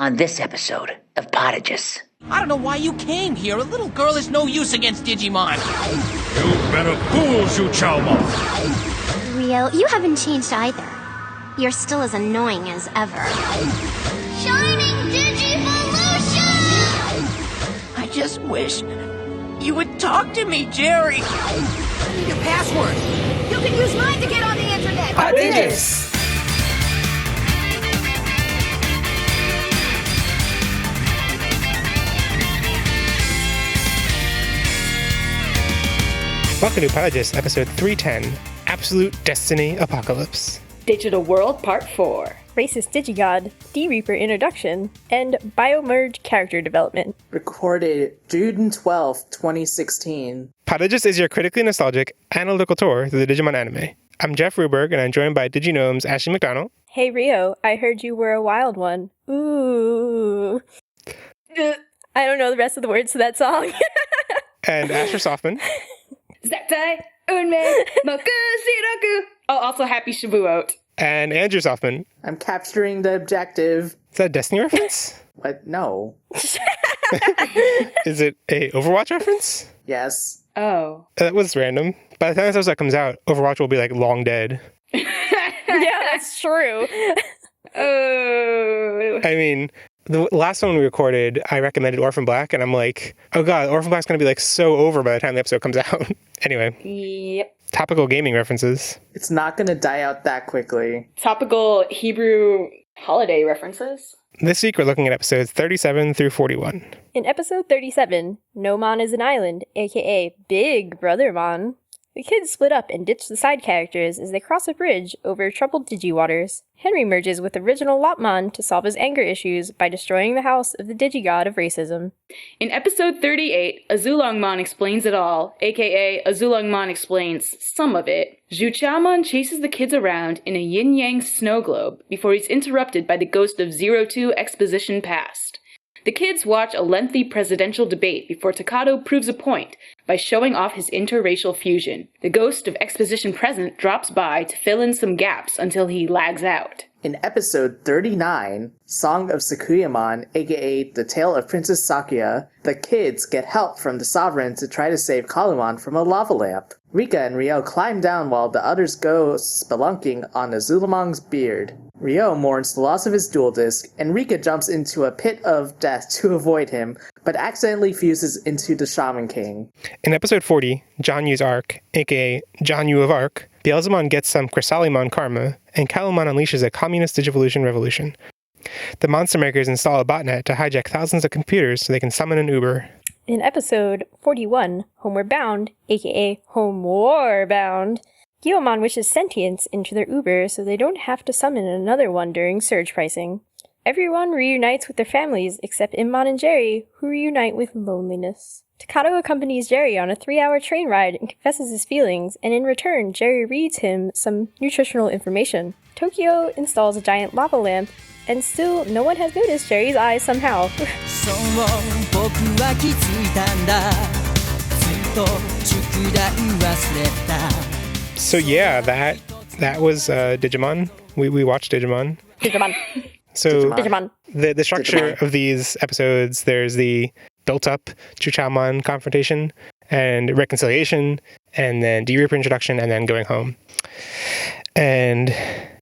on this episode of Podigious. I don't know why you came here. A little girl is no use against Digimon. You've been a fool, Zhuqaiomon. Rio, you haven't changed either. You're still as annoying as ever. Shining Digivolution! I just wish you would talk to me, Jerry. I need your password. You can use mine to get on the internet. Podigious. Welcome to Podigious, episode 310, Absolute Destiny Apocalypse. Digital World Part 4. Racist Digi-God, D-Reaper Introduction, and Biomerge Character Development. Recorded June 12th, 2016. Podigious is your critically nostalgic, analytical tour through the Digimon anime. I'm Jeff Ruberg, and I'm joined by Diginome's Ashley McDonald. Hey Rio, I heard you were a wild one. Ooh. I don't know the rest of the words to that song. And Asher Softman. Zetai, Unme, Moku, Shiraku. Oh, also happy Shavuot. And Andrew Softman. I'm capturing the objective. Is that a Destiny reference? What? No. Is it a Overwatch reference? Yes. Oh. That was random. By the time this episode comes out, Overwatch will be like long dead. Yeah, that's true. Oh. I mean, the last one we recorded, I recommended Orphan Black, and I'm like, oh god, Orphan Black's gonna be like so over by the time the episode comes out. Anyway. Yep. Topical gaming references. It's not gonna die out that quickly. Topical Hebrew holiday references. This week we're looking at episodes 37 through 41. In episode 37, No Mon is an island, aka Big Brother Mon. The kids split up and ditch the side characters as they cross a bridge over troubled Digi-waters. Henry merges with original Lopmon to solve his anger issues by destroying the house of the Digi-God of racism. In episode 38, Azulongmon explains it all, aka Azulongmon explains some of it. Zhuqaiomon chases the kids around in a yin-yang snow globe before he's interrupted by the ghost of 02 Exposition Past. The kids watch a lengthy presidential debate before Takato proves a point by showing off his interracial fusion. The ghost of Exposition Present drops by to fill in some gaps until he lags out. In episode 39, Song of Zhuqaiomon, aka The Tale of Princess Sakuya, the kids get help from the Sovereign to try to save Calumon from a lava lamp. Rika and Rio climb down while the others go spelunking on Azulimon's beard. Rio mourns the loss of his dual disc, and Rika jumps into a pit of death to avoid him, but accidentally fuses into the Shaman King. In episode 40, John Yu's Arc, aka John Yu of Arc, Beelzemon gets some Chrysalimon karma, and Calumon unleashes a communist Digivolution revolution. The monster makers install a botnet to hijack thousands of computers so they can summon an Uber. In episode 41, Homeward Bound, aka Homewar Bound, Guillaumon wishes sentience into their Uber so they don't have to summon another one during surge pricing. Everyone reunites with their families except Immon and Jerry, who reunite with loneliness. Takato accompanies Jerry on a 3-hour train ride and confesses his feelings, and in return, Jerry reads him some nutritional information. Tokyo installs a giant lava lamp, and still no one has noticed Jerry's eyes somehow. So yeah, that was Digimon. We watched Digimon. So Digimon. The structure of these episodes, there's the built-up Zhuqaiomon confrontation and reconciliation, and then D-Reaper introduction, and then going home. And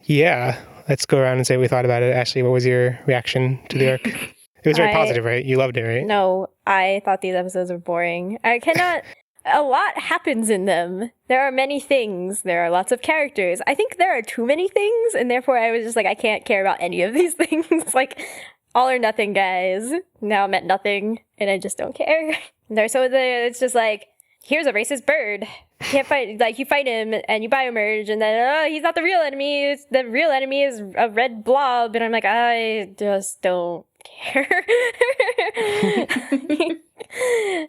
yeah, let's go around and say what we thought about it. Ashley, what was your reaction to the arc? It was very positive, right? You loved it, right? No, I thought these episodes were boring. I cannot... A lot happens in them. There are many things. There are lots of characters. I think there are too many things, and therefore I was just like, I can't care about any of these things. Like, all or nothing, guys. Now I'm at nothing, and I just don't care. It's just like, here's a racist bird. You can't fight, like, you fight him, and you biomerge, and then, he's not the real enemy. The real enemy is a red blob, and I'm like, I just don't care.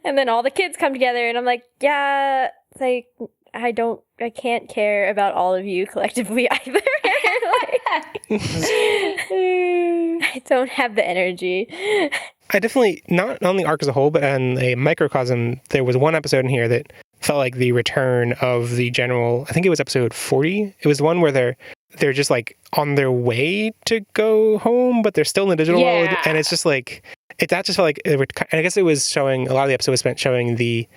And then all the kids come together, and I'm like, yeah, like, I can't care about all of you collectively either. I don't have the energy. I definitely, not on the arc as a whole, but on a microcosm, there was one episode in here that felt like the return of the general. I think it was episode 40. It was the one where they're just like on their way to go home, but they're still in the digital world, and it's just like that just felt like and I guess it was showing a lot of the episode was spent showing the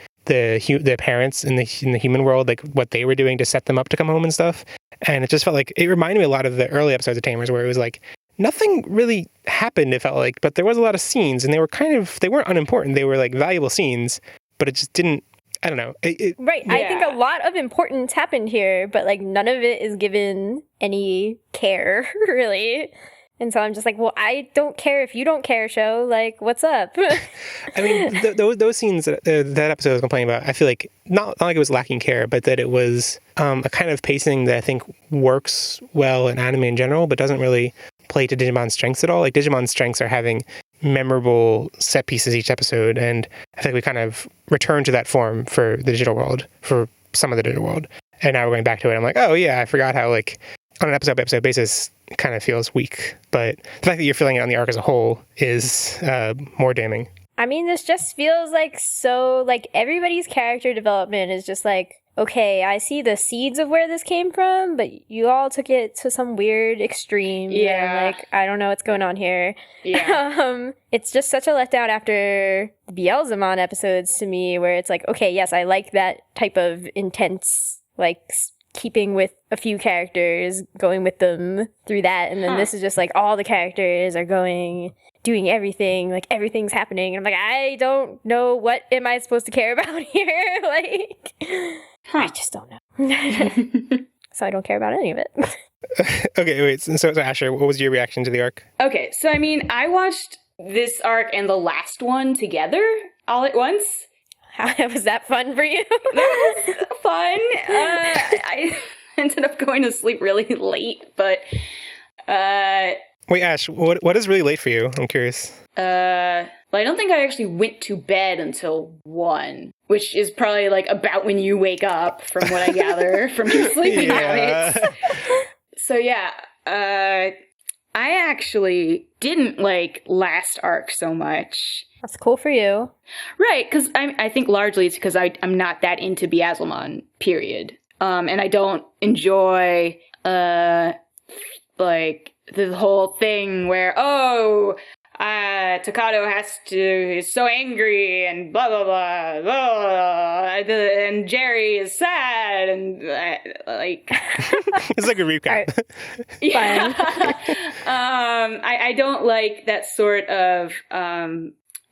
parents in the human world, like what they were doing to set them up to come home and stuff. And it just felt like it reminded me a lot of the early episodes of Tamers, where it was like nothing really happened, it felt like, but there was a lot of scenes, and they weren't unimportant. They were like valuable scenes, but it just didn't. I don't know. Right. Yeah. I think a lot of importance happened here, but like none of it is given any care, really. And so I'm just like, well, I don't care if you don't care, show. Like, what's up? I mean, those scenes that episode I was complaining about, I feel like not like it was lacking care, but that it was a kind of pacing that I think works well in anime in general, but doesn't really play to Digimon's strengths at all. Like, Digimon's strengths are having memorable set pieces each episode, and I think we kind of return to that form for the digital world, for some of the digital world. And now we're going back to it. I'm like, oh yeah, I forgot how like on an episode-by-episode basis it kind of feels weak. But the fact that you're feeling it on the arc as a whole is more damning. I mean, this just feels like so, like, everybody's character development is just like, okay, I see the seeds of where this came from, but you all took it to some weird extreme. Yeah. And, like, I don't know what's going on here. Yeah. It's just such a letdown after the Biomerge episodes to me, where it's like, okay, yes, I like that type of intense, like, keeping with a few characters, going with them through that, and then this is just like all the characters are doing everything, like everything's happening, and I'm like, I don't know, what am I supposed to care about here? Like, I just don't know. So I don't care about any of it. Okay, wait, so Asher, what was your reaction to the arc? Okay, so I mean, I watched this arc and the last one together all at once. Was that fun for you? That was fun. I ended up going to sleep really late, but wait, Ash, what is really late for you? I'm curious. Well, I don't think I actually went to bed until 1, which is probably like about when you wake up, from what I gather from your sleeping habits. So yeah, I actually didn't like last arc so much. That's cool for you. Right, because I think largely it's because I'm not that into Beazlemon, period. And I don't enjoy, like, the whole thing where, Takato is so angry and blah, blah, blah, blah, blah, and Jerry is sad and, like... It's like a recap. Yeah. I don't like that sort of...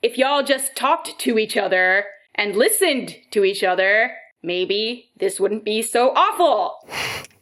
if y'all just talked to each other and listened to each other, maybe this wouldn't be so awful.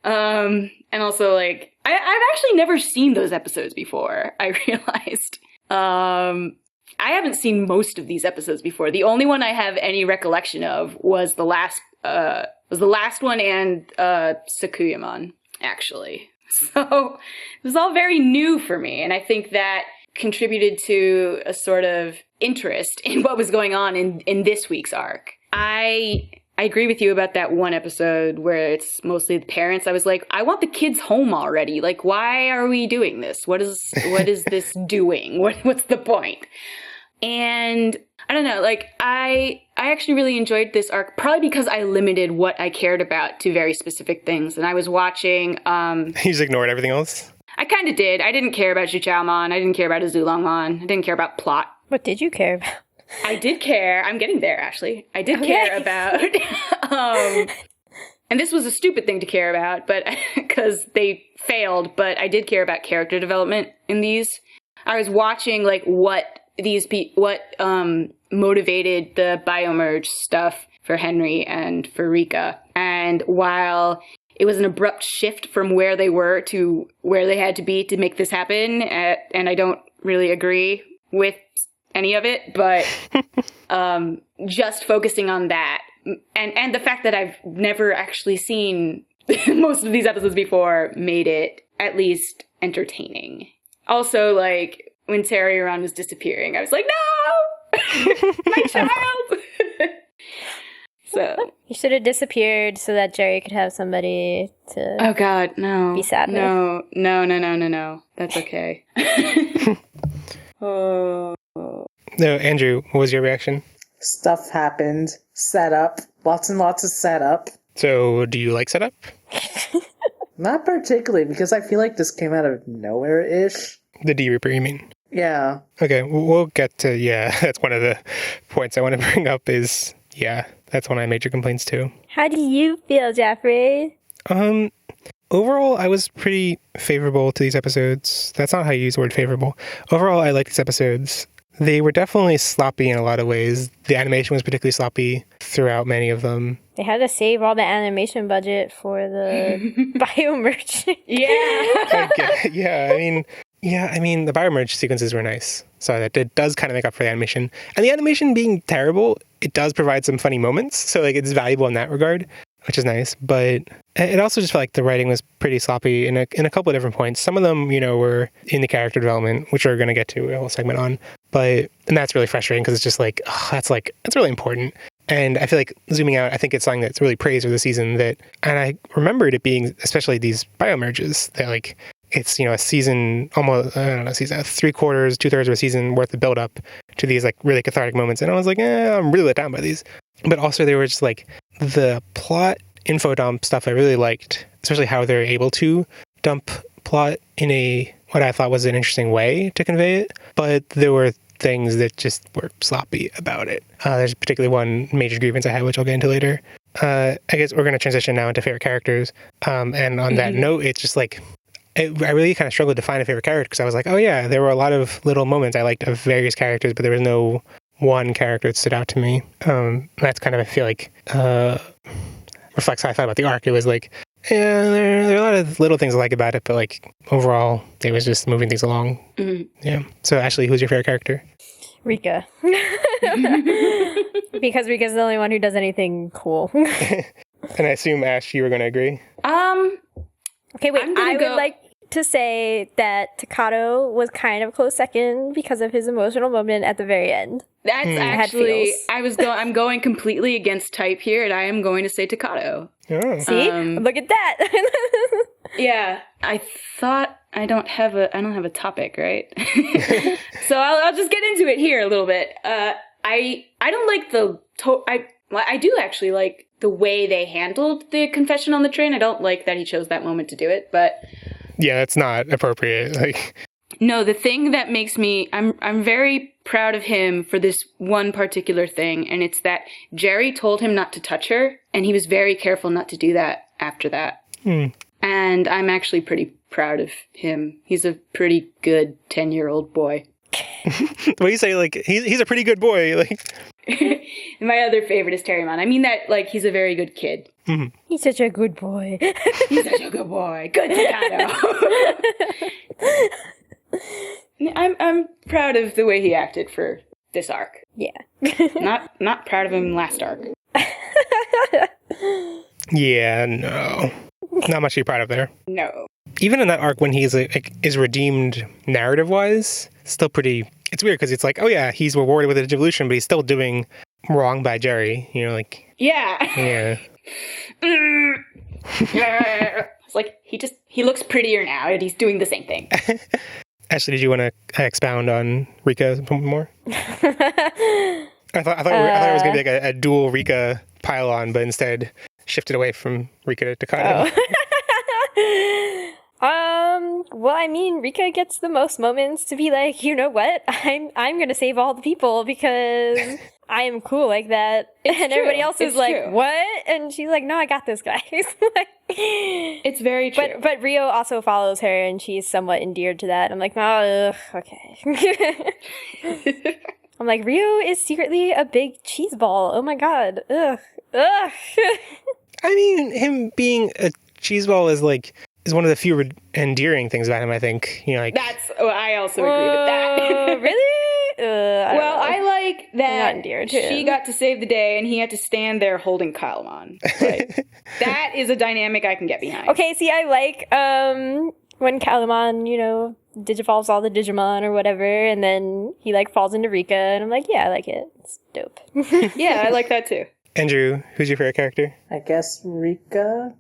And also, like, I've actually never seen those episodes before, I realized. I haven't seen most of these episodes before. The only one I have any recollection of was the last one and Zhuqaiomon, actually. So it was all very new for me, and I think that contributed to a sort of interest in what was going on in this week's arc. I agree with you about that one episode where it's mostly the parents. I was like, I want the kids home already. Like, why are we doing this? What is this doing? What's the point? And I don't know, like, I actually really enjoyed this arc, probably because I limited what I cared about to very specific things. And I was watching... You just ignored everything else? I kind of did. I didn't care about Zhuqaiomon. I didn't care about Zhuqaiomon. I didn't care about plot. What did you care about? I did care. I'm getting there, Ashley. I did care about... and this was a stupid thing to care about, but because they failed, but I did care about character development in these. I was watching, like, what motivated the Biomerge stuff for Henry and for Rika. And while it was an abrupt shift from where they were to where they had to be to make this happen, and I don't really agree with any of it, but just focusing on that, and the fact that I've never actually seen most of these episodes before made it at least entertaining. Also, like, when Terry-Ron was disappearing, I was like, no! My child! So he should have disappeared so that Jerry could have somebody to... Oh, God, no. Be sad with. No. That's okay. Oh. No, Andrew, what was your reaction? Stuff happened, set up, Lots and lots of setup. So, do you like setup? Not particularly, because I feel like this came out of nowhere-ish. The D Reaper, you mean? Yeah. Okay, we'll get to, that's one of the points I want to bring up is, that's one of my major complaints too. How do you feel, Jeffrey? Overall, I was pretty favorable to these episodes. That's not how you use the word favorable. Overall, I like these episodes. They were definitely sloppy in a lot of ways. The animation was particularly sloppy throughout many of them. They had to save all the animation budget for the Biomerge. I mean, the Biomerge sequences were nice. So that it does kind of make up for the animation. And the animation being terrible, it does provide some funny moments. So like it's valuable in that regard, which is nice. But it also just felt like the writing was pretty sloppy in a couple of different points. Some of them, were in the character development, which we're going to get to a whole segment on. And that's really frustrating because it's just like, that's really important. And I feel like zooming out, I think it's something that's really praised for the season and I remembered it being, especially these Biomerges, that like, it's, a season, almost, I don't know, season, 3/4, 2/3 of a season worth of build up to these like really cathartic moments. And I was like, I'm really let down by these. But also they were just like the plot info dump stuff I really liked, especially how they're able to dump plot in what I thought was an interesting way to convey it. But there were things that just were sloppy about it. There's particularly one major grievance I had, which I'll get into later. I guess we're going to transition now into favorite characters. And on that note, it's just like, I really kind of struggled to find a favorite character because I was like, oh yeah, there were a lot of little moments I liked of various characters, but there was no one character that stood out to me. That's kind of, I feel like, reflects how I thought about the arc. It was like, there are a lot of little things I like about it, but like overall, it was just moving things along. Mm-hmm. Yeah. So Ashley, who's your favorite character? Rika. Because Rika's the only one who does anything cool. And I assume, Ash, you were going to agree? Okay, wait, I would like to say that Takato was kind of close second because of his emotional moment at the very end. That's actually, I'm going completely against type here, and I am going to say Takato. Oh. See? Look at that. Yeah, I thought I don't have a topic, right? So I'll just get into it here a little bit. I don't like I do actually like the way they handled the confession on the train. I don't like that he chose that moment to do it, but yeah, that's not appropriate. Like, no, the thing that makes me I'm very proud of him for this one particular thing, and it's that Jerry told him not to touch her, and he was very careful not to do that after that. And I'm actually pretty proud of him. He's a pretty good 10-year-old boy. What do you say? Like he's a pretty good boy. Like my other favorite is Terriermon. I mean that like he's a very good kid. Mm-hmm. He's such a good boy. He's such a good boy. Good Takato. I'm proud of the way he acted for this arc. Yeah. Not proud of him last arc. Yeah, no. Not much to be proud of there. No. Even in that arc when he's is redeemed narrative-wise, still pretty... It's weird because it's like, oh yeah, he's rewarded with a Digivolution, but he's still doing wrong by Jerry. Like... Yeah. Yeah. It's like, he looks prettier now, and he's doing the same thing. Ashley, did you want to expound on Rika more? I thought it was going to be like a dual Rika pile-on, but instead shifted away from Rika to Takato. Well, I mean, Rika gets the most moments to be like, you know what? I'm gonna save all the people because I am cool like that. Everybody else is like, what? And she's like, no, I got this, guys. It's very true. But Rio also follows her, and she's somewhat endeared to that. I'm like, oh, okay. I'm like, Rio is secretly a big cheese ball. Oh my god. Ugh. I mean, him being a cheese ball is one of the few endearing things about him, I think. I also agree with that. Really? Well, I like that she got to save the day and he had to stand there holding Calumon. That is a dynamic I can get behind. Okay, see, I like when Calumon, digivolves all the Digimon or whatever, and then he falls into Rika, and I'm like, yeah, I like it. It's dope. Yeah, I like that too. Andrew, who's your favorite character? I guess Rika.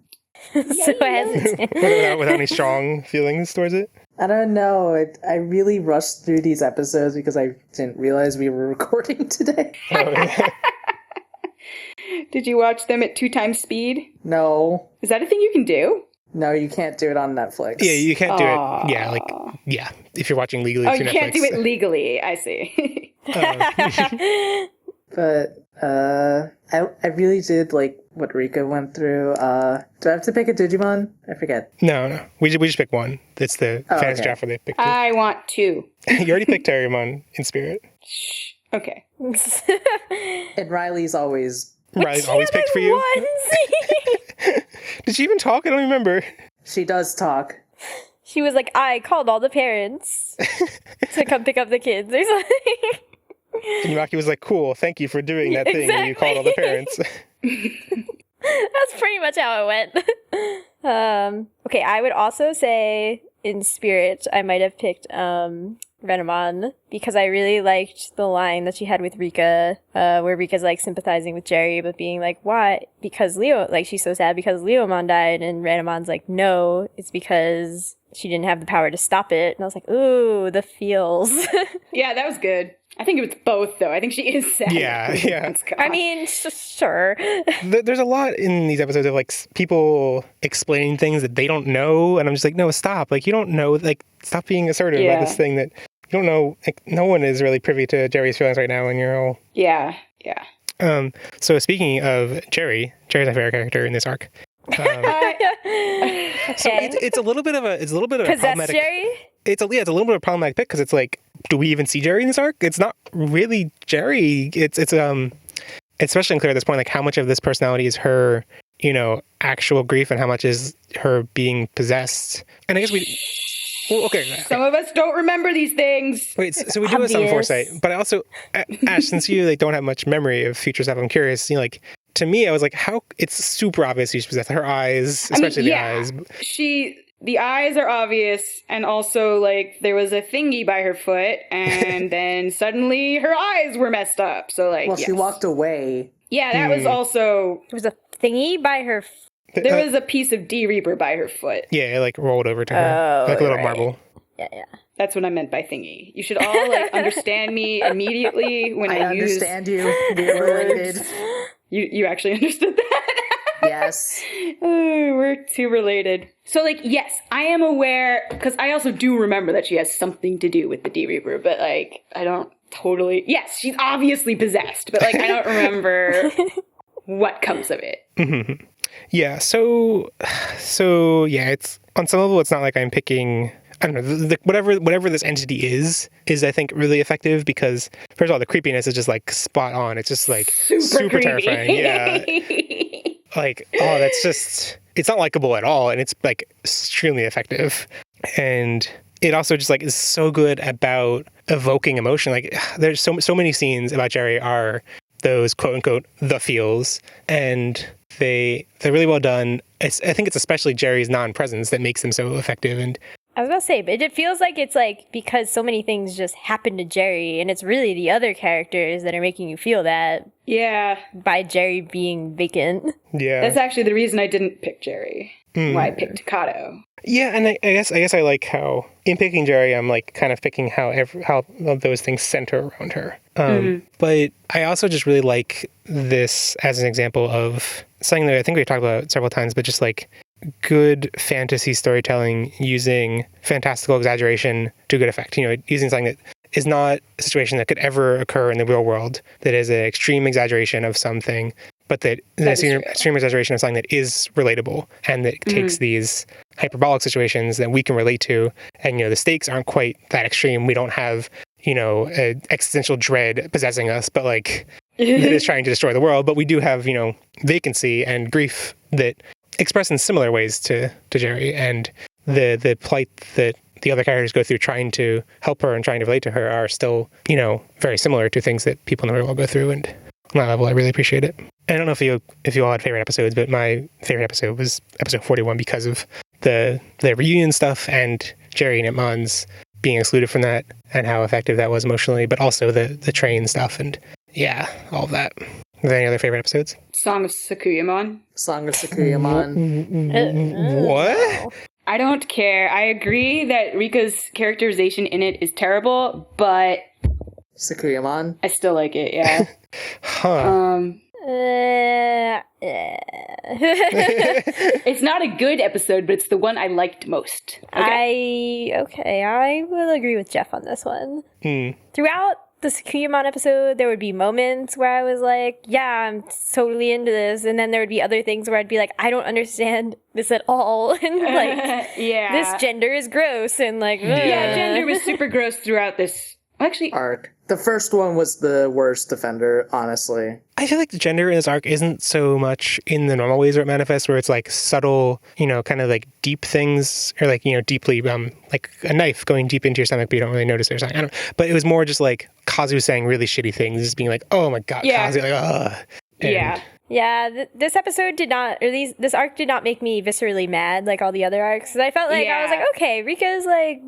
So hesitant. without any strong feelings towards it? I don't know. I really rushed through these episodes because I didn't realize we were recording today. Did you watch them at 2 times speed? No. Is that a thing you can do? No, you can't do it on Netflix. Yeah, you can't do it. Yeah, if you're watching legally through you Netflix. Can't do it legally. I see. But I really did like what Rika went through. Do I have to pick a Digimon? I forget. No. We just pick one. That's the fantasy draft where they picked two. I want 2. You already picked Terriermon in spirit. Shh. Okay. And Riley's always picked for you. Did she even talk? I don't remember. She does talk. She was like, I called all the parents to come pick up the kids or something. And Yumaki was like, cool, thank you for doing that thing where you called all the parents. That's pretty much how it went. Okay, I would also say in spirit, I might have picked Renamon because I really liked the line that she had with Rika, where Rika's like sympathizing with Jerry, but being like, why? Because she's so sad because Leomon died, and Renamon's like, no, it's because she didn't have the power to stop it. And I was like, ooh, the feels. Yeah, that was good. I think it was both, though. I think she is sad. Yeah. I mean, sure. There's a lot in these episodes of, like, people explaining things that they don't know, and I'm just like, no, stop. Like, you don't know. Like, stop being assertive about this thing that you don't know. Like, no one is really privy to Jerry's feelings right now, and you're all... Yeah. So speaking of Jerry's my favorite character in this arc. So it's a little bit of a because that's Jerry. It's a little bit of a problematic pick because it's like, do we even see Jerry in this arc? It's not really Jerry. It's especially unclear at this point, like how much of this personality is her, actual grief and how much is her being possessed. And I guess okay. Some of us don't remember these things. Wait, so we do have some foresight, but I also, Ash, since you don't have much memory of future stuff, I'm curious. To me, I was like, how it's super obvious she's possessed. Her eyes, especially the eyes. The eyes are obvious, and also, like, there was a thingy by her foot, and then suddenly her eyes were messed up. So, like, well, she walked away. Yeah, that was also... There was a thingy by her... There was a piece of D-Reaper by her foot. Yeah, it, like, rolled over to her. Like a little marble. Yeah. That's what I meant by thingy. You should all, like, understand me immediately when I use... I understand you. We're related. You actually understood that? Yes. We're too related. So, like, yes, I am aware, because I also do remember that she has something to do with the D-Reaper, but, like, I don't totally... Yes, she's obviously possessed, but, like, I don't remember what comes of it. Mm-hmm. Yeah, so, yeah, it's... On some level, it's not like I'm picking... I don't know, whatever this entity is I think really effective because first of all, the creepiness is just like spot on. It's just like super terrifying. Yeah. Like, oh, that's just, it's not likable at all. And it's like extremely effective. And it also just like is so good about evoking emotion. Like there's so many scenes about Jerry are those quote unquote, the feels. And they're really well done. I think it's especially Jerry's non-presence that makes them so effective. And I was about to say, but it feels like it's like because so many things just happen to Jerry, and it's really the other characters that are making you feel that. Yeah. By Jerry being vacant. Yeah. That's actually the reason I didn't pick Jerry. Why I picked Kato. Yeah, and I guess I like how in picking Jerry, I'm like kind of picking how those things center around her. But I also just really like this as an example of something that I think we've talked about several times, but just like good fantasy storytelling using fantastical exaggeration to good effect. Using something that is not a situation that could ever occur in the real world, that is an extreme exaggeration of something, but that is an extreme exaggeration of something that is relatable and that takes these hyperbolic situations that we can relate to. And, the stakes aren't quite that extreme. We don't have, an existential dread possessing us, but like that is trying to destroy the world. But we do have, vacancy and grief that expressed in similar ways to Jerry, and the plight that the other characters go through trying to help her and trying to relate to her are still, very similar to things that people in the real world go through. And on that level, I really appreciate it. I don't know if you all had favorite episodes, but my favorite episode was episode 41 because of the reunion stuff and Jerry and Itmon's being excluded from that and how effective that was emotionally, but also the train stuff and all of that. Are there any other favorite episodes? Song of Zhuqaiomon. Song of Zhuqaiomon. What? I don't care. I agree that Rika's characterization in it is terrible, but Zhuqaiomon. I still like it, yeah. Huh. It's not a good episode, but it's the one I liked most. Okay? I will agree with Jeff on this one. Hmm. Throughout the Zhuqaiomon episode, there would be moments where I was like, yeah, I'm totally into this. And then there would be other things where I'd be like, I don't understand this at all. And like, this gender is gross. And like, yeah, gender was super gross throughout this. Actually, arc. The first one was the worst offender, honestly. I feel like the gender in this arc isn't so much in the normal ways where it manifests, where it's like subtle, kind of like deep things, or like, deeply, like a knife going deep into your stomach, but you don't really notice there's something. I don't. But it was more just like Kazu saying really shitty things, just being like, "Oh my god, Kazu!" Like, ugh. Yeah, this episode did not, or this arc did not make me viscerally mad like all the other arcs. Because I felt like I was like, okay, Rika's like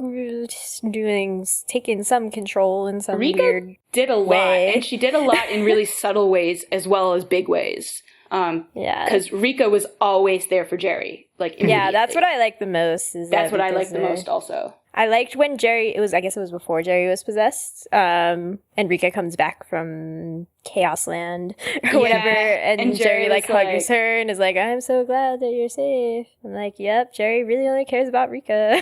just taking some control in some weird did a way. lot, and she did a lot in really subtle ways as well as big ways. Because Rika was always there for Jerry. Like, yeah, that's what I like the most. That's what I like the most also. I liked when Jerry, I guess it was before Jerry was possessed, and Rika comes back from Chaos Land or whatever, and Jerry like hugs her and is like, I'm so glad that you're safe. I'm like, yep, Jerry really only cares about Rika.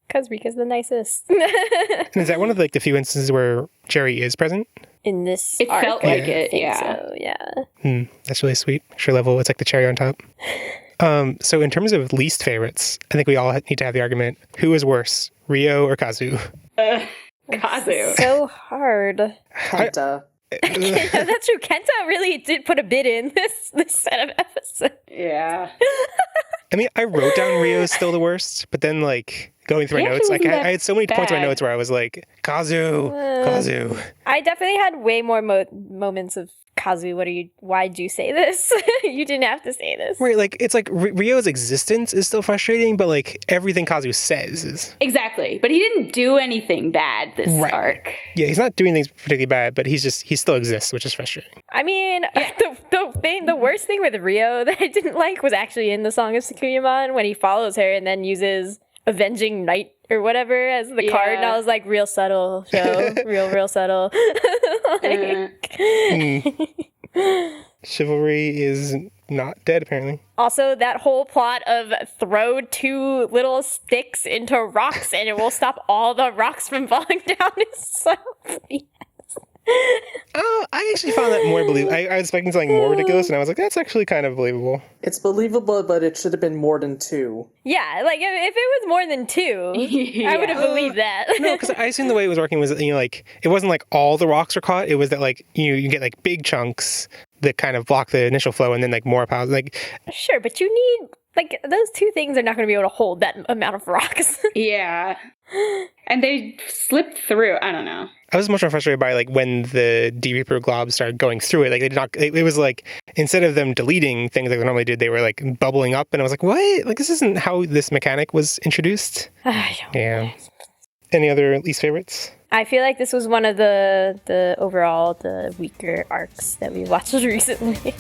Because Rika's the nicest. And is that one of like the few instances where Jerry is present? In this it arc, felt like it, so, yeah. That's really sweet. Extra level, it's like the cherry on top. So in terms of least favorites, I think we all need to have the argument, who is worse, Rio or Kazu? Kazu. So hard. Kenta. That's true. Kenta really did put a bid in this set of episodes. Yeah. I mean, I wrote down Rio's still the worst, but then like going through my notes, like I had so many points in my notes where I was like, Kazu. I definitely had way more moments of Kazu. Why'd you say this? You didn't have to say this. Right, like it's like Rio's existence is still frustrating, but like everything Kazu says is exactly. But he didn't do anything bad this arc. Yeah, he's not doing things particularly bad, but he still exists, which is frustrating. I mean, the worst thing with Rio that I didn't like was actually in the Song of Zhuqaiomon when he follows her and then uses Avenging Knight or whatever as the card, and I was like, real subtle show, real subtle. Chivalry is not dead, apparently. Also, that whole plot of throw 2 little sticks into rocks and it will stop all the rocks from falling down is so BS. Oh, I actually found that more believable. I was expecting something more ridiculous, and I was like, that's actually kind of believable. It's believable, but it should have been more than 2. Yeah, like, if it was more than 2, I would have believed that. No, because I assumed the way it was working was, like, it wasn't like all the rocks were caught. It was that, like, you get, like, big chunks that kind of block the initial flow, and then, like, more piles. Like, sure, but you need, like, those 2 things are not going to be able to hold that amount of rocks. Yeah. And they slipped through. I don't know. I was much more frustrated by like when the D-Reaper globs started going through it. Like they did not. It was like instead of them deleting things like they normally did, they were like bubbling up, and I was like, "What? Like this isn't how this mechanic was introduced." Yeah. Any other least favorites? I feel like this was one of the overall the weaker arcs that we watched recently.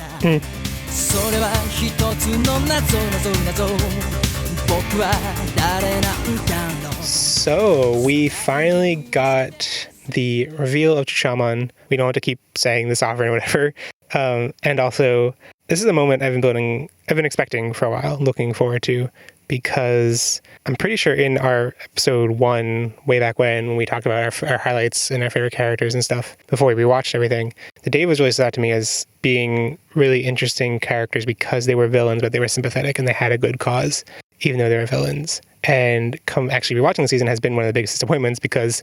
So we finally got the reveal of Zhuqaiomon. We don't have to keep saying the sovereign or whatever. And also, this is a moment I've been expecting for a while, looking forward to, because I'm pretty sure in our episode 1, way back when we talked about our highlights and our favorite characters and stuff, before we rewatched everything, the Dave was really stood out to me as being really interesting characters because they were villains, but they were sympathetic and they had a good cause, even though they were villains. And actually rewatching the season has been one of the biggest disappointments because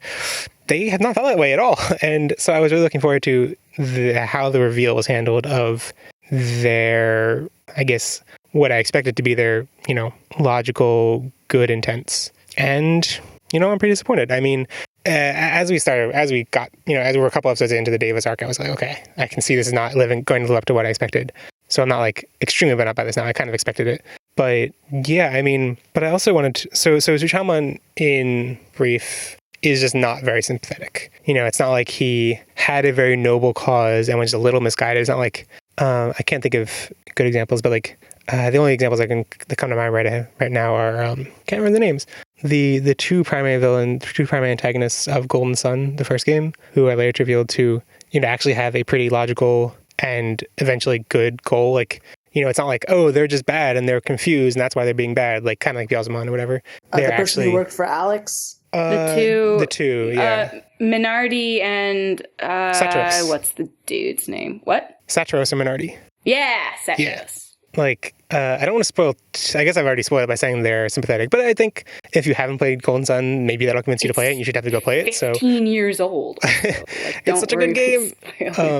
they have not felt that way at all. And so I was really looking forward to how the reveal was handled of their, I guess, what I expected to be their, logical, good intents. And, I'm pretty disappointed. I mean, as we got, as we were a couple episodes into the Davis arc, I was like, okay, I can see this is not going to live up to what I expected. So I'm not like extremely bent up by this now. I kind of expected it. But yeah, I mean, but I also wanted to, so Zhuqaiomon in brief is just not very sympathetic. It's not like he had a very noble cause and was just a little misguided. It's not like, I can't think of good examples, but like, the only examples that come to mind right now are, can't remember the names. The two primary antagonists of Golden Sun, the first game, who I later revealed to, actually have a pretty logical and eventually good goal. Like, it's not like, oh, they're just bad and they're confused and that's why they're being bad. Like, kind of like Biomerge or whatever. They're the person who worked for Alex? The two, yeah. Minardi and Satros. What's the dude's name? What? Satros and Minardi. Yeah, Satros. Yeah. Like, I don't want to spoil. I guess I've already spoiled it by saying they're sympathetic, but I think if you haven't played Golden Sun, maybe that'll convince you to play it, and you should definitely go play it. 15 years old. So, it's such a good game.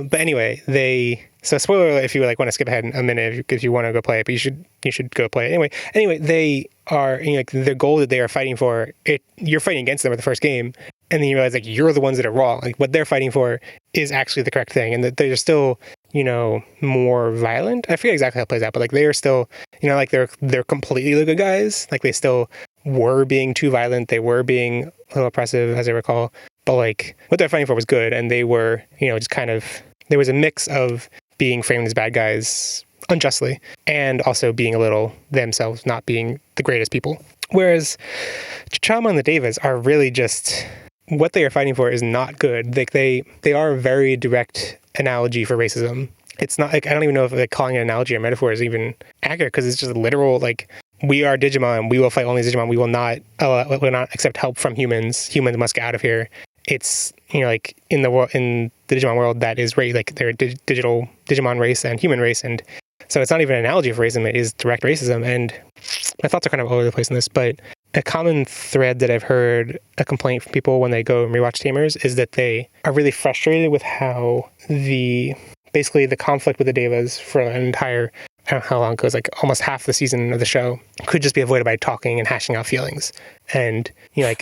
But anyway, so spoiler alert if you want to skip ahead a minute if you want to go play it, but you should go play it anyway. They are the goal that they are fighting for. You're fighting against them at the first game, and then you realize you're the ones that are wrong. Like what they're fighting for is actually the correct thing, and that they're still more violent. I forget exactly how it plays out, but they are still, they're completely the good guys. Like they still were being too violent. They were being a little oppressive, as I recall. But what they're fighting for was good, and they were, just kind of, there was a mix of being framed as bad guys unjustly, and also being a little themselves not being the greatest people. Whereas Zhuqaiomon and the Devas are really just, what they are fighting for is not good. They are a very direct analogy for racism. It's not I don't even know if calling it an analogy or metaphor is even accurate, because it's just literal. We are Digimon. We will fight only Digimon. We will not accept help from humans. Humans must get out of here. It's in the Digimon world, that is they're digital Digimon race and human race, and so it's not even an analogy for racism. It is direct racism. And my thoughts are kind of all over the place in this, but a common thread that I've heard a complaint from people when they go and rewatch Tamers is that they are really frustrated with how basically the conflict with the Devas for an entire, I don't know how long it goes, almost half the season of the show, could just be avoided by talking and hashing out feelings. And,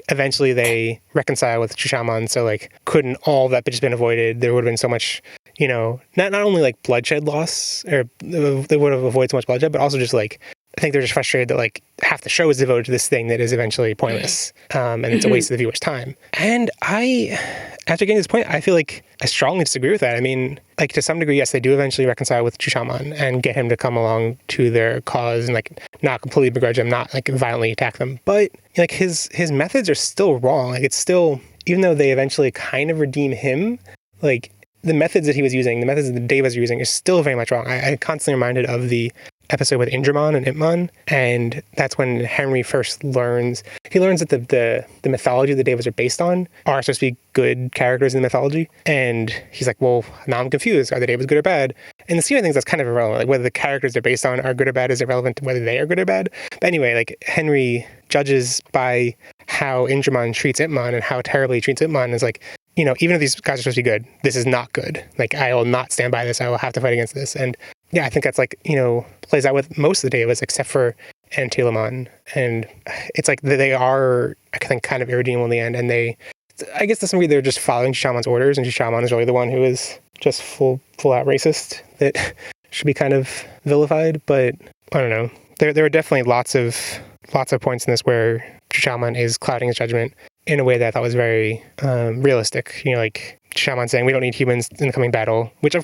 eventually they reconcile with Zhuqaiomon, so, couldn't all that just been avoided? There would have been so much, not only, bloodshed loss, or they would have avoided so much bloodshed, but also just, I think they're just frustrated that half the show is devoted to this thing that is eventually pointless, and it's a waste of the viewer's time. And after getting to this point, I feel I strongly disagree with that. I mean, to some degree, yes, they do eventually reconcile with Zhuqaiomon and get him to come along to their cause and not completely begrudge them, not violently attack them. But his methods are still wrong. It's still, even though they eventually kind of redeem him, the methods that he was using, the methods that the Devas are using, is still very much wrong. I'm constantly reminded of the episode with Indramon and Impmon, and that's when Henry first learns that the mythology the Devas are based on are supposed to be good characters in the mythology, and he's like, well, now I'm confused. Are the Devas good or bad? In the scheme of things, that's kind of irrelevant. Whether the characters they're based on are good or bad is irrelevant to whether they are good or bad. But anyway, Henry judges by how Indramon treats Impmon and how terribly he treats Impmon is even if these guys are supposed to be good, this is not good. I will not stand by this. I will have to fight against this. And yeah, I think that's plays out with most of the Devas except for Calumon. And it's they are, I think, kind of irredeemable in the end. And I guess to some degree, they're just following Zhuqaimon's orders, and Zhuqaiomon is really the one who is just full out racist that should be kind of vilified. But I don't know. There are definitely lots of points in this where Zhuqaiomon is clouding his judgment in a way that I thought was very realistic. Zhuqaiomon saying we don't need humans in the coming battle, which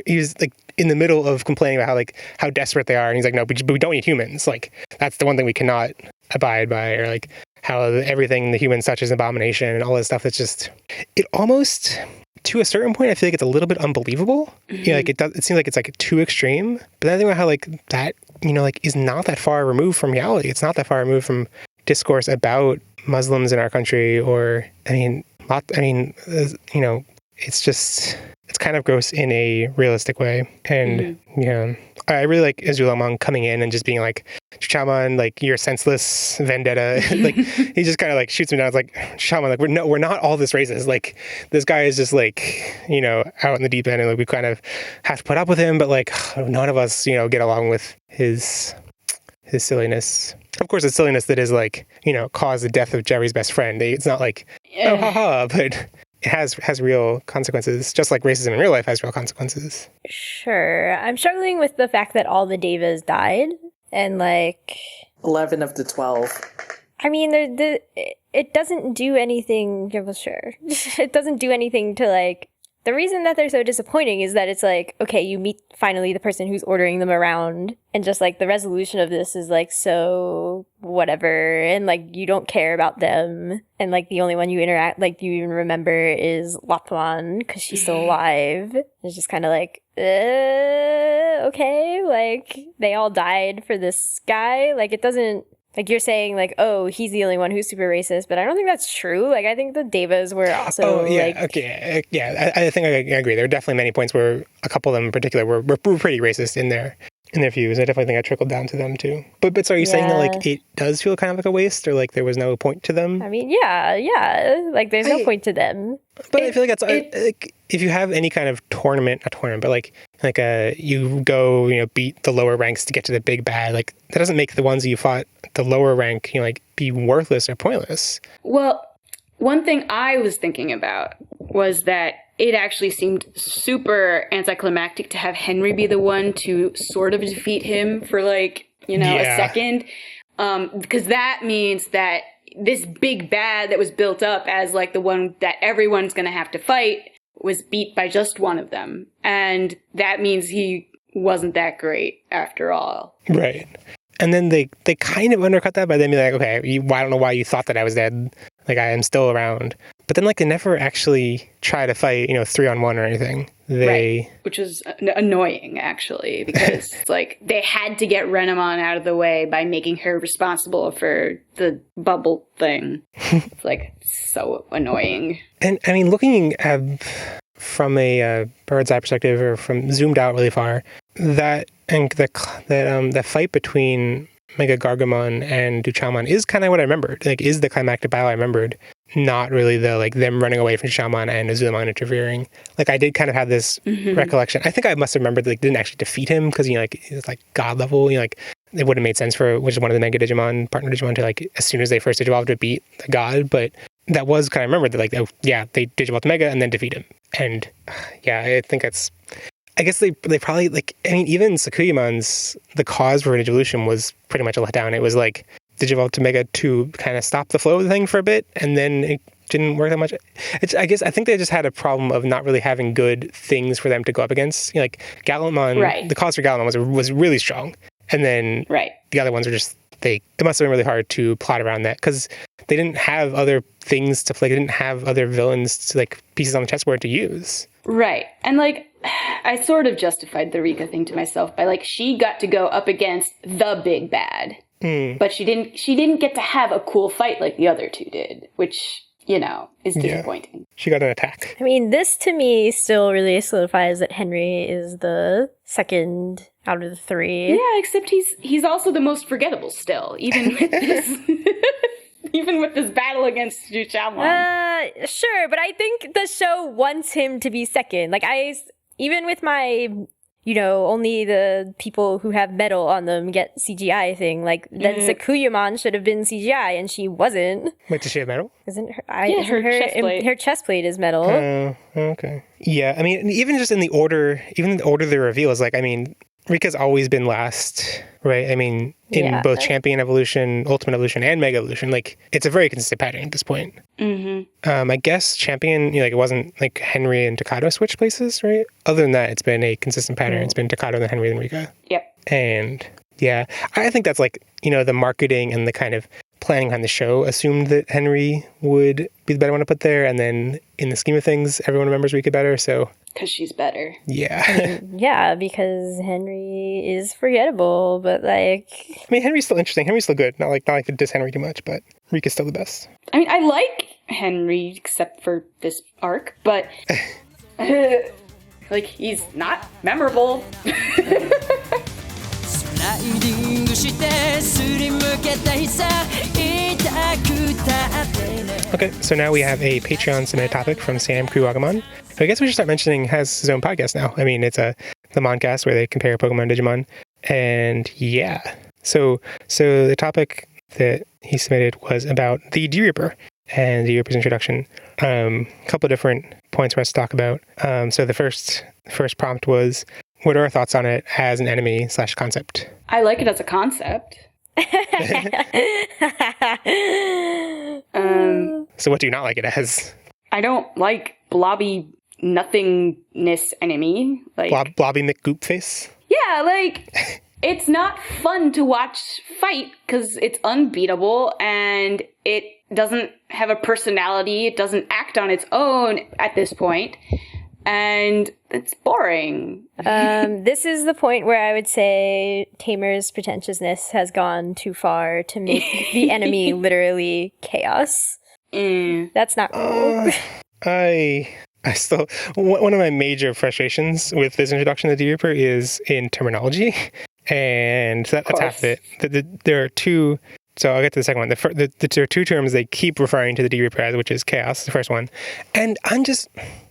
he's in the middle of complaining about how desperate they are, and he's like, no, but we don't need humans. That's the one thing we cannot abide by, or how everything the humans touch is an abomination and all this stuff. That's just, it almost, to a certain point, I feel it's a little bit unbelievable. Mm-hmm. It seems like it's too extreme. But then I think about how that is not that far removed from reality. It's not that far removed from discourse about Muslims in our country, or it's kind of gross in a realistic way. And yeah, I really like Zhuqaiomon coming in and just being Zhuqaiomon, you're senseless vendetta. He just kind of shoots him down. It's Zhuqaiomon, we're not all this racist. This guy is just out in the deep end, and we kind of have to put up with him, but none of us get along with his silliness. Of course, it's silliness that is caused the death of Jerry's best friend. It's not oh haha, but it has real consequences, just like racism in real life has real consequences. Sure. I'm struggling with the fact that all the Devas died, and 11 of the 12. I mean, it doesn't do anything. Sure, it doesn't do anything to the reason that they're so disappointing is that it's like, okay, you meet finally the person who's ordering them around, and just like the resolution of this is like so whatever, and like you don't care about them, and like the only one you interact, like you even remember is Laplan because she's still alive. It's just kind of like, okay, like they all died for this guy. Like it doesn't. Like, you're saying, like, oh, he's the only one who's super racist, but I don't think that's true. Like, I think the Devas were also, okay. Yeah, I think I agree. There are definitely many points where a couple of them in particular were pretty racist in their views. I definitely think I trickled down to them, too. But so are you saying that, like, it does feel kind of like a waste, or, like, there was no point to them? I mean, yeah. Like, there's no point to them. But I feel like that's, like, if you have any kind of you go, beat the lower ranks to get to the big bad, like, that doesn't make the ones you fought the lower rank, be worthless or pointless. Well, one thing I was thinking about was that it actually seemed super anticlimactic to have Henry be the one to sort of defeat him for, like, a second. Because that means that this big bad that was built up as, like, the one that everyone's going to have to fight was beat by just one of them. And that means he wasn't that great after all. Right. And then they kind of undercut that by then being like, okay, I don't know why you thought that I was dead. Like, I am still around. But then, like, they never actually try to fight, 3-on-1 or anything. Right. Which is annoying, actually, because it's like they had to get Renamon out of the way by making her responsible for the bubble thing. It's, like, so annoying. And, I mean, looking at from a bird's eye perspective or from zoomed out really far, that fight between Mega Gargamon and Zhuqaiomon is kind of what I remembered. Like, is the climactic battle I remembered, not really the, like, them running away from Zhuqaiomon and Azulaemon interfering. Like, I did kind of have this recollection. I think I must have remembered that, like, didn't actually defeat him because, it was, like, god level. Like, it would have made sense for which is one of the Mega Digimon, partner Digimon, to, like, as soon as they first digivolved, to beat the god. But that was kind of remembered that, like, they digivolved to Mega and then defeat him. And, I think that's... I guess they probably, like, I mean, even Zhuqaiamon's, the cause for Digivolution was pretty much a letdown. It was like Digivolve to Mega to kind of stop the flow of the thing for a bit, and then it didn't work that much. I think they just had a problem of not really having good things for them to go up against. Like, Calumon, the cause for Calumon was really strong. And then the other ones are just, it must have been really hard to plot around that, because they didn't have other things to play. They didn't have other villains to, like, pieces on the chessboard to use. Right. And, like, I sort of justified the Rika thing to myself by, like, she got to go up against the big bad. But she didn't get to have a cool fight like the other two did, which, is disappointing. Yeah. She got an attack. I mean, this to me still really solidifies that Henry is the second out of the three. Yeah, except he's also the most forgettable still, even with this even with this battle against Zhuqaiomon. Sure, but I think the show wants him to be second. Like, even with my, only the people who have metal on them get CGI thing, like, then Zhuqaiomon should have been CGI, and she wasn't. Wait, does she have metal? Isn't her, her chest plate is metal. Oh, okay. Yeah, I mean, even the order they reveal is, like, I mean, Rika's always been last, right? I mean, in both Champion Evolution, Ultimate Evolution, and Mega Evolution, like, it's a very consistent pattern at this point. I guess Champion, it wasn't, like, Henry and Takato switched places, right? Other than that, it's been a consistent pattern. It's been Takato, then Henry, then Rika. Yep. And, I think that's, like, the marketing and the kind of planning on the show assumed that Henry would be the better one to put there, and then in the scheme of things, everyone remembers Rika better, so... Because she's better. Yeah. Yeah, because Henry is forgettable, but, like... I mean, Henry's still interesting. Henry's still good. Not like to diss Henry too much, but Rika's still the best. I mean, I like Henry, except for this arc, but... like, he's not memorable. Okay, so now we have a Patreon submitted topic from Sam Kruagamon, who I guess we should start mentioning has his own podcast now. I mean, it's the Moncast where they compare Pokemon and Digimon. And so the topic that he submitted was about the D-Reaper and the Reaper's introduction. A couple of different points for us to talk about. So the first prompt was, what are our thoughts on it as an enemy / concept? I like it as a concept. So what do you not like it as? I don't like blobby nothingness enemy. Like Blobby McGoopface. Yeah, like it's not fun to watch fight because it's unbeatable and it doesn't have a personality. It doesn't act on its own at this point. And it's boring. This is the point where I would say Tamer's pretentiousness has gone too far to make the enemy literally chaos. That's not cool. I still, one of my major frustrations with this introduction to the Reaper is in terminology. And that's half of it. There are two. So I'll get to the second one. There are two terms they keep referring to the D-Reaper as, which is chaos, the first one. And I'm just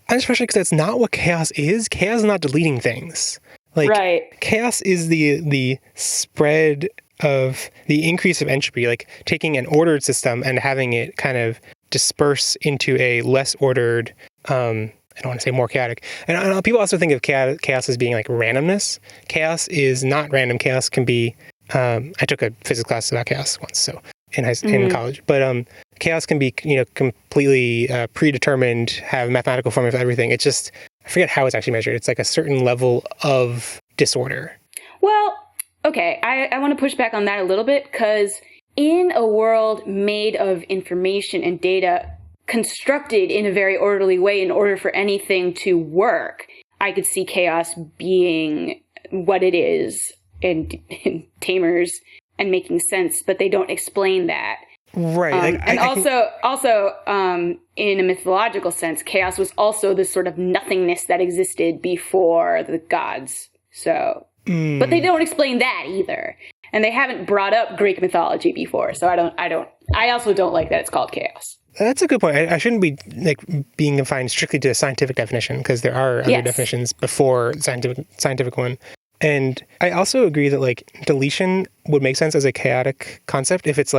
frustrated because that's not what chaos is. Chaos is not deleting things. Like, chaos is the spread of the increase of entropy, like taking an ordered system and having it kind of disperse into a less ordered, I don't want to say more chaotic. And people also think of chaos as being like randomness. Chaos is not random. Chaos can be, I took a physics class about chaos once, so in college. But chaos can be, completely predetermined, have mathematical formula for everything. It's just, I forget how it's actually measured. It's like a certain level of disorder. Well, okay, I want to push back on that a little bit, because in a world made of information and data constructed in a very orderly way in order for anything to work, I could see chaos being what it is in Tamers and making sense, but they don't explain that. Right. Also, in a mythological sense, chaos was also the sort of nothingness that existed before the gods. So, but they don't explain that either. And they haven't brought up Greek mythology before. So I also don't like that it's called chaos. That's a good point. I shouldn't be being confined strictly to a scientific definition, because there are other definitions before the scientific one. And I also agree that deletion would make sense as a chaotic concept if it's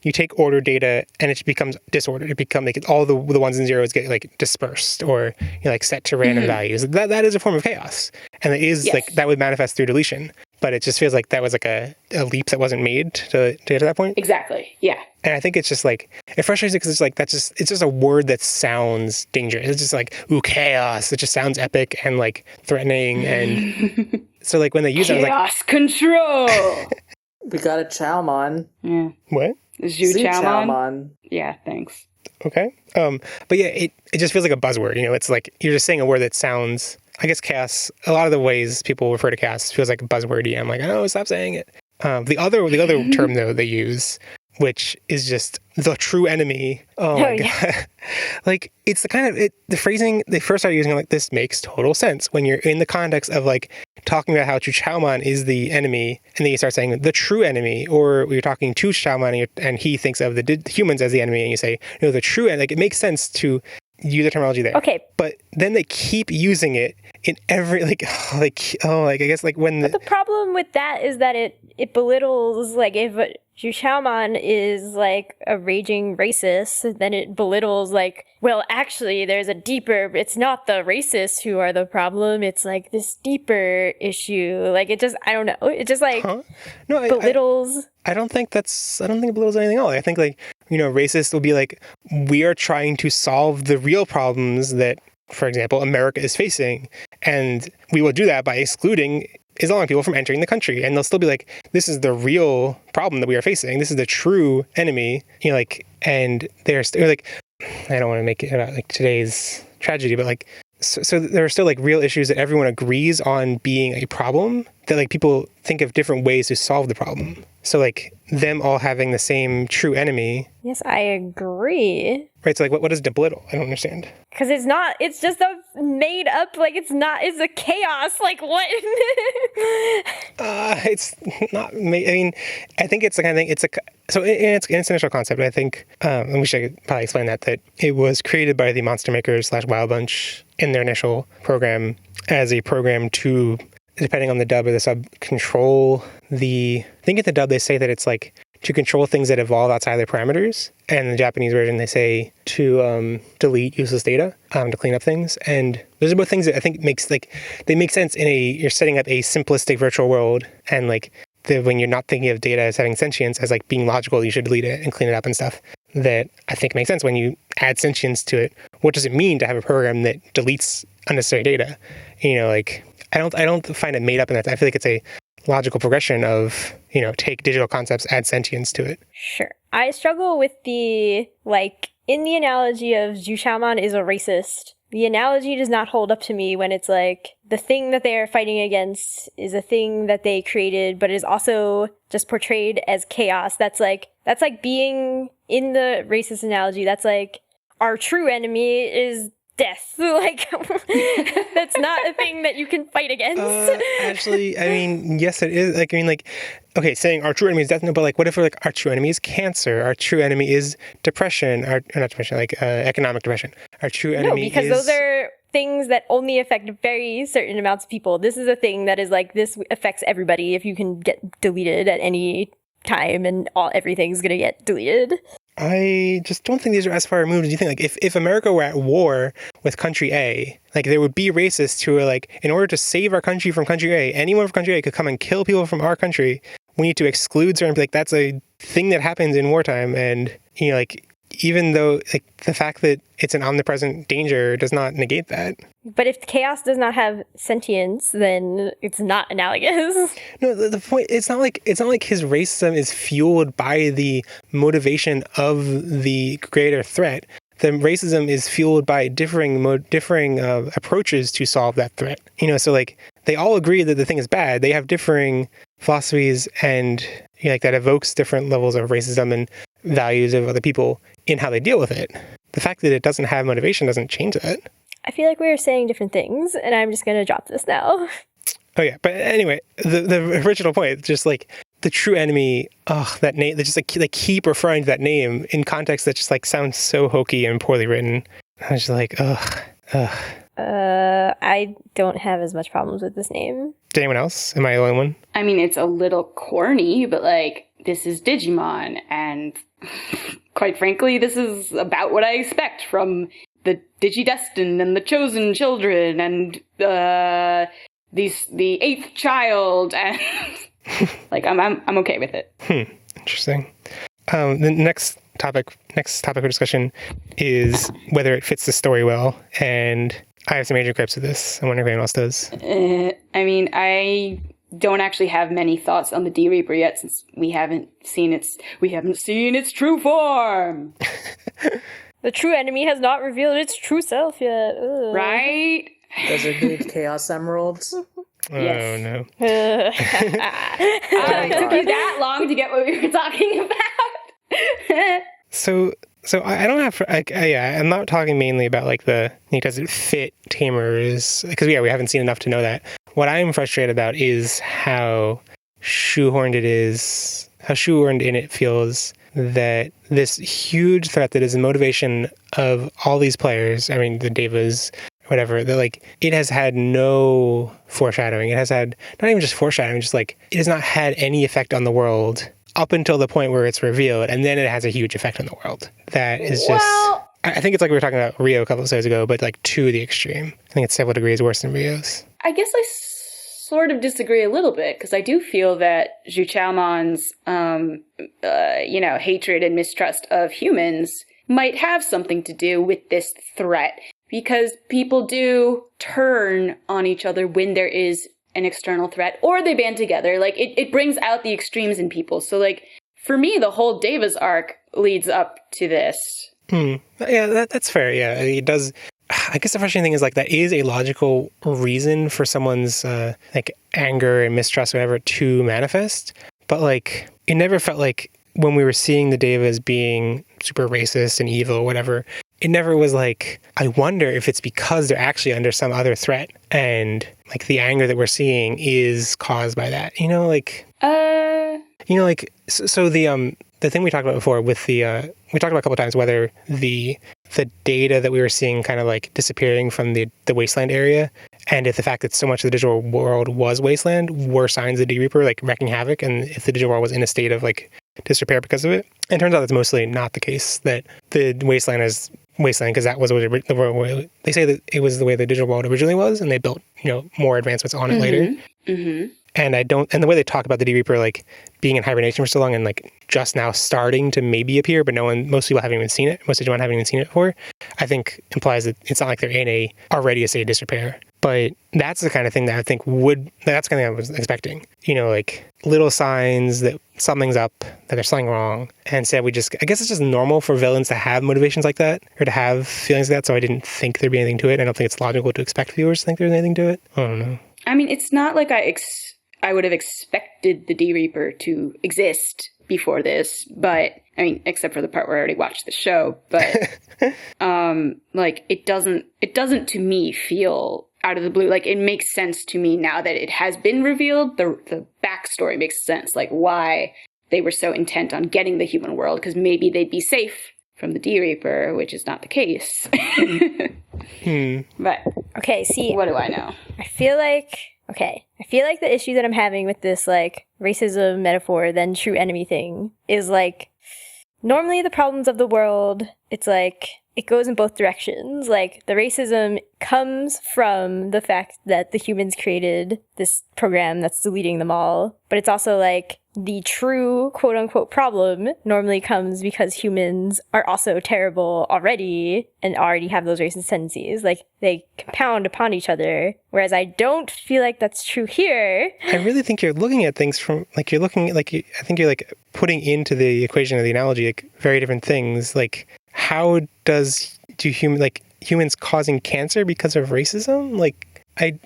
you take ordered data and it becomes disordered. It becomes all the ones and zeros get dispersed or set to random values. That is a form of chaos, and it is that would manifest through deletion. But it just feels like that was a leap that wasn't made to get to that point. Exactly. Yeah. And I think it's just it frustrates me because it's just a word that sounds dangerous. It's just ooh, chaos. It just sounds epic and threatening. And so when they use it, I was chaos control. We got a Calumon. Yeah. What? Zhuqaiomon. Yeah, thanks. Okay. But yeah, it just feels like a buzzword. It's you're just saying a word that sounds. I guess chaos. A lot of the ways people refer to chaos feels like a buzzwordy. I'm oh, stop saying it. The other term though they use, which is just the true enemy. Oh my god! It's the kind of the phrasing they first started using. This makes total sense when you're in the context of talking about how Zhuqaiomon is the enemy, and then you start saying the true enemy, or you're talking to Zhuqaiomon and he thinks of the humans as the enemy, and you say no, the true enemy. It makes sense to use the terminology there. Okay. But then they keep using it in every I guess when the problem with that is that it belittles if Zhuqaiomon is a raging racist, then it belittles well, actually there's a deeper, it's not the racists who are the problem, it's this deeper issue. It just, I don't know, it just No, belittles. I don't think it belittles anything at all. I think racist will be we are trying to solve the real problems that, for example, America is facing, and we will do that by excluding Islamic people from entering the country. And they'll still be this is the real problem that we are facing. This is the true enemy. And they're still I don't want to make it about today's tragedy, but so there are still real issues that everyone agrees on being a problem, that people think of different ways to solve the problem. So them all having the same true enemy. Yes, I agree. Right, so what is belittle? I don't understand. Because it's not, it's just a made up, it's a chaos, what? It's not, I mean, I think it's the kind of thing, so in its initial concept, I think, and we should probably explain that it was created by the Monster Makers / Wild Bunch in their initial program as a program to, depending on the dub or the sub, control I think in the dub they say that it's to control things that evolve outside their parameters. And in the Japanese version, they say to delete useless data, to clean up things. And those are both things that I think they make sense you're setting up a simplistic virtual world. And when you're not thinking of data as having sentience, as being logical, you should delete it and clean it up and stuff. that I think makes sense when you add sentience to it. What does it mean to have a program that deletes unnecessary data? Like I don't find it made up in that. I feel like it's a logical progression of, take digital concepts, add sentience to it. Sure. I struggle with the, in the analogy of Zhuqaiomon is a racist, the analogy does not hold up to me when it's the thing that they are fighting against is a thing that they created, but is also just portrayed as chaos. That's like being in the racist analogy. That's our true enemy is death. That's not a thing that you can fight against. Actually, yes, it is. Okay, saying our true enemy is death, no, but what if our true enemy is cancer? Our true enemy is depression, not depression, economic depression. Our true enemy No, because those are things that only affect very certain amounts of people. This is a thing that is this affects everybody. If you can get deleted at any time and everything's going to get deleted. I just don't think these are as far removed as you think. If America were at war with country A, there would be racists who are in order to save our country from country A, anyone from country A could come and kill people from our country. We need to exclude certain, that's a thing that happens in wartime. And, even though the fact that it's an omnipresent danger does not negate that. But if chaos does not have sentience, then it's not analogous. No, the point, it's not like his racism is fueled by the motivation of the greater threat. The racism is fueled by differing approaches to solve that threat. So they all agree that the thing is bad. They have differing philosophies and that evokes different levels of racism and values of other people in how they deal with it. The fact that it doesn't have motivation doesn't change that. I feel like we are saying different things, and I'm just going to drop this now. Oh yeah, but anyway, the original point, just the true enemy, that name, they just they keep referring to that name in context that just sounds so hokey and poorly written. I was just I don't have as much problems with this name. Did anyone else? Am I the only one? It's a little corny, but this is Digimon, and quite frankly, this is about what I expect from the Digi-Destined and the Chosen Children and the eighth child, and I'm okay with it. Interesting. The next topic of discussion is whether it fits the story well, and I have some major gripes with this. I wonder if anyone else does. I don't actually have many thoughts on the D-Reaper yet, since we haven't seen its true form. The true enemy has not revealed its true self yet. Ugh. Right? Does it need Chaos Emeralds? Yes. Oh no. It took you that long to get what we were talking about. So I don't have, I'm not talking mainly about does it fit Tamers? Because we haven't seen enough to know that. What I'm frustrated about is how shoehorned it is, how shoehorned in it feels that this huge threat that is the motivation of all these players, the Devas, whatever, that it has had no foreshadowing. It has had not even just foreshadowing, just it has not had any effect on the world up until the point where it's revealed, and then it has a huge effect on the world. That is just... Well, I think it's we were talking about Rio a couple of episodes ago, but to the extreme. I think it's several degrees worse than Rio's. I guess I sort of disagree a little bit, because I do feel that Zhuqaiamon's, hatred and mistrust of humans might have something to do with this threat, because people do turn on each other when there is an external threat, or they band together. It brings out the extremes in people. So, for me, the whole Davis arc leads up to this. Yeah, that's fair. Yeah, it does. I guess the frustrating thing is that is a logical reason for someone's anger and mistrust, whatever, to manifest. But it never felt when we were seeing the Devas being super racist and evil, or whatever. It never was I wonder if it's because they're actually under some other threat, and the anger that we're seeing is caused by that. So the thing we talked about before with we talked about a couple of times whether the data that we were seeing kind of disappearing from the wasteland area, and if the fact that so much of the digital world was wasteland were signs of D-Reaper wreaking havoc, and if the digital world was in a state of disrepair because of it. And it turns out that's mostly not the case, that the wasteland is wasteland because that was what they say that it was the way the digital world originally was, and they built more advancements on it later. Mm-hmm. And the way they talk about the D-Reaper, like, being in hibernation for so long and, like, just now starting to maybe appear, but most people haven't even seen it. Most Digimon haven't even seen it before, I think implies that it's not like they're in already a state of disrepair. But that's the kind of thing that I think that's the kind of thing I was expecting. Like, little signs that something's up, that there's something wrong. And instead I guess it's just normal for villains to have motivations like that, or to have feelings like that, so I didn't think there'd be anything to it. I don't think it's logical to expect viewers to think there's anything to it. I don't know. I mean, it's not like I would have expected the D-Reaper to exist before this, but I mean, except for the part where I already watched the show, but like it doesn't to me feel out of the blue. Like, it makes sense to me now that it has been revealed. The backstory makes sense, like why they were so intent on getting the human world, because maybe they'd be safe from the D-Reaper, which is not the case. But okay, see, what do I know? I feel like the issue that I'm having with this, like, racism metaphor, then true enemy thing, is, like, normally the problems of the world, it's like, it goes in both directions. Like, the racism comes from the fact that the humans created this program that's deleting them all, but it's also, like, the true quote-unquote problem normally comes because humans are also terrible already and already have those racist tendencies. Like, they compound upon each other, whereas I don't feel like that's true here. I really think you're looking at things from, like, I think you're, like, putting into the equation of the analogy, like, very different things. Like, how do humans causing cancer because of racism? There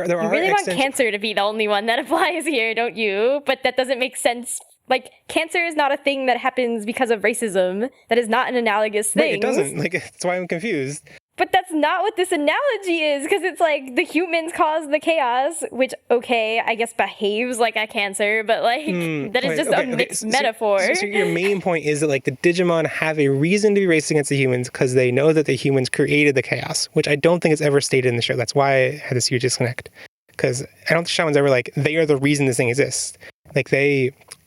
are You really want cancer to be the only one that applies here, don't you? But that doesn't make sense. Like, cancer is not a thing that happens because of racism. That is not an analogous thing. Right, it doesn't. Like, that's why I'm confused. But that's not what this analogy is, because it's like the humans cause the chaos, which, okay, I guess behaves like a cancer, but like that is just a mixed metaphor. So your main point is that, like, the Digimon have a reason to be racist against the humans because they know that the humans created the chaos, which I don't think is ever stated in the show. That's why I had this huge disconnect, because I don't think Shaman's ever like, they are the reason this thing exists. Like,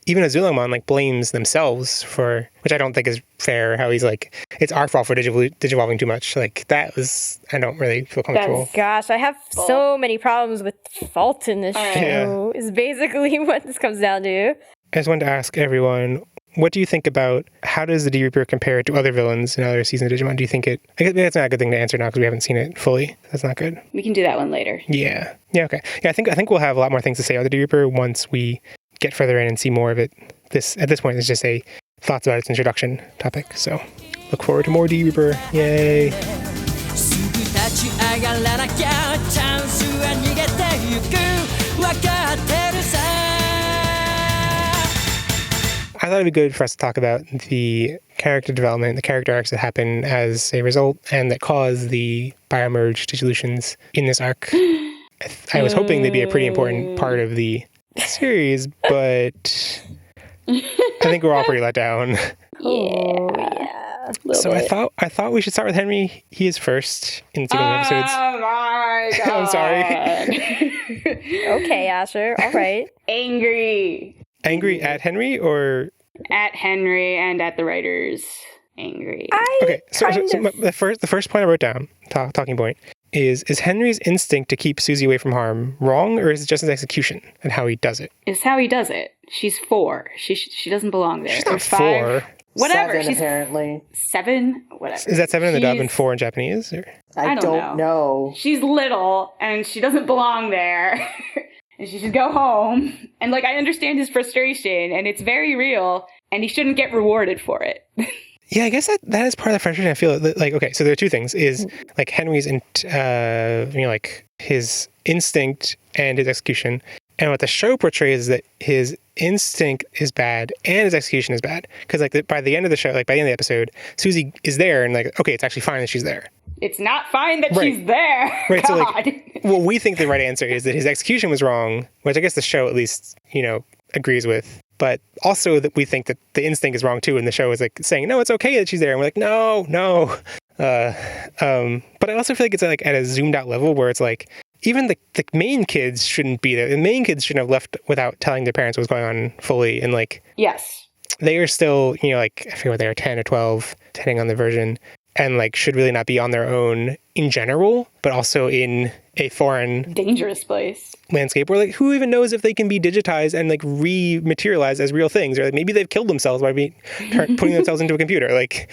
even Zhuqaiomon, like, blames themselves for, which I don't think is fair, how he's like, it's our fault for digivolving too much. Like, I don't really feel comfortable. Gosh, I have so many problems with fault in this show, is basically what this comes down to. I just wanted to ask everyone, what do you think about, how does the D-Reaper compare to other villains in other seasons of Digimon? Do you think I guess that's not a good thing to answer now because we haven't seen it fully. That's not good. We can do that one later. Yeah, okay. Yeah, I think we'll have a lot more things to say about the D-Reaper once we get further in and see more of it. At this point, it's just a thoughts about its introduction topic. So look forward to more D-Reaper. Yay! I thought it'd be good for us to talk about the character development, the character arcs that happen as a result and that cause the Biomerge dissolutions in this arc. I was hoping they'd be a pretty important part of the series, but I think we're all pretty let down. Yeah. So I thought we should start with Henry. He is first in sequence of episodes. Oh my god! I'm sorry. Okay, Asher. All right. Angry at Henry or at Henry and at the writers. Angry. Okay. So the first point I wrote down, talking point, is Henry's instinct to keep Susie away from harm wrong, or is it just his execution and how he does it? It's how he does it. She's 4. She doesn't belong there. She's not 4. Whatever. 7, she's apparently 7. Whatever. Is that 7 in the dub and 4 in Japanese? Or? I don't know. She's little and she doesn't belong there. And she should go home. And like, I understand his frustration and it's very real and he shouldn't get rewarded for it. Yeah, I guess that is part of the frustration. I feel like, okay, so there are two things: is like Henry's, like his instinct and his execution, and what the show portrays is that his instinct is bad and his execution is bad. Because like by the end of the show, like by the end of the episode, Susie is there, and like, okay, it's actually fine that she's there. It's not fine that she's there. Right. God. So like, what we think the right answer is that his execution was wrong, which I guess the show at least agrees with. But also that we think that the instinct is wrong too, and the show is like saying, no, it's okay that she's there. And we're like, no. But I also feel like it's like at a zoomed out level where it's like, even the main kids shouldn't be there. The main kids shouldn't have left without telling their parents what's going on fully. And like, yes, they are still, like, I forget what they are, 10 or 12, depending on the version. and like should really not be on their own in general, but also in a foreign dangerous place landscape where like who even knows if they can be digitized and like rematerialized as real things, or like maybe they've killed themselves by putting themselves into a computer. Like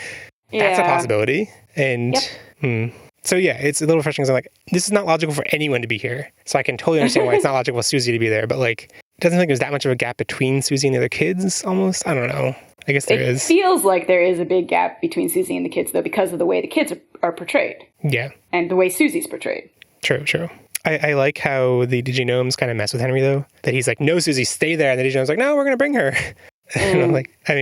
that's a possibility. And so yeah, it's a little frustrating because I'm like, this is not logical for anyone to be here. So I can totally understand why it's not logical for Susie to be there, but like it doesn't think there's that much of a gap between Susie and the other kids almost. I don't know. I guess there is. It feels like there is a big gap between Susie and the kids, though, because of the way the kids are portrayed. Yeah. And the way Susie's portrayed. True. I like how the Diginomes kind of mess with Henry, though. That he's like, no, Susie, stay there. And the Diginome's like, no, we're going to bring her. And I'm like, I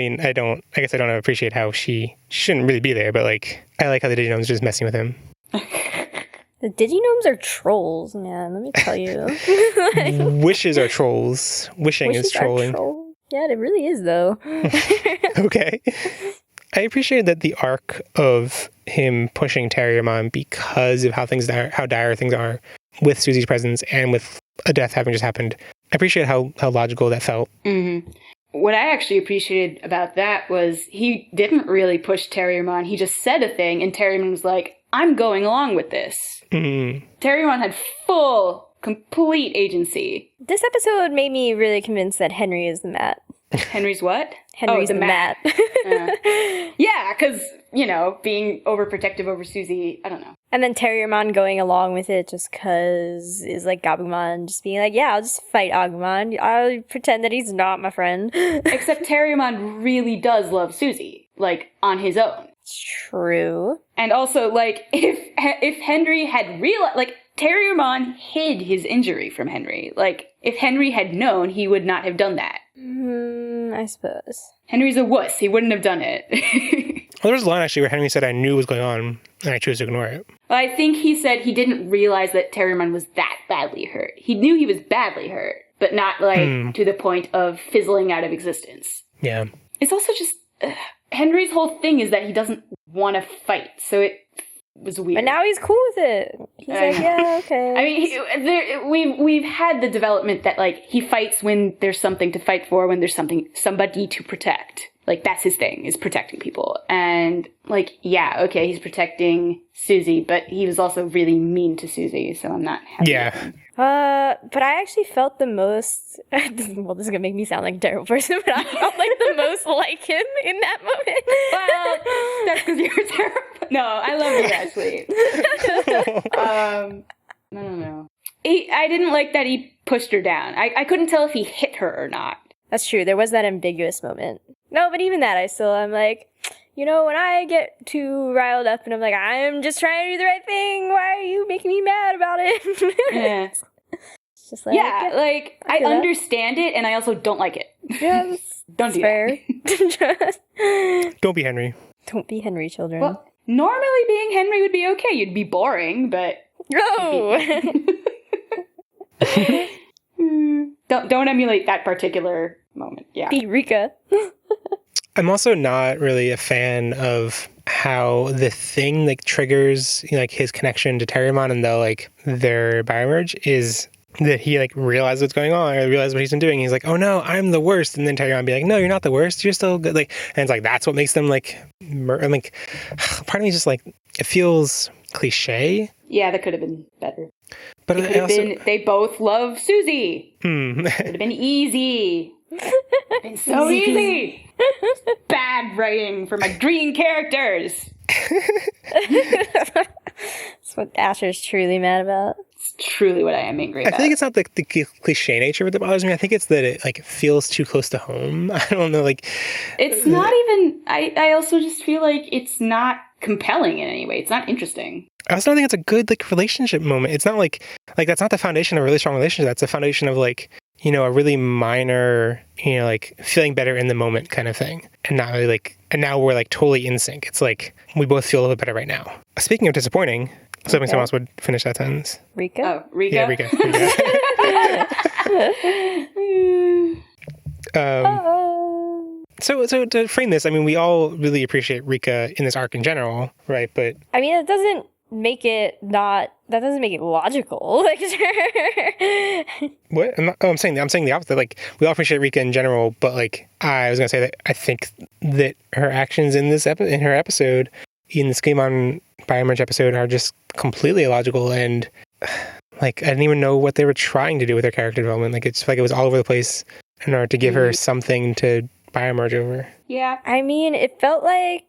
guess I don't appreciate how she shouldn't really be there, but like, I like how the Diginome's just messing with him. The Diginomes are trolls, man. Let me tell you. Wishes are trolls. Wishing is trolling. Yeah, it really is, though. Okay. I appreciated that the arc of him pushing Terriermon because of how dire things are with Susie's presence and with a death having just happened. I appreciate how logical that felt. Mm-hmm. What I actually appreciated about that was he didn't really push Terriermon. He just said a thing, and Terriermon was like, I'm going along with this. Mm-hmm. Terriermon had complete agency. This episode made me really convinced that Henry is the Matt. Henry's what? Henry's the Matt. Yeah, because, being overprotective over Susie, I don't know. And then Terriermon going along with it just because is like Gabumon just being like, yeah, I'll just fight Agumon. I'll pretend that he's not my friend. Except Terriermon really does love Susie, like, on his own. True. And also, like, if Henry had realized, like, Terriermon hid his injury from Henry. Like, if Henry had known, he would not have done that. I suppose. Henry's a wuss. He wouldn't have done it. Well, there was a line actually where Henry said, I knew what was going on, and I chose to ignore it. Well, I think he said he didn't realize that Terriermon was that badly hurt. He knew he was badly hurt, but not, like, to the point of fizzling out of existence. Yeah. It's also just... Henry's whole thing is that he doesn't want to fight, so it was weird. But now he's cool with it. He's like, yeah, okay. I mean, we've had the development that, like, he fights when there's something to fight for, when there's somebody to protect. Like, that's his thing, is protecting people. And, like, yeah, okay, he's protecting Susie, but he was also really mean to Susie, so I'm not happy with him. But I actually felt the most, well, this is going to make me sound like a terrible person, but I felt like the most like him in that moment. Well, that's because you're terrible. No, I love you, Ashley. No. I didn't like that he pushed her down. I couldn't tell if he hit her or not. That's true. There was that ambiguous moment. No, but even that, I'm like, when I get too riled up and I'm like, I'm just trying to do the right thing. Why are you making me mad about it? Yeah. It's just like, I understand it, and I also don't like it. Yeah, don't do fair. that. Don't be Henry. Don't be Henry, children. Well, normally being Henry would be okay. You'd be boring, but... No! Don't emulate that particular moment. Yeah. Be Rika. I'm also not really a fan of how the thing like triggers his connection to Terriermon and their biomerge is that he realizes what's going on or realizes what he's been doing. He's like, oh no, I'm the worst. And then Terriermon be like, no, you're not the worst. You're still good. And it's that's what makes them part of me just it feels cliche. Yeah, that could have been better. But it could have been, they both love Susie. It would have been easy. Been so easy. Bad writing for my green characters. That's what Asher's truly mad about. It's truly what I am angry about. I think it's not the cliche nature of it that bothers me. I think it's that it feels too close to home. I don't know, it's not even. I also just feel like it's not compelling in any way. It's not interesting. I also don't think it's a good relationship moment. It's not like that's not the foundation of a really strong relationship. That's the foundation of a really minor, feeling better in the moment kind of thing. And not really and now we're totally in sync. It's we both feel a little bit better right now. Speaking of disappointing, someone else would finish that sentence. Rika? Oh, Rika? Yeah, Rika. So to frame this, we all really appreciate Rika in this arc in general, right? But it doesn't make it logical. What? I'm saying the opposite. We all appreciate Rika in general, but I was gonna say that I think that her actions in her episode in the Zhuqaiomon Biomerge episode are just completely illogical, and like I didn't even know what they were trying to do with their character development. Like it's like it was all over the place in order to give her something to Biomerge over. Yeah. I mean, it felt like,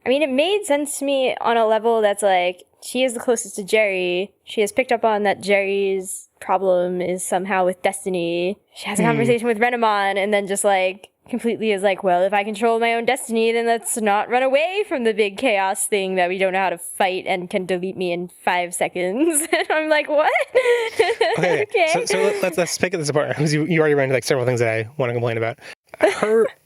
it made sense to me on a level that's like, she is the closest to Jerry. She has picked up on that Jerry's problem is somehow with destiny. She has a conversation with Renamon and then just like completely is like, well, if I control my own destiny, then let's not run away from the big chaos thing that we don't know how to fight and can delete me in 5 seconds. And I'm like, what? Okay. So let's pick this apart. You already ran into like several things that I want to complain about.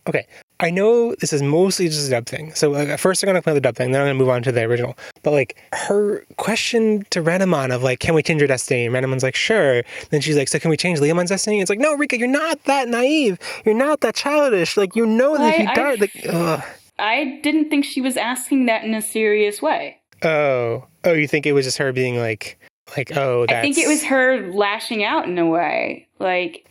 Okay. I know this is mostly just a dub thing. So first I'm going to play the dub thing, then I'm going to move on to the original. But like her question to Renamon of like, can we change your destiny? And Renamon's like, sure. Then she's like, so can we change Leomon's destiny? It's like, no, Rika, you're not that naive. You're not that childish. Like, you know that if you die, like, ugh. I didn't think she was asking that in a serious way. Oh, you think it was just her being like, oh, that's... I think it was her lashing out in a way. Like,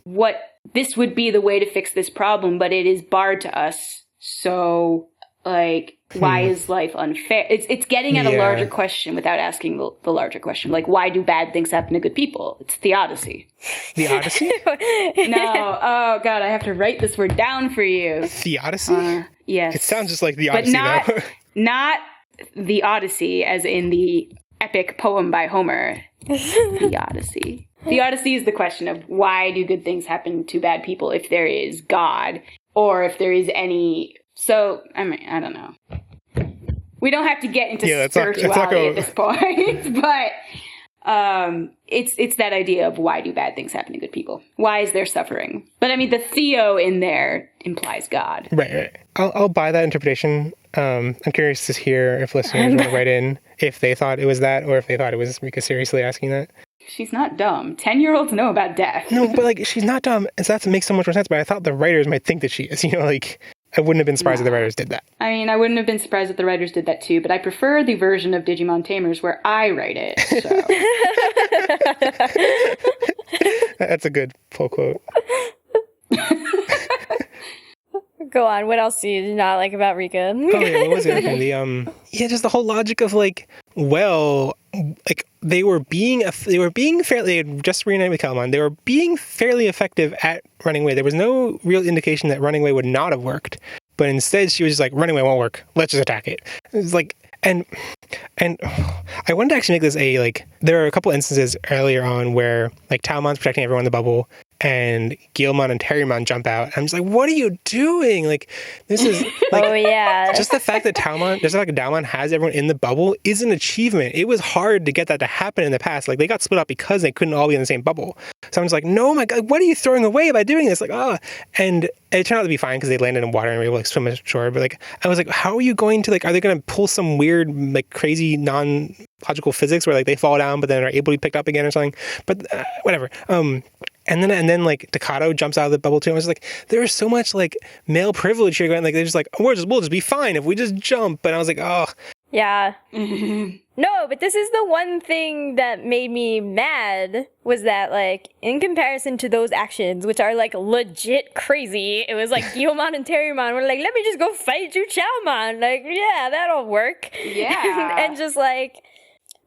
what... This would be the way to fix this problem, but it is barred to us. So, like, why is life unfair? It's getting at a larger question without asking the larger question. Like, why do bad things happen to good people? It's the Odyssey. The Odyssey? No. Oh, God, I have to write this word down for you. The Odyssey? Yes. It sounds just like the Odyssey, but though. Not the Odyssey, as in the epic poem by Homer. The Odyssey. The Odyssey is the question of why do good things happen to bad people if there is God or if there is any... So, I mean, I don't know. We don't have to get into spirituality at this point, but it's that idea of why do bad things happen to good people? Why is there suffering? But I mean, the Theo in there implies God. Right. I'll buy that interpretation. I'm curious to hear if listeners want to write in if they thought it was that or if they thought it was Rika seriously asking that. She's not dumb. 10-year-olds know about death. No, but like she's not dumb. And so that makes so much more sense. But I thought the writers might think that she is. Like I wouldn't have been surprised if the writers did that. I mean, I wouldn't have been surprised if the writers did that too. But I prefer the version of Digimon Tamers where I write it. So. That's a good pull quote. Go on. What else do you not like about Rika? Oh yeah, what was the other thing? Just the whole logic of like, well, like they were being fairly. They had just reunited with Calumon. They were being fairly effective at running away. There was no real indication that running away would not have worked. But instead, she was just like, running away won't work. Let's just attack it. It's like, and I wanted to actually make this a like. There are a couple instances earlier on where like Calumon's protecting everyone in the bubble. And Guilmon and Terrymon jump out. I'm just like, what are you doing? Like, this is like, oh yeah. Just the fact that Dalmon has everyone in the bubble is an achievement. It was hard to get that to happen in the past. Like, they got split up because they couldn't all be in the same bubble. So I'm just like, no, my God, what are you throwing away by doing this? Like, and it turned out to be fine because they landed in water and were able to like, swim ashore. But like, I was like, how are you going to like? Are they going to pull some weird like crazy non-logical physics where like they fall down but then are able to be picked up again or something? But whatever. And then like Staccato jumps out of the bubble too. I was like, there's so much like male privilege here going. Like they're just like, we'll just be fine if we just jump. And I was like, oh. Yeah. No, but this is the one thing that made me mad was that like in comparison to those actions, which are like legit crazy, it was like Guilmon and Terrymon were like, let me just go fight Zhuqaiomon. Like, yeah, that'll work. Yeah. And just like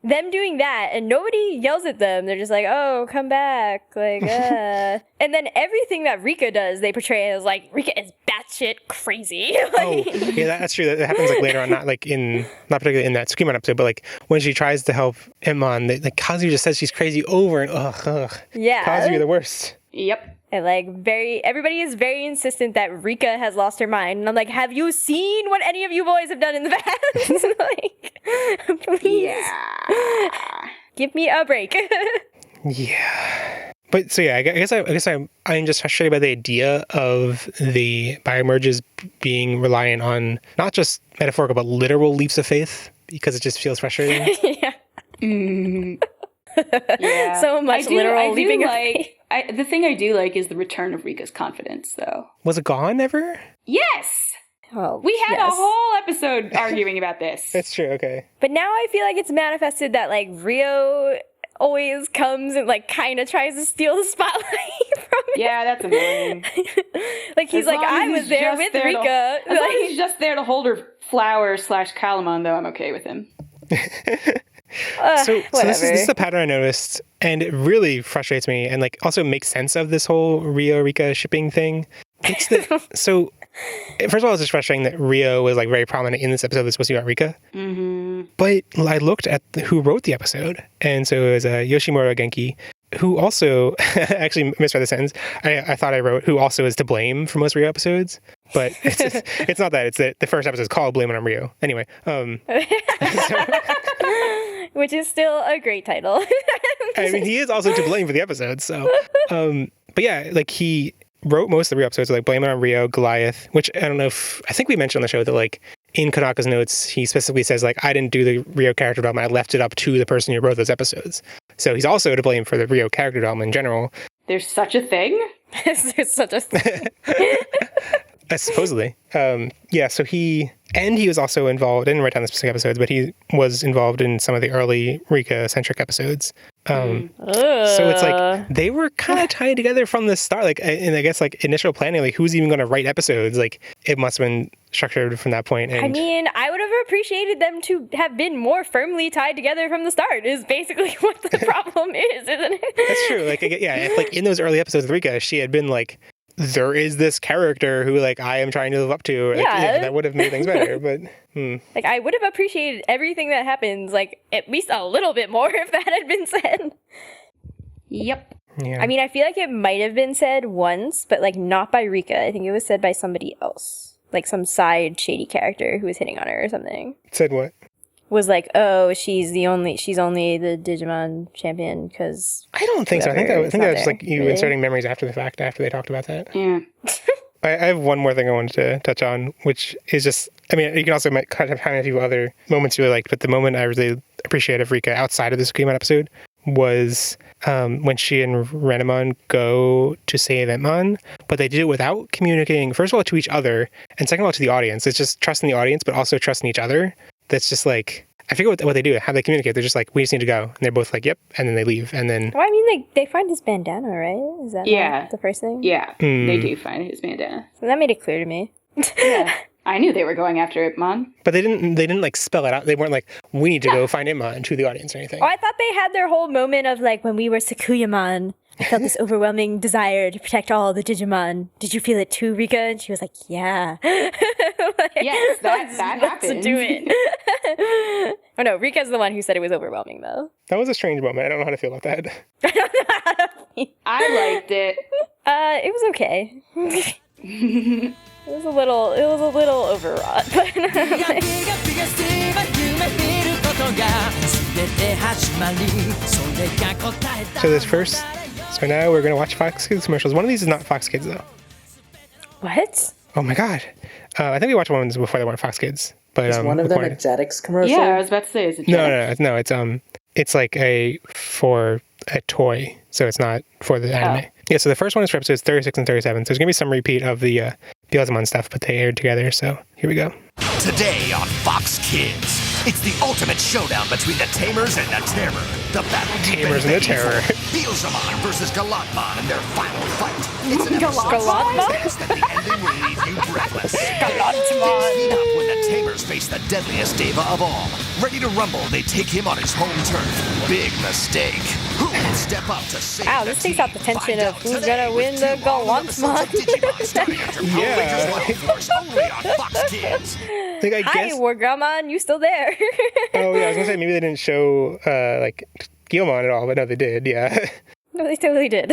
them doing that and nobody yells at them. They're just like, oh, come back. Like, And then everything that Rika does, they portray as like, Rika is batshit crazy. Like, oh, yeah, that's true. That happens like later on, not particularly in that Zhuqaiomon episode, but like when she tries to help Emon, like Kazuya just says she's crazy over and ugh. Yeah. Kazuya the worst. Yep. And like everybody is very insistent that Rika has lost her mind. And I'm like, have you seen what any of you boys have done in the past? Like, please. Yeah. Give me a break. Yeah. But so yeah, I guess I'm just frustrated by the idea of the biomerges being reliant on not just metaphorical but literal leaps of faith because it just feels frustrating. Yeah. Yeah. So much literal leaping of faith. The thing I do like is the return of Rika's confidence, though. Was it gone ever? Yes! Oh, we had a whole episode arguing about this. That's true, okay. But now I feel like it's manifested that, like, Rio always comes and, like, kind of tries to steal the spotlight from Yeah, that's annoying. Like, he's As like, long as I he's was there just with there to- Rika. As long as he's just there to hold her flower / Calumon, though, I'm okay with him. So this whatever. is a pattern I noticed, and it really frustrates me, and like also makes sense of this whole Rio Rika shipping thing. It's that so. First of all, it's just frustrating that Rio was like very prominent in this episode that's supposed to be about Rika. Mm-hmm. But I looked at who wrote the episode, and so it was Yoshimura Genki, who also actually misread the sentence. I thought I wrote who also is to blame for most Rio episodes, but it's not that. It's that the first episode is called "Blame It on Rio." Anyway, which is still a great title. I mean, he is also to blame for the episode. So, but yeah, like he wrote most of the Rio episodes, like Blame It on Rio, Goliath, which I don't know if I think we mentioned on the show that like in Konaka's notes, he specifically says like I didn't do the Rio character development. I left it up to the person who wrote those episodes. So he's also to blame for the Rio character development in general. There's such a thing? There's such a Supposedly. Yeah, so he was also involved, didn't write down the specific episodes, but he was involved in some of the early Rika-centric episodes. So it's like they were kind of tied together from the start. Like, and I guess like initial planning, like who's even going to write episodes? Like it must have been structured from that point. And I mean, I would have appreciated them to have been more firmly tied together from the start. Is basically what the problem is, isn't it? That's true. Like, yeah, if like in those early episodes of Rika, she had been like, there is this character who like I am trying to live up to. Like, yeah, that would have made things better. But like I would have appreciated everything that happens, like at least a little bit more if that had been said. Yep. Yeah. I mean, I feel like it might have been said once, but like not by Rika. I think it was said by somebody else, like some side shady character who was hitting on her or something. Said what? Was like, oh, she's only the Digimon champion because I don't think so. I think that was just like you inserting memories after the fact after they talked about that. Yeah. I have one more thing I wanted to touch on, which is just, I mean, you can also kind of have a few other moments you really liked, but the moment I really appreciated of Rika outside of the Zhuqaiomon episode was when she and Renamon go to save Entmon, but they did it without communicating, first of all, to each other, and second of all, to the audience. It's just trusting the audience, but also trusting each other. That's just like, I forget what they do, how they communicate. They're just like, we just need to go. And they're both like, yep. And then they leave. And then... Well, I mean, they find his bandana, right? Is that not the first thing? Yeah, they do find his bandana. So that made it clear to me. Yeah. I knew they were going after Itmon. But they didn't like spell it out. They weren't like, we need to go find Itmon to the audience or anything. Oh, I thought they had their whole moment of like, when we were Zhuqaiomon, I felt this overwhelming desire to protect all the Digimon. Did you feel it too, Rika? And she was like, yeah. Like, yes, that happened. Let's do it. Oh no, Rika's the one who said it was overwhelming though. That was a strange moment. I don't know how to feel about that. I liked it. It was okay. It was a little overwrought, but So now we're gonna watch FoxKids commercials. One of these is not FoxKids though. What? Oh my god! I think we watched one before they went FoxKids, but is one of them a Jetix commercial? Yeah, I was about to say, is it Jetix? No. It's like for a toy, so it's not for the anime. Yeah, so the first one is for episodes 36 and 37. So there's gonna be some repeat of the Biomerge stuff, but they aired together. So here we go. Today on Fox Kids, it's the ultimate showdown between the Tamers and the Terror. The battle Tamers and the Terror. Biomerge versus Calumon in their final fight. It's an Calumon? that the ending will leave you breathless. Heat up when the Tamers face the deadliest Deva of all. Ready to rumble, they take him on his home turf. Big mistake. Who will step up to save wow, the this takes team? out the tension Find of out who's today gonna win with the two all-episodes of Digimon starting after Power Rangers Wild Force only on Fox Kids. Hi, Wargramon, you still there? Oh yeah, I was gonna say maybe they didn't show like Guilmon at all, but no, they did. Yeah. No, they totally did.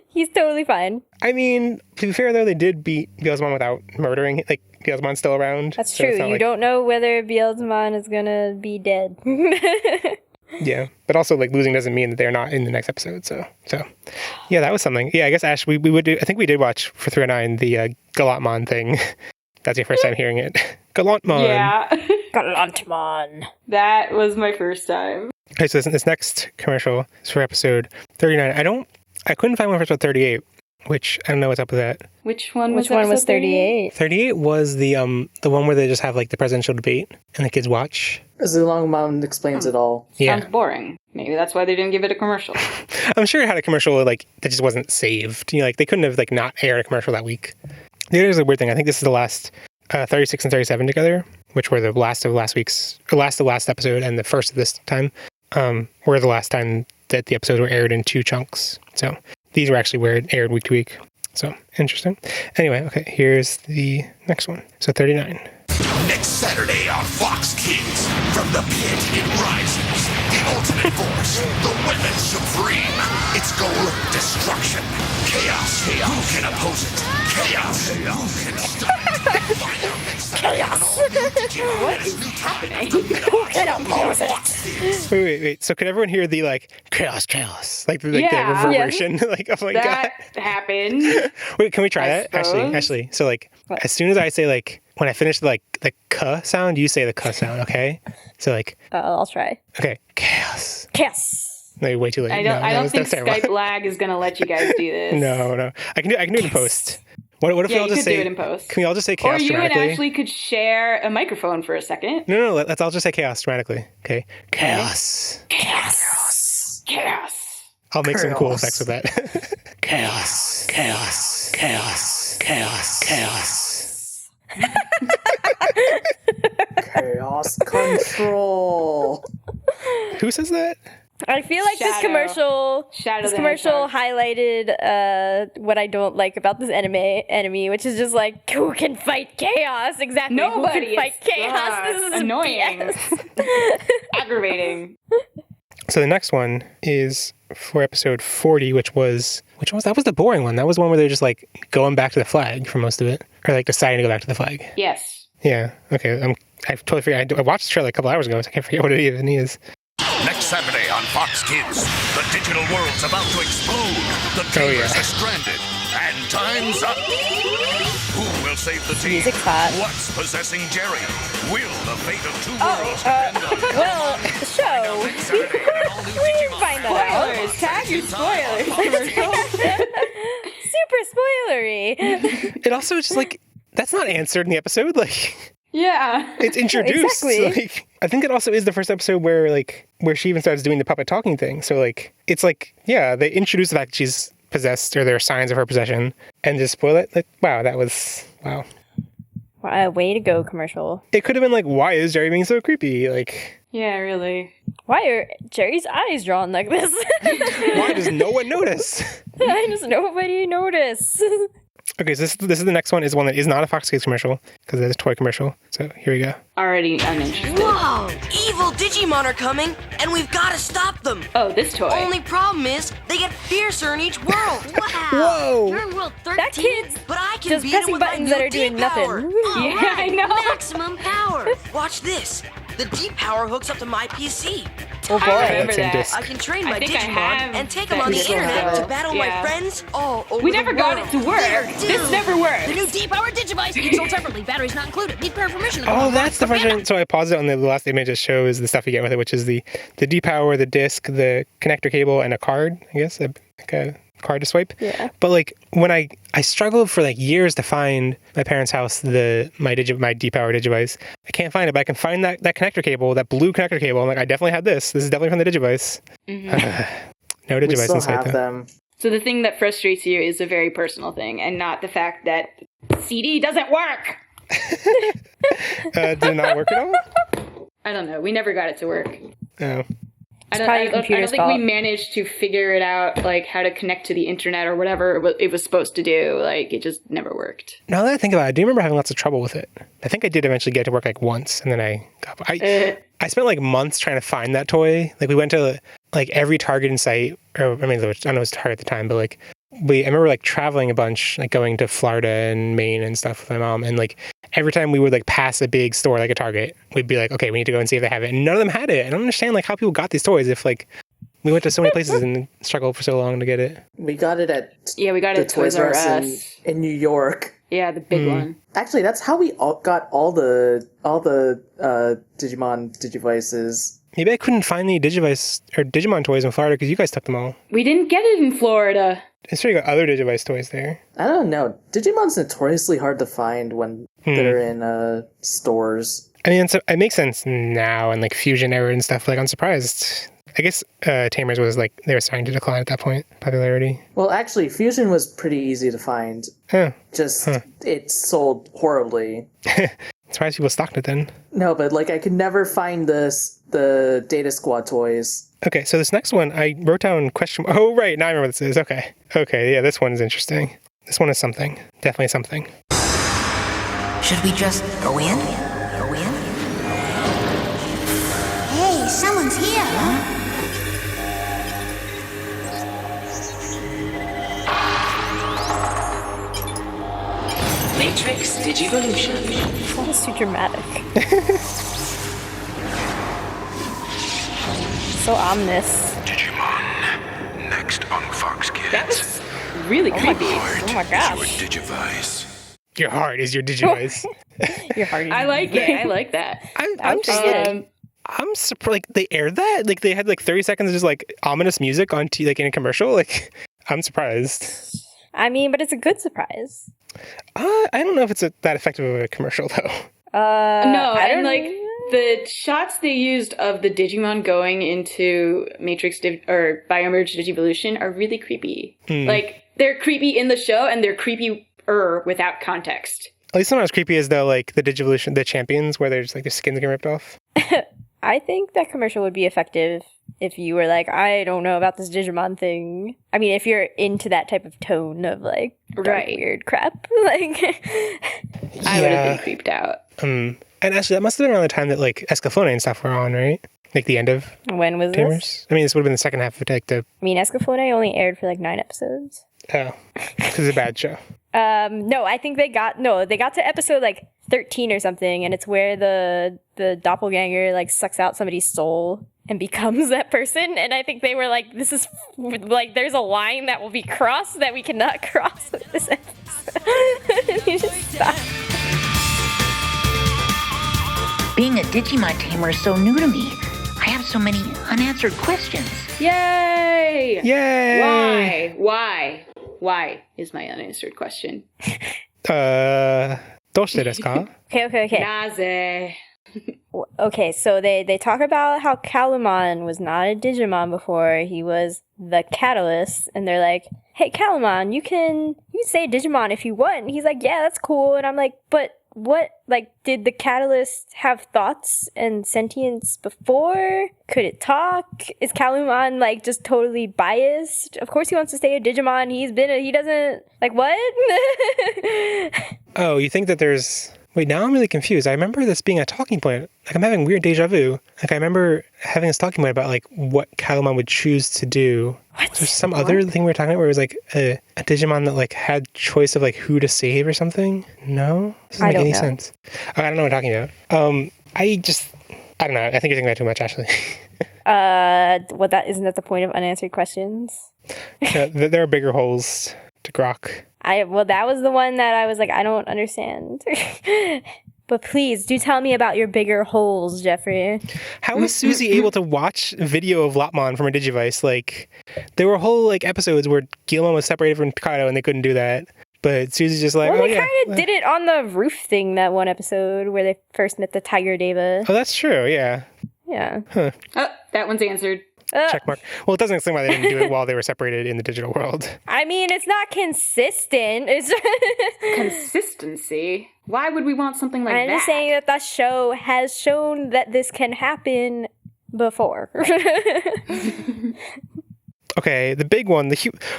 He's totally fine. I mean, to be fair though, they did beat Biomerge without murdering. Like Biomerge's still around. That's true. You don't know whether Biomerge is gonna be dead. Yeah, but also like losing doesn't mean that they're not in the next episode. So yeah, that was something. Yeah, I guess Ash, we would do. I think we did watch for 309 the Galantmon thing. That's your first time hearing it. Galantmon. Yeah. Galantmon. That was my first time. Okay, so this next commercial is for episode 39. I couldn't find one for episode 38. which I don't know what's up with that. Which one was 38? 38 was the one where they just have like the presidential debate and the kids watch. Zhuqaiomon explains it all. Yeah. Sounds boring. Maybe that's why they didn't give it a commercial. I'm sure it had a commercial like that just wasn't saved. Like they couldn't have like not aired a commercial that week. There's a weird thing. I think this is the last 36 and 37 together, which were the last of last episode and the first of this time, were the last time that the episodes were aired in 2 chunks. So these were actually aired week to week. So interesting. Anyway, okay, here's the next one. So 39. Next Saturday on Fox Kids, from the pit it rises. The ultimate force, the weapon supreme. Its goal, destruction. Chaos. Who can oppose it? Chaos. Who can stop it? Chaos. What is happening? Who can oppose it? Wait. So could everyone hear the like chaos, like the reverberation like of like that happened? Wait, can we try that? Actually. So like as soon as I say like when I finish the k sound, you say the k sound, okay? So like I'll try. Okay, chaos. No, way too late. I don't think Skype lag is gonna let you guys do this. No. I can do it in post. What if we all just say? Do it in post. Can we all just say chaos dramatically? Or you and Ashley could share a microphone for a second. No. Let's all just say chaos dramatically. Okay. Chaos. I'll make some cool effects with that. Chaos. Chaos control. Who says that? I feel like this commercial highlighted what I don't like about this enemy, which is just like, who can fight chaos? Exactly. Nobody. Who can fight chaos? This is annoying. Aggravating. So the next one is for episode 40, which was that was the boring one. That was one where they're just like going back to the flag for most of it, or like deciding to go back to the flag. Yes. Yeah. Okay. I totally forgot. I watched the trailer a couple hours ago, so I can't forget what it even is. Next Saturday on Fox Kids, the digital world's about to explode. The Tamers are stranded, and time's up. Who will save the team? Music's hot. What's possessing Jerry? Will the fate of 2 worlds depend on? Well, the show. We find that out. Spoilers. Tag your spoilers. Super spoilery. It also just like that's not answered in the episode. Like. Yeah. It's introduced. Exactly. Like, I think it also is the first episode where she even starts doing the puppet talking thing. So like it's like, yeah, they introduce the fact that she's possessed or there are signs of her possession and just spoil it. Like, wow. Way to go, commercial. It could have been like, why is Jerry being so creepy? Like, yeah, really. Why are Jerry's eyes drawn like this? Why does no one notice? Why does nobody notice? Okay, so this is the next one. Is one that is not a Fox Kids commercial because it's a toy commercial. So here we go. Already uninterested. Whoa! Evil Digimon are coming, and we've got to stop them. Oh, this toy. Only problem is they get fiercer in each world. Wow! Whoa! You're in world 13, That kid's but I can just beat pressing it with my buttons new that are doing D-power. nothing. Oh, Yeah, I know. Maximum power. Watch this. The D-power hooks up to my PC. Oh boy. I remember That's that. I can train my I think I Digimon have and take that them on the digital internet though. to battle Yeah. my friends all over We the never got world. it to work. There, This dude. never worked. The new D-Power Digivice, each sold separately. Batteries not included. Need pair permission. Oh, that's the version. So I paused it on the last image. It shows the stuff you get with it, which is the D-Power, the disc, the connector cable, and a card, I guess, like a card to swipe. Yeah. But like when I struggled for like years to find my parents' house my D-Power Digivice. I can't find it, but I can find that connector cable, that blue connector cable. I'm like, I definitely had this. This is definitely from the Digivice. Mm-hmm. No We Digivice still in sight have though. them. So the thing that frustrates you is a very personal thing, and not the fact that CD doesn't work. Did it not work at all? I don't know. We never got it to work. Oh. I probably don't think computer's we fault. managed to figure it out, like how to connect to the internet or whatever it was supposed to do. Like it just never worked. Now that I think about it, I do remember having lots of trouble with it. I think I did eventually get it to work like once, and then I spent like months trying to find that toy. Like we went to like every Target in sight, or I mean, I don't know it was Target at the time, but like I remember like traveling a bunch, like going to Florida and Maine and stuff with my mom, and like every time we would like pass a big store like a Target, we'd be like, okay, we need to go and see if they have it, and none of them had it. I don't understand like how people got these toys if like we went to so many places and struggled for so long to get it. We got it at Yeah, we got the it at Toys R Us. in New York. Yeah, the big one. Actually, that's how we got all the Digimon Digivices. Maybe I couldn't find any Digivice or Digimon toys in Florida because you guys took them all. We didn't get it in Florida. I'm sure you got other Digivice toys there. I don't know. Digimon's notoriously hard to find when they're in stores. I mean, it makes sense now and like Fusion era and stuff. Like, I'm surprised. I guess Tamers was like, they were starting to decline at that point, popularity. Well, actually, Fusion was pretty easy to find. It sold horribly. Surprised people stocked it then. No, but like I could never find the Data Squad toys. Okay, so this next one, I wrote down question. Oh, right, now I remember what this is. Okay, yeah, this one is interesting. This one is something. Definitely something. Should we just go in? Hey, someone's here. Matrix Digivolution. That was too dramatic. So ominous. Digimon. Next on FoxKids. That was really creepy. Oh my gosh. Your Digivice. Your heart is your Digivice. Your heart is I like it. I like that. I'm surprised. Like, they aired that? Like, they had like 30 seconds of just like ominous music on like in a commercial? Like, I'm surprised. I mean, but it's a good surprise. I don't know if it's that effective of a commercial though. No, and like the shots they used of the Digimon going into or Biomerge Digivolution are really creepy. Like, they're creepy in the show and they're creepier without context. At least not as creepy as though like the Digivolution, the champions, where they're just like their skins getting ripped off. I think that commercial would be effective if you were like, I don't know about this Digimon thing. I mean, if you're into that type of tone of like dark, weird crap, like I would have been creeped out. And actually, that must have been around the time that like Escaflowne and stuff were on, right? Like the end of when was Tamers? This? I mean, this would have been the second half of like the. I mean, Escaflowne only aired for like 9 episodes. Oh, because it's a bad show. No, I think they got to episode like 13 or something, and it's where the doppelganger like sucks out somebody's soul and becomes that person. And I think they were like, this is like, there's a line that will be crossed that we cannot cross with this episode. You just stop. Being a Digimon tamer is so new to me. I have so many unanswered questions. Yay! Yay! Why is my unanswered question? どうしてですか? Okay. Naze. Okay, so they talk about how Calumon was not a Digimon before. He was the Catalyst, and they're like, hey, Calumon, you can say Digimon if you want. And he's like, yeah, that's cool. And I'm like, but what, like, did the Catalyst have thoughts and sentience before? Could it talk? Is Calumon, like, just totally biased? Of course he wants to stay a Digimon. He doesn't, like, what? Oh, you think that there's... Wait, now I'm really confused. I remember this being a talking point. Like, I'm having weird deja vu. Like, I remember having this talking point about, like, what Calumon would choose to do. What? Was there some other thing we were talking about where it was, like, a Digimon that, like, had choice of, like, who to save or something? No? This doesn't make any sense. Oh, I don't know what I'm talking about. I don't know. I think you're thinking about too much, Ashley. Isn't that the point of unanswered questions? Yeah, there are bigger holes to grok. That was the one that I was like, I don't understand. But please, do tell me about your bigger holes, Jeffrey. How was Susie able to watch video of Lopmon from her Digivice? Like, there were whole, like, episodes where Guillemon was separated from Picado and they couldn't do that. But Susie's just like, they kind of did it on the roof thing that one episode where they first met the Tiger Deva. Oh, that's true, yeah. Yeah. Huh. Oh, that one's answered. Check mark. Well, it doesn't explain why they didn't do it while they were separated in the digital world. I mean, it's not consistent. It's Consistency? Why would we want something like that? I'm just saying that show has shown that this can happen before. Okay, the big one,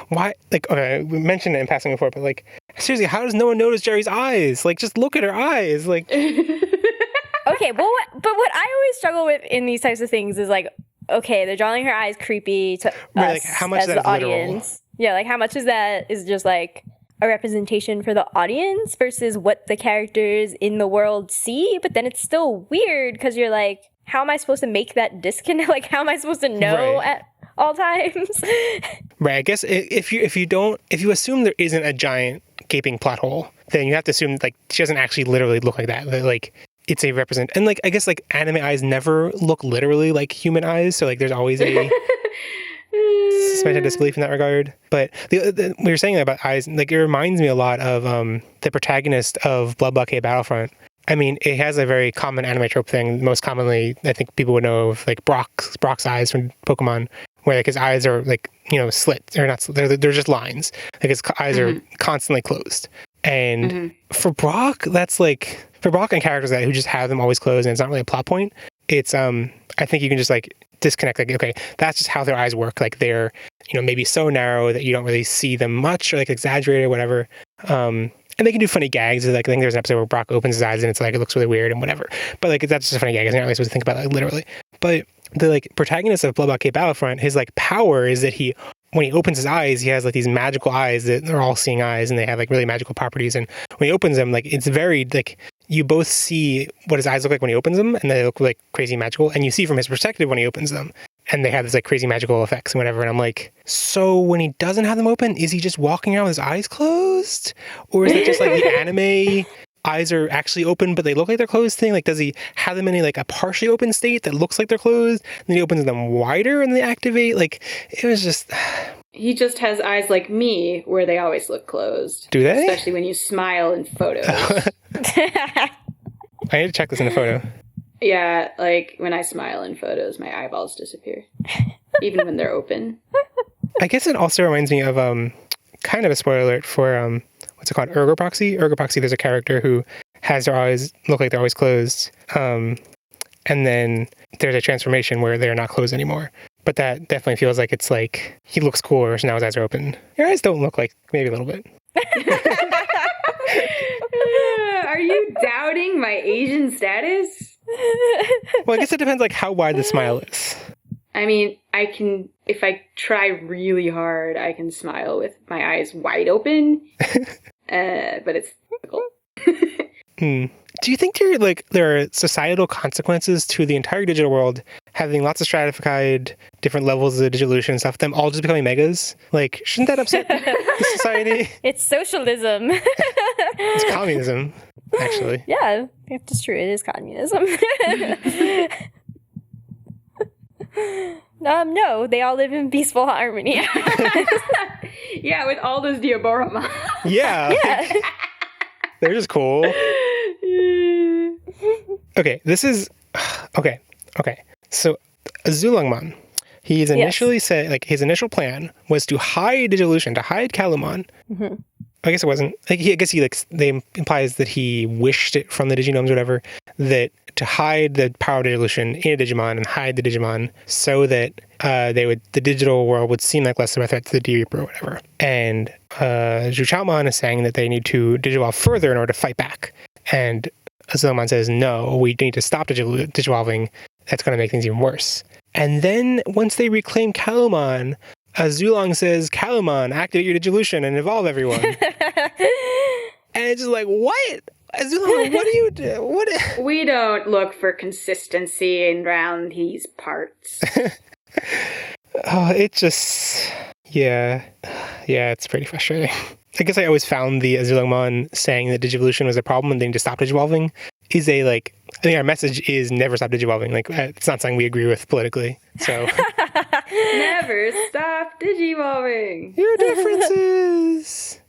why, like, okay, we mentioned it in passing before, but, like, seriously, how does no one notice Jerry's eyes? Like, just look at her eyes, like. Okay, but what I always struggle with in these types of things is, like, okay, they're drawing her eyes creepy to us like, how much as of that the is literal? audience. Yeah, like, how much of that is just, like, a representation for the audience versus what the characters in the world see, but then it's still weird because you're like, how am I supposed to make that disconnect? Like, how am I supposed to know at all times? Right, I guess if you assume there isn't a giant gaping plot hole, then you have to assume, like, she doesn't actually literally look like that. Like, it's a represent, and like I guess like anime eyes never look literally like human eyes, so like there's always a suspension of disbelief in that regard. But we were saying about eyes, like it reminds me a lot of the protagonist of Blood Blockade Battlefront. I mean, it has a very common anime trope thing. Most commonly, I think people would know of like Brock's eyes from Pokemon, where like his eyes are like, you know, slit or not. They're just lines. Like his eyes are constantly closed. And for Brock, that's like for Brock and characters that who just have them always closed, and it's not really a plot point. It's I think you can just like disconnect. Like, okay, that's just how their eyes work. Like they're, you know, maybe so narrow that you don't really see them much, or like exaggerated or whatever. And they can do funny gags. Like I think there's an episode where Brock opens his eyes and it's like it looks really weird and whatever. But like that's just a funny gag. You're not really supposed to think about it like, literally. But the like protagonist of Blood Blockade Battlefront, his like power is that when he opens his eyes, he has like these magical eyes that are all seeing eyes, and they have like really magical properties. And when he opens them, like it's very like you both see what his eyes look like when he opens them, and they look like crazy magical. And you see from his perspective when he opens them, and they have this like crazy magical effects and whatever. And I'm like, so when he doesn't have them open, is he just walking around with his eyes closed? Or is it just like the anime eyes are actually open, but they look like they're closed thing? Like, does he have them in like a partially open state that looks like they're closed? And then he opens them wider and they activate? Like, it was just... He just has eyes like me, where they always look closed. Do they? Especially when you smile in photos. I need to check this in the photo. Yeah, like when I smile in photos, my eyeballs disappear. Even when they're open. I guess it also reminds me of kind of a spoiler alert for what's it called? Ergoproxy. Ergoproxy, there's a character who has their eyes look like they're always closed. And then there's a transformation where they're not closed anymore. But that definitely feels like it's like he looks cooler, so now his eyes are open. Your eyes don't look like, maybe a little bit. Are you doubting my Asian status? Well, I guess it depends like how wide the smile is. I mean, I can, if I try really hard, I can smile with my eyes wide open. But it's difficult. Do you think there are societal consequences to the entire digital world having lots of stratified different levels of digitolution and stuff, them all just becoming megas? Like, shouldn't that upset the society? It's socialism. It's communism, actually. Yeah, it's true. It is communism. No, they all live in peaceful harmony. Yeah, with all those Diaboromon. Yeah. They're just cool. Okay, this is... Okay. So, Zhuqaiomon, he's initially said, like, his initial plan was to hide Digillusion, to hide Calumon. Mm-hmm. I guess it wasn't. Like, they implies that he wished it from the Diginomes or whatever, that to hide the power of Digillusion in a Digimon and hide the Digimon so that the digital world would seem like less of a threat to the D-Reaper or whatever. And Zhuqaiomon is saying that they need to digivolve further in order to fight back. And Zhuqaiomon says, no, we need to stop digivolving. That's going to make things even worse. And then once they reclaim Calumon, Zhulong says, Calumon, activate your Digillusion and evolve everyone. And it's just like, what? Zhulong, what do you do? What? We don't look for consistency around these parts. Oh, it just... Yeah, it's pretty frustrating. I guess I always found the Zhuqaiomon saying that Digivolution was a problem and they need to stop Digivolving is a, like, I think our message is never stop Digivolving. Like, it's not something we agree with politically, so... Never stop Digivolving! Your differences!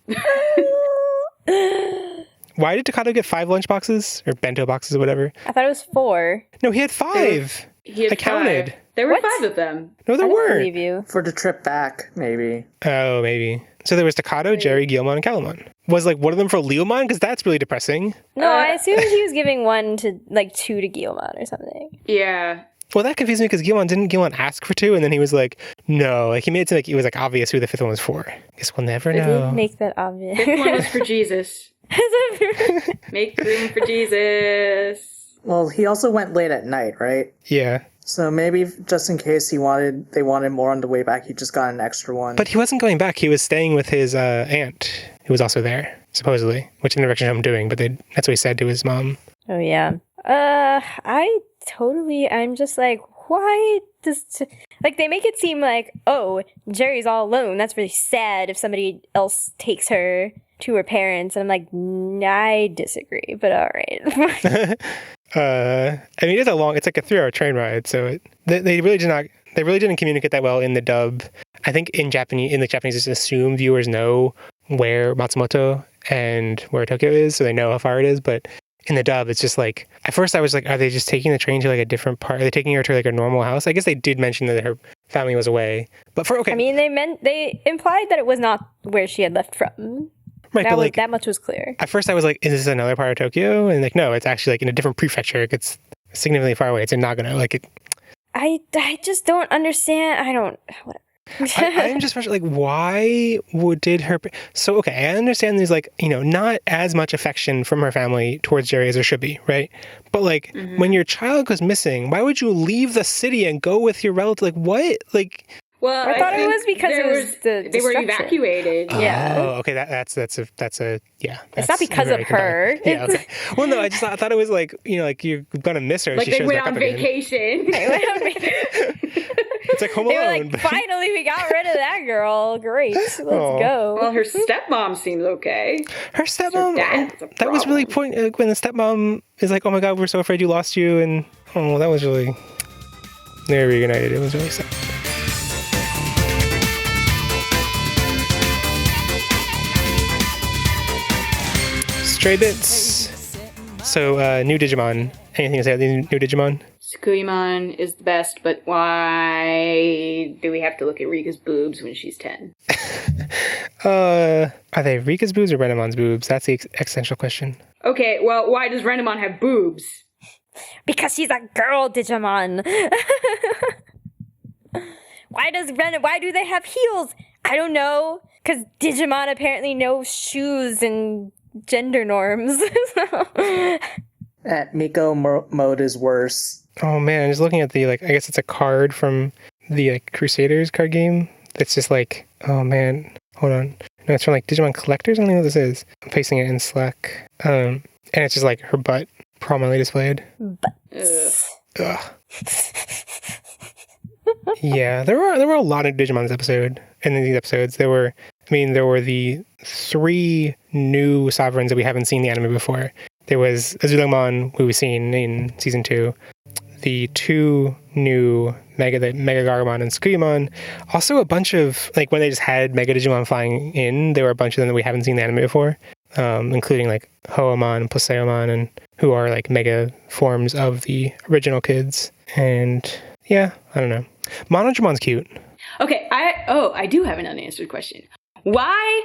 Why did Takato get 5 lunchboxes? Or bento boxes or whatever? I thought it was 4. No, he had 5! I counted. There were 5 of them. No, there weren't. Believe you. For the trip back, maybe. Oh, maybe. So there was Takato, Jerry, Guilmon, and Calumon. Was like one of them for Leomon? Because that's really depressing. No, I assumed he was giving 1 to, like, 2 to Guilmon or something. Yeah. Well, that confused me because didn't Guilmon ask for 2? And then he was like, no. Like, he made it seem like it was like obvious who the 5th one was for. Guess we'll never know. Did make that obvious. 5th one was for Jesus. Make room for Jesus. Well, he also went late at night, right? Yeah. So maybe just in case they wanted more on the way back, he just got an extra one. But he wasn't going back. He was staying with his aunt, who was also there, supposedly, which he never actually showed him doing, but that's what he said to his mom. Oh, yeah. I'm just like, why does... Like, they make it seem like, oh, Jerry's all alone. That's really sad if somebody else takes her to her parents. And I'm like, I disagree, but all right. I mean, it's like a 3-hour train ride, so they really didn't communicate that well in the dub. I think in the Japanese, just assume viewers know where Matsumoto and where Tokyo is, so they know how far it is. But in the dub, it's just like, at first I was like, are they just taking the train to like a different part? Are they taking her to like a normal house? I guess they did mention that her family was away, but I mean, they implied that it was not where she had left from. Right, that much was clear. At first I was like, is this another part of Tokyo? And like, no, it's actually like in a different prefecture. It's significantly far away. It's in Nagano. Like it. I just don't understand. Whatever. I'm just frustrated. Like, why did her? So okay, I understand there's like, not as much affection from her family towards Jerry as there should be, right? But like, when your child goes missing, why would you leave the city and go with your relative? Like, what? Like. Well, I thought it was because they were evacuated. Yeah. Oh, okay. That's a yeah. It's not because of her. Yeah. Okay. Well, no, I thought it was like like you're gonna miss her. Like she they shows went back on up vacation. It's like Home Alone. They were like, finally, we got rid of that girl. Great, let's go. Well, her stepmom seems okay. Her stepmom. That was really when the stepmom is like, "Oh my God, we're so afraid you lost you," and that was really. They were reunited. It was really sad. Stray bits. So, new Digimon. Anything to say about the new Digimon? Zhuqaiomon is the best, but why do we have to look at Rika's boobs when she's 10? Are they Rika's boobs or Renemon's boobs? That's the existential question. Okay, well, why does Renemon have boobs? Because she's a girl Digimon. Why do they have heels? I don't know. Because Digimon apparently knows shoes and gender norms. Miko mode is worse. Oh man, I'm just looking at the I guess it's a card from the Crusaders card game. It's just like, oh man, hold on. No, it's from Digimon Collectors. I don't know what this is. I'm pasting it in Slack. And it's just like her butt prominently displayed. Ugh. Yeah, there were a lot of Digimon this episode. And in these episodes, there were the 3 new sovereigns that we haven't seen in the anime before. There was Zhuqaiomon, who we've seen in season 2. The 2 new Mega Gargamon and Zhuqaiomon. Also a bunch of, when they just had Mega Digimon flying in, there were a bunch of them that we haven't seen in the anime before. Including Hoamon and Placeomon, and who are Mega forms of the original kids. And yeah, I don't know. Monodramon's cute. Okay, I do have an unanswered question. Why?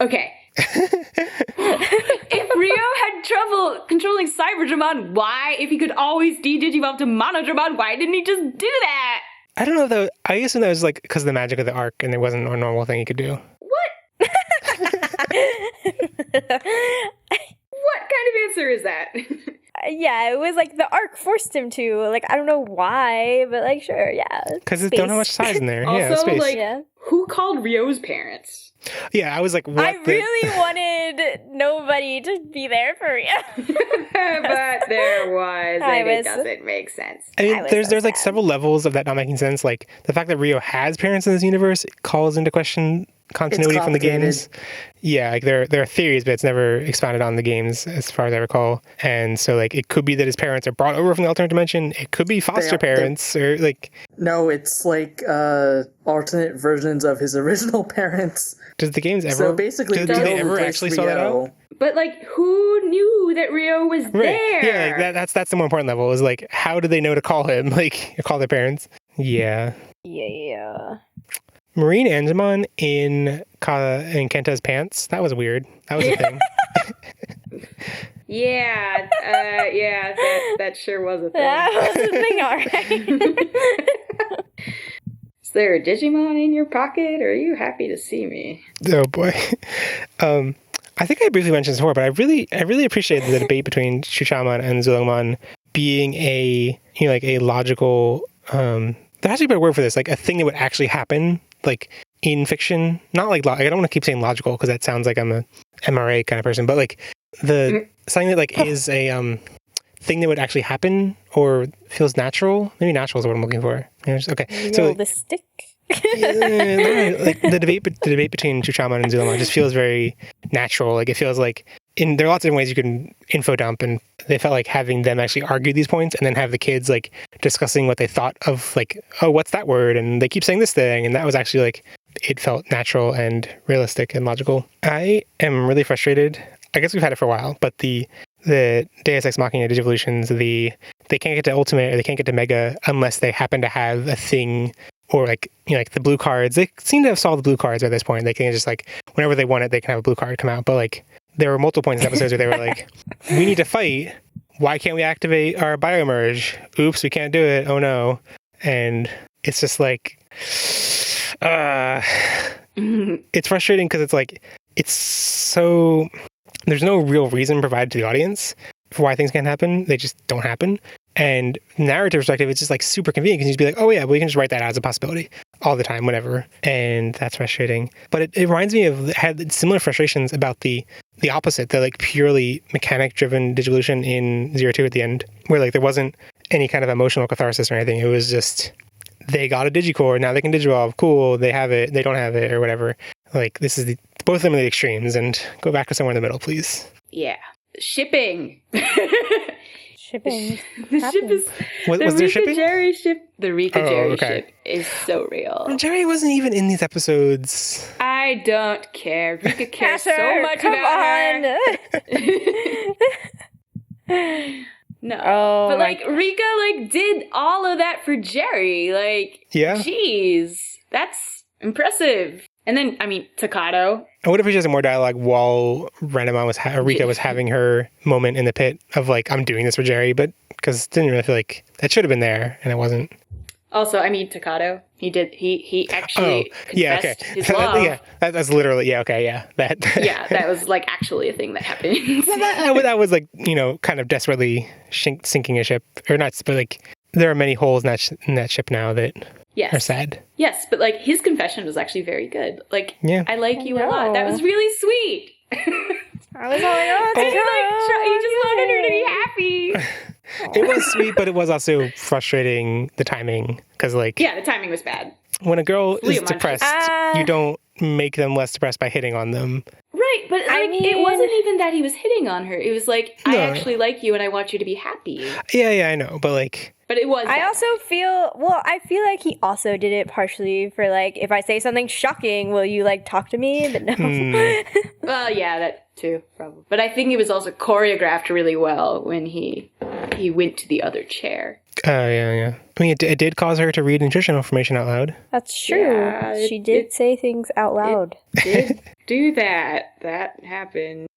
Okay. If Rio had trouble controlling Cyberdramon, why, if he could always de-Digimon to Monodramon, why didn't he just do that? I don't know, though. I assume that was because of the magic of the arc, and it wasn't a normal thing he could do. What? What kind of answer is that? Yeah, it was the arc forced him to. I don't know why, but sure, yeah. Because they don't have much size in there. Also, space. Who called Ryo's parents? Yeah, I was like, what? I really wanted nobody to be there for Ryo. But there was, and it doesn't make sense. I mean, there's several levels of that not making sense. The fact that Ryo has parents in this universe calls into question continuity from the games. Yeah, there are theories, but it's never expounded on the games as far as I recall. And so it could be that his parents are brought over from the alternate dimension. It could be foster parents or No, it's alternate versions of his original parents. Does the games ever? So basically, do they ever actually sort that out? But who knew that Rio was there? Yeah, that's the more important level. Is how do they know to call him? Call their parents? Yeah. Yeah. Marine Angemon in Kenta's pants. That was weird. That was a thing. Yeah, that sure was a thing. That was a thing, all right. Is there a Digimon in your pocket, or are you happy to see me? Oh boy. I think I briefly mentioned this before, but I really appreciated the debate between Zhuqaiomon and Zhuqaiomon being a logical. There has to be a better word for this, a thing that would actually happen, in fiction. Not I don't want to keep saying logical because that sounds like I'm a MRA kind of person, but something that is a thing that would actually happen or feels natural. Maybe natural is what I'm looking for. Okay, realistic. The debate between Zhuqaiomon and Zhuqaiomon just feels very natural. It feels like there are lots of different ways you can info dump, and they felt like having them actually argue these points and then have the kids like discussing what they thought of, like, oh, what's that word? And they keep saying this thing. And that was actually like, it felt natural and realistic and logical. I am really frustrated. I guess we've had it for a while, but the Deus Ex Machina Digivolutions, they can't get to Ultimate or they can't get to Mega unless they happen to have a thing, or like, you know, like the blue cards. They seem to have solved the blue cards at this point. They can just like, whenever they want it, they can have a blue card come out. But like, there were multiple points in episodes where they were like, we need to fight. Why can't we activate our Biomerge? Oops, we can't do it. Oh no. And it's just like, it's frustrating because it's like, it's so, there's no real reason provided to the audience for why things can't happen. They just don't happen. And narrative perspective, it's just like super convenient because you just be like, oh yeah, well, you can just write that out as a possibility all the time, whenever. And that's frustrating. But it reminds me of, had similar frustrations about the opposite, the like purely mechanic driven Digivolution in 02 at the end, where like there wasn't any kind of emotional catharsis or anything. It was just, they got a Digicore, now they can Digivolve, cool, they have it, they don't have it, or whatever. Like, this is both of them are the extremes, and go back to somewhere in the middle, please. Yeah. Shipping. Shipping. The ship is... Was there Rika shipping? Jerry ship. The Rika Jerry okay. ship is so real. And Jerry wasn't even in these episodes. I don't care. Rika cares Casser, so much come about on. her. No. Oh, but like Rika like did all of that for Jerry. Like, yeah. Jeez. That's impressive. And then, I mean, Takato. I would appreciate some more dialogue while Rika was having her moment in the pit of like, I'm doing this for Jerry, but because it didn't really feel like that should have been there, and it wasn't. Also, I mean, Takato. He actually confessed his love. Yeah, that's literally, yeah, okay, yeah. Yeah, that was like actually a thing that happened. that was like, you know, kind of desperately sinking a ship, or not, but like, there are many holes in that ship now that are sad. Yes, but like his confession was actually very good. Like, yeah. I like you a lot. That was really sweet. I was like, oh, he just wanted her to be happy. It was sweet, but it was also frustrating, the timing, because like, yeah, the timing was bad. When a girl is depressed, you don't make them less depressed by hitting on them. Right, but like, it wasn't even that he was hitting on her. It was like, I actually like you and I want you to be happy. Yeah, I know, but like... But it was... I feel like he also did it partially for like, if I say something shocking, will you like talk to me? But no. Well, yeah, that too, probably. But I think it was also choreographed really well when he went to the other chair. Yeah. I mean, it did cause her to read nutritional information out loud. That's true. Yeah, she did say things out loud. It did do that. That happened.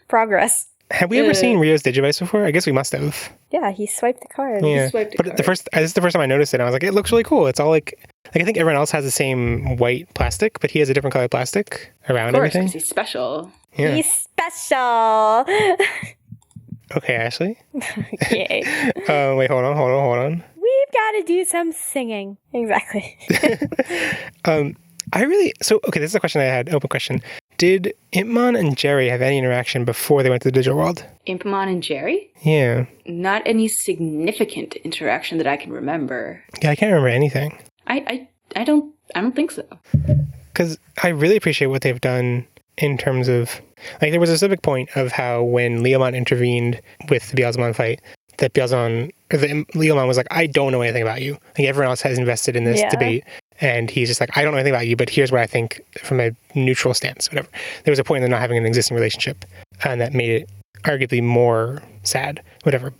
Progress. Have we ever seen Rio's Digivice before? I guess we must have. Yeah, he swiped the card. Yeah, this is the first time I noticed it. I was like, it looks really cool. It's all like I think everyone else has the same white plastic, but he has a different colored plastic around everything. He's special. Yeah. He's special. Okay, Ashley. Yay. Wait, hold on. We've got to do some singing. Exactly. This is a question I had, open question. Did Impmon and Jerry have any interaction before they went to the digital world? Impmon and Jerry? Yeah. Not any significant interaction that I can remember. Yeah, I can't remember anything. I don't think so. Because I really appreciate what they've done in terms of, like, there was a specific point of how when Leomon intervened with the Beelzemon fight, that Leomon was like, I don't know anything about you. Like, everyone else has invested in this debate. And he's just like, I don't know anything about you, but here's what I think from a neutral stance, whatever. There was a point in them not having an existing relationship, and that made it arguably more sad, whatever,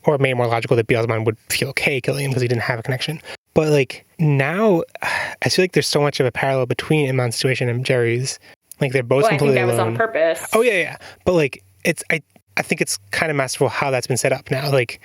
or made it more logical that Beelzemon would feel okay killing him because he didn't have a connection. But like, now, I feel like there's so much of a parallel between Immon's situation and Jerry's. Like, they're both completely alone. I think that was on purpose. Oh, yeah. But like, I think it's kind of masterful how that's been set up now. Like,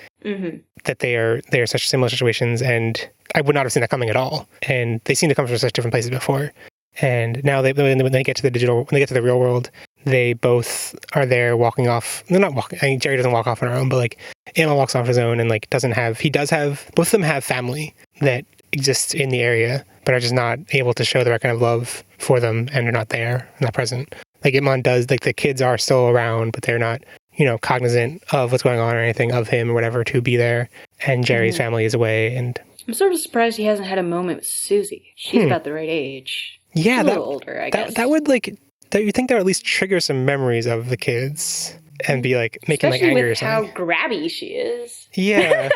that they are such similar situations, and I would not have seen that coming at all. And they seem to come from such different places before. And now when they get to the real world, they both are there walking off. They're not walking. I mean, Jerry doesn't walk off on her own, but like, Emma walks off his own, and like both of them have family that exists in the area, but are just not able to show the right kind of love for them, and are not there, not present. Like Immon does. Like, the kids are still around, but they're not, cognizant of what's going on or anything of him or whatever to be there. And Jerry's family is away, and I'm sort of surprised he hasn't had a moment with Susie. She's about the right age. Yeah, a little older, I guess. That would, like, you think that would at least trigger some memories of the kids and be like making Especially like anger or with how something. grabby she is. Yeah.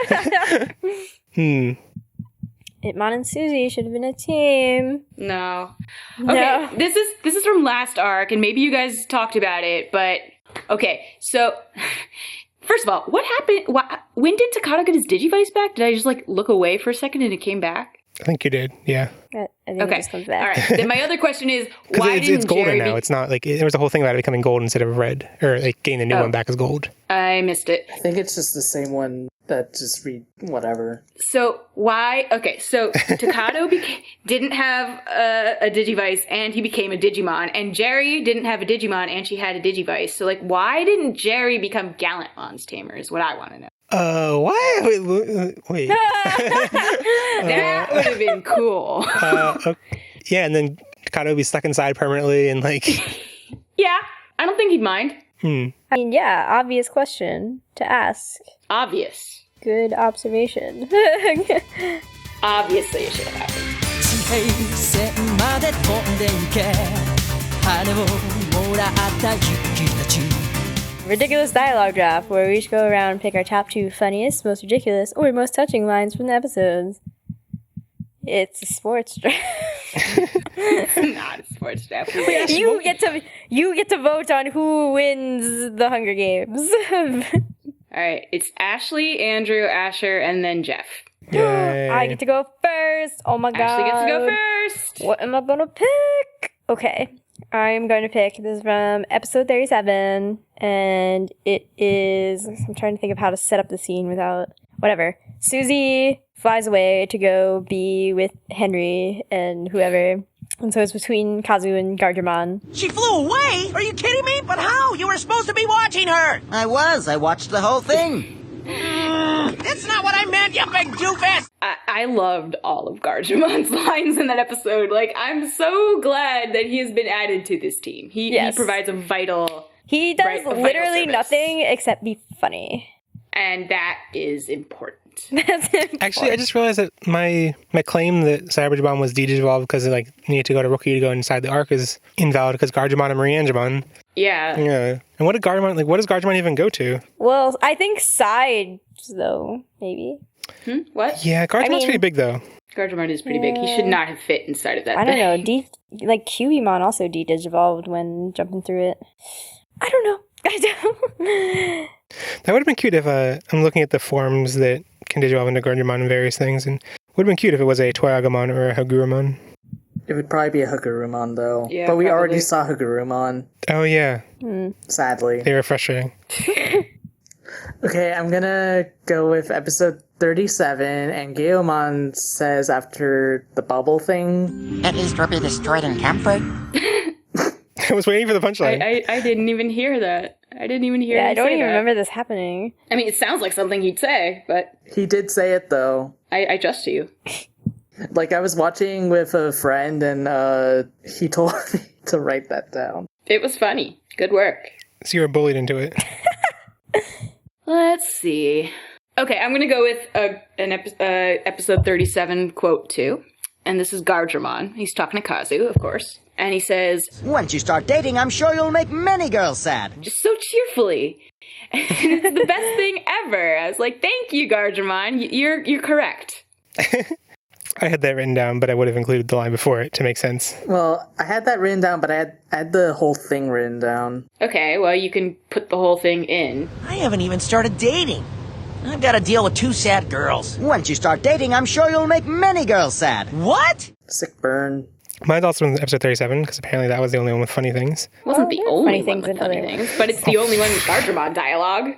Hitmon and Susie should have been a team. No. No. Okay, this is from last arc, and maybe you guys talked about it, but okay, so first of all, what happened? When did Takato get his Digivice back? Did I just like look away for a second and it came back? I think you did, yeah. I think it just comes back. All right. Then my other question is, why Because didn't it's golden Jerry now. It's not like there was a whole thing about it becoming gold instead of red, or like getting the new one back as gold. I missed it. I think it's just the same one that just read whatever. So why? Okay, so Takato didn't have a Digivice, and he became a Digimon, and Jerry didn't have a Digimon, and she had a Digivice. So like, why didn't Jerry become Galantmon's tamer? Is what I want to know. Why? Wait. That would have been cool. Okay. Yeah, and then Takato would be stuck inside permanently, and like. Yeah, I don't think he'd mind. I mean, yeah, obvious question to ask. Obvious. Good observation. Obviously, it should have happened. Ridiculous dialogue draft, where we each go around and pick our top 2 funniest, most ridiculous, or most touching lines from the episodes. It's a sports draft. It's not a sports draft. You get to vote on who wins the Hunger Games. All right, it's Ashley, Andrew, Asher, and then Jeff. Yay. I get to go first. Oh my god. Ashley gets to go first. What am I gonna pick? Okay. I'm going to pick, this is from episode 37, and it is, I'm trying to think of how to set up the scene without, whatever. Susie flies away to go be with Henry and whoever, and so it's between Kazu and Garderman. She flew away? Are you kidding me? But how? You were supposed to be watching her. I was. I watched the whole thing. That's not what I meant, you big doofus! I loved all of Garjamon's lines in that episode. Like, I'm so glad that he has been added to this team. He provides a vital... He does vital literally service. nothing except be funny. And that is important. That's important. Actually, I just realized that my claim that Cyber was Digivolved because it like needed to go to Rookie to go inside the arc is invalid because Garjamon and Marianjamon. Yeah. Yeah. And what does Garjamon even go to? Well, I think sides, though, maybe. What? Yeah, Garjamon's pretty big, though. Garjamon is pretty big. He should not have fit inside of that I don't thing. know. Cubimon also de-digivolved when jumping through it. I don't know. That would have been cute if I'm looking at the forms that can digivolve into Garjamon and various things, and it would have been cute if it was a Toyagamon or a Hagurumon. It would probably be a Hagurumon, though. Yeah, but we probably. already saw Hagurumon, Oh, yeah. sadly. They were frustrating. Okay, I'm gonna go with episode 37, and Gaomon says after the bubble thing... At least we'll be destroyed in comfort. I was waiting for the punchline. I didn't even hear that. I didn't even hear him I don't say even that. remember this happening. I mean, it sounds like something he'd say, but... He did say it, though. I trust you. Like, I was watching with a friend, and he told me to write that down. It was funny. Good work. So you were bullied into it. Let's see. Okay, I'm going to go with episode 37, quote 2. And this is Garjamon. He's talking to Kazu, of course. And he says, Once you start dating, I'm sure you'll make many girls sad. just so cheerfully. And it's the best thing ever. I was like, thank you, Garjamon. You're correct. I had that written down, but I would have included the line before it to make sense. Well, I had that written down, but I had the whole thing written down. Okay, well, you can put the whole thing in. I haven't even started dating. I've got to deal with 2 sad girls. Once you start dating, I'm sure you'll make many girls sad. What? Sick burn. Mine's also in episode 37, because apparently that was the only one with funny things. It wasn't the only funny one things with in funny other things, but it's the only one with Garjamon dialogue.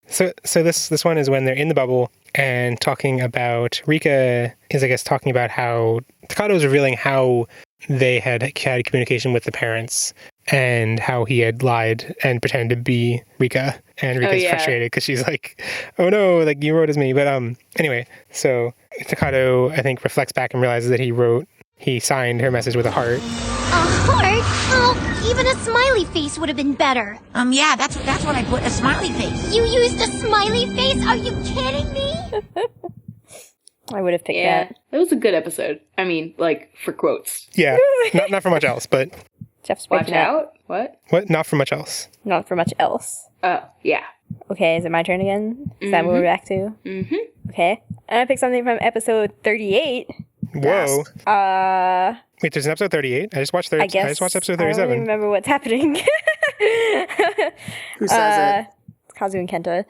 So this one is when they're in the bubble and talking about, Rika is, I guess, talking about how Takato is revealing how they had communication with the parents and how he had lied and pretended to be Rika. And Rika's frustrated because she's like, oh no, like you wrote as me. But anyway, so Takato, I think, reflects back and realizes that he signed her message with a heart. A heart? Oh, even a smiley face would have been better. Yeah, that's what I put, a smiley face. You used a smiley face? Are you kidding me? I would have picked Yeah, that. it was a good episode. I mean, like, for quotes. Yeah, not for much else, but... Jeff's Watch breaking up. out. What? What? Not for much else. Not for much else. Oh, yeah. Okay, is it my turn again? Is that what we're back to? Mm-hmm. Okay. I'm gonna pick something from episode 38. Whoa. Wait, there's an episode 38? I just watched I just watched episode I don't 37. even remember what's happening. Who says it? Kazu and Kenta.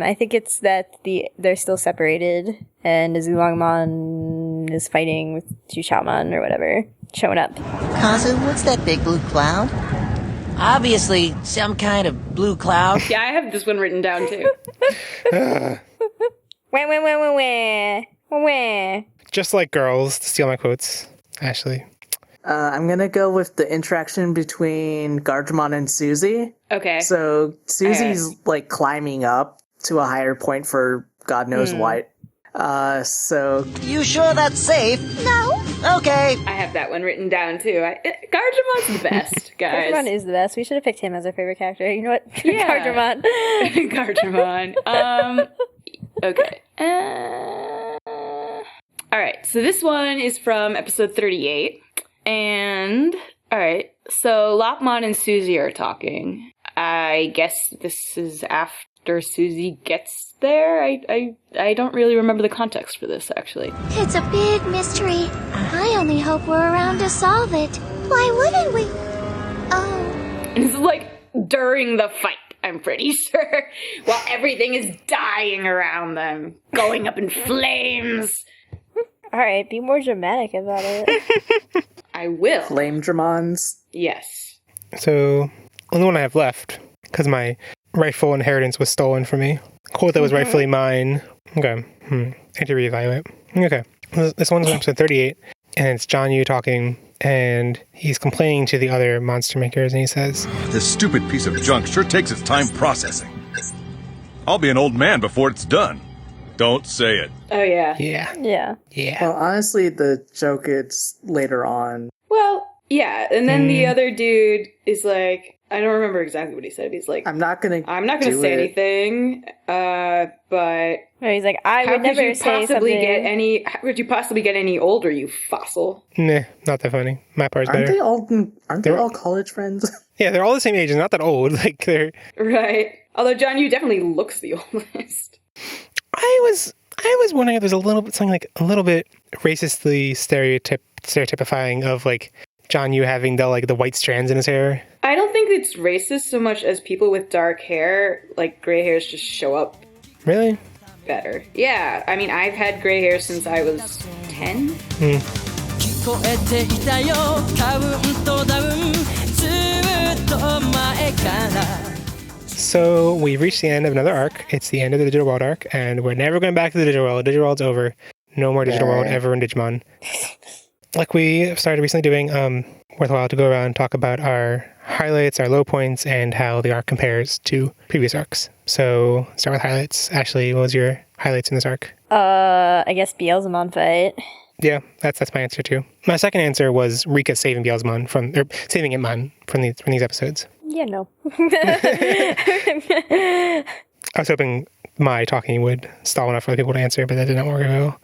I think it's that they're still separated, and Zhuqaiomon is fighting with Zhuqaiomon or whatever, showing up. Kazu, what's that big blue cloud? Obviously, some kind of blue cloud. Yeah, I have this one written down too. Wah. Just like girls, to steal my quotes, Ashley. I'm gonna go with the interaction between Gargemon and Susie. Okay. So Susie's like climbing up to a higher point for God knows what. So You sure that's safe? No. Okay. I have that one written down too. Gargemon's the best, guys. Gargemon is the best. We should have picked him as our favorite character. You know what? Yeah. Gargemon. Gargemon. Okay. All right. So this one is from episode 38. And, all right. So Lopmon and Susie are talking. I guess this is after Susie gets there. I don't really remember the context for this, actually. It's a big mystery. I only hope we're around to solve it. Why wouldn't we? Oh. And this is like during the fight, I'm pretty sure. While everything is dying around them, going up in flames. All right, be more dramatic about it. I will. Flame Dramons. Yes. So, only one I have left, because my rightful inheritance was stolen from me. Quote that was rightfully mine. Okay. I had to reevaluate. Okay. This one's on episode 38, and it's John Yu talking, and he's complaining to the other monster makers, and he says, This stupid piece of junk sure takes its time processing. I'll be an old man before it's done. Don't say it. Oh, yeah. Yeah. Well, honestly, the joke is later on. Well, yeah. And then the other dude is like, I don't remember exactly what he said. He's like, I'm not gonna say anything, but... No, he's like, I would never say something. How could you possibly get any older, you fossil? nah, not that funny. My part's Aren't better. they all college friends? Yeah, they're all the same age and not that old. Like, they're... Right. Although John Yu definitely looks the oldest. I was wondering if there's a little bit racistly stereotypifying of like John Yu having the white strands in his hair. I don't think it's racist so much as people with dark hair, like gray hairs, just show up Really? better. Yeah, I mean, I've had gray hair since I was 10. So we reached the end of another arc. It's the end of the Digital World arc, and we're never going back to the Digital World. Digital World's over. No more Digital World ever in Digimon. Like we started recently doing, worthwhile to go around and talk about our highlights, our low points, and how the arc compares to previous arcs. So start with highlights. Ashley, what was your highlights in this arc? I guess Beelzemon fight. Yeah, that's my answer too. My second answer was Rika saving Beelzemon saving Itmon from these episodes. Yeah, no. I was hoping my talking would stall enough for the people to answer, but that did not work at all.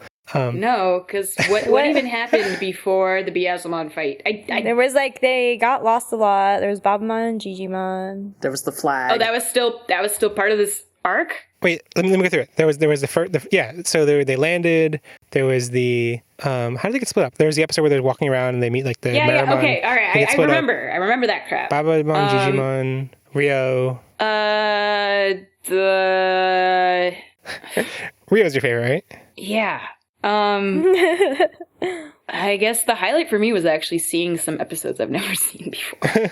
No, because what even happened before the Beelzemon fight? There was they got lost a lot. There was Babamon, Digimon. There was the flag. Oh, that was still part of this arc? Wait, let me go through it. There was the first, so they landed. There was the how did they get split up? There was the episode where they're walking around and they meet the Marimon. Okay, all right. I remember that crap. Babamon, Digimon, Rio. Rio's your favorite, right? Yeah. I guess the highlight for me was actually seeing some episodes I've never seen before.